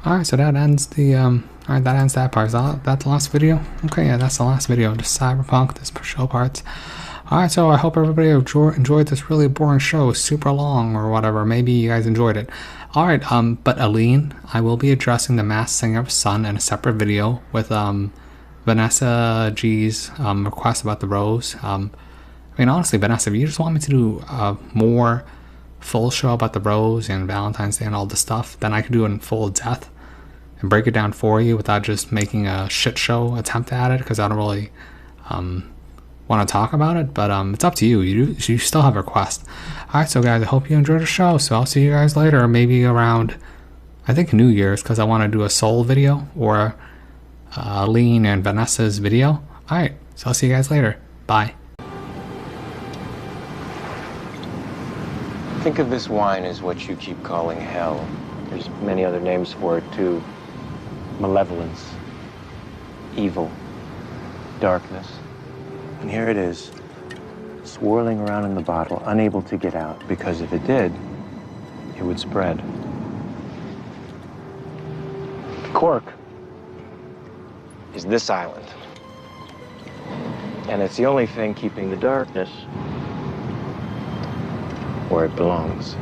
S3: all right, so that ends the all right, that ends that part. Is that the last video? Okay, yeah, that's the last video. Just Cyberpunk, this show parts. Alright, so I hope everybody enjoyed this really boring show, super long or whatever. Maybe you guys enjoyed it. Alright, but Aline, I will be addressing The Masked Singer's Son in a separate video with Vanessa G's request about the rose. I mean, honestly, Vanessa, if you just want me to do more full show about the rose and Valentine's Day and all this stuff, then I could do it in full depth and break it down for you without just making a shit show attempt at it, because I don't really want to talk about it, but it's up to you. You still have a request. Alright, so guys, I hope you enjoyed the show, so I'll see you guys later, maybe around, I think, New Year's, because I want to do a Soul video, or Aline and Vanessa's video. Alright, so I'll see you guys later. Bye.
S6: Think of this wine as what you keep calling hell. There's many other names for it, too. Malevolence, evil, darkness. And here it is, swirling around in the bottle, unable to get out, because if it did, it would spread. The cork is this island. And it's the only thing keeping the darkness where it belongs.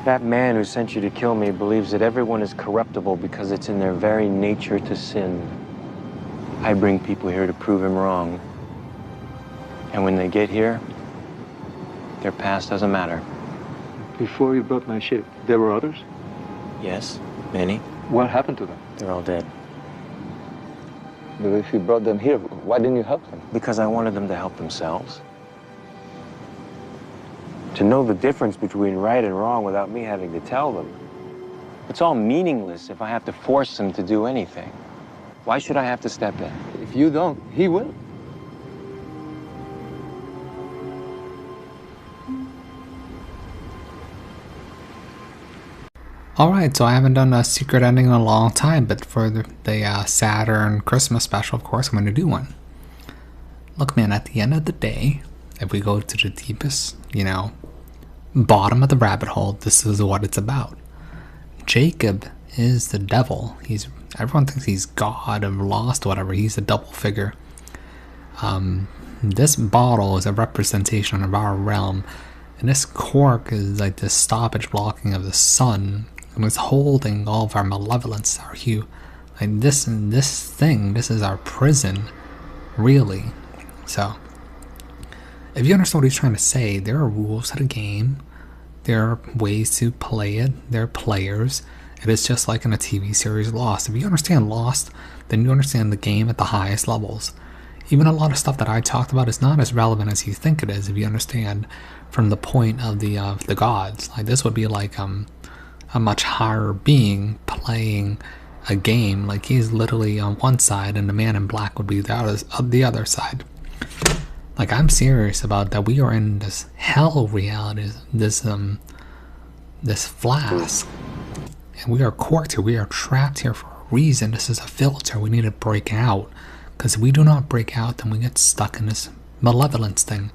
S6: That man who sent you to kill me believes that everyone is corruptible because it's in their very nature to sin. I bring people here to prove him wrong. And when they get here, their past doesn't matter.
S16: Before you brought my ship, there were others?
S6: Yes, many.
S16: What happened to them?
S6: They're all dead.
S16: But if you brought them here, why didn't you help them?
S6: Because I wanted them to help themselves. To know the difference between right and wrong without me having to tell them. It's all meaningless if I have to force them to do anything. Why should I have to step in?
S16: If you don't, he will.
S3: Alright, so I haven't done a secret ending in a long time, but for the Saturn Christmas special, of course, I'm going to do one. Look, man, at the end of the day, if we go to the deepest, bottom of the rabbit hole, this is what it's about. Jacob is the devil. Everyone thinks he's God or lost or whatever. He's a double figure. This bottle is a representation of our realm, and this cork is like this stoppage blocking of the sun, and it's holding all of our malevolence, our hue. Like this is our prison, really. So, if you understand what he's trying to say, there are rules to the game. There are ways to play it. There are players. It is just like in a TV series Lost. If you understand Lost, then you understand the game at the highest levels. Even a lot of stuff that I talked about is not as relevant as you think it is if you understand from the point of the gods. Like this would be like a much higher being playing a game. Like he's literally on one side and the man in black would be the other side. Like I'm serious about that. We are in this hell reality, this flask, and we are corked here. We are trapped here for a reason. This is a filter. We need to break out, because if we do not break out, then we get stuck in this malevolence thing,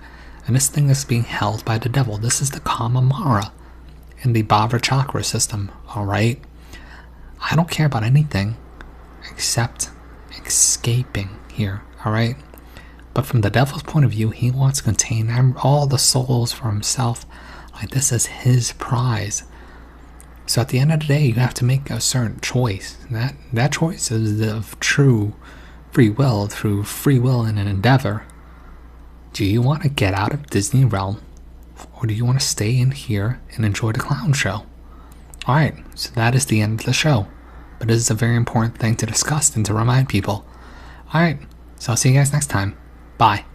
S3: and this thing is being held by the devil. This is the Kamamara in the Bhavra chakra system. All right, I don't care about anything except escaping here. All right. But from the devil's point of view, he wants to contain all the souls for himself. Like this is his prize. So at the end of the day, you have to make a certain choice. That choice is of true free will, through free will and an endeavor. Do you want to get out of Disney realm, or do you want to stay in here and enjoy the clown show? Alright, so that is the end of the show. But this is a very important thing to discuss and to remind people. Alright, so I'll see you guys next time. Bye.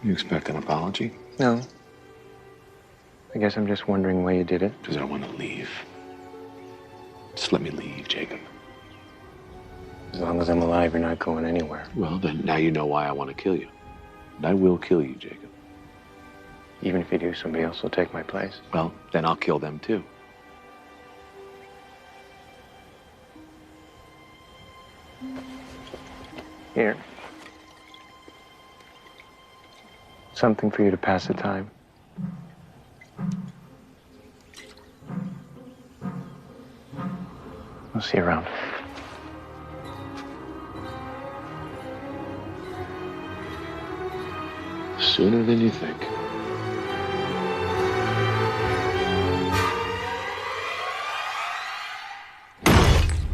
S15: You expect an apology?
S6: No. I guess I'm just wondering why you did it.
S15: Because I want to leave.
S16: Just let me leave, Jacob.
S6: As long as I'm alive, you're not going anywhere.
S16: Well, then now you know why I want to kill you. And I will kill you, Jacob.
S6: Even if you do, somebody else will take my place.
S16: Well, then I'll kill them too.
S6: Here. Something for you to pass the time. I'll see you around.
S16: Sooner than you think.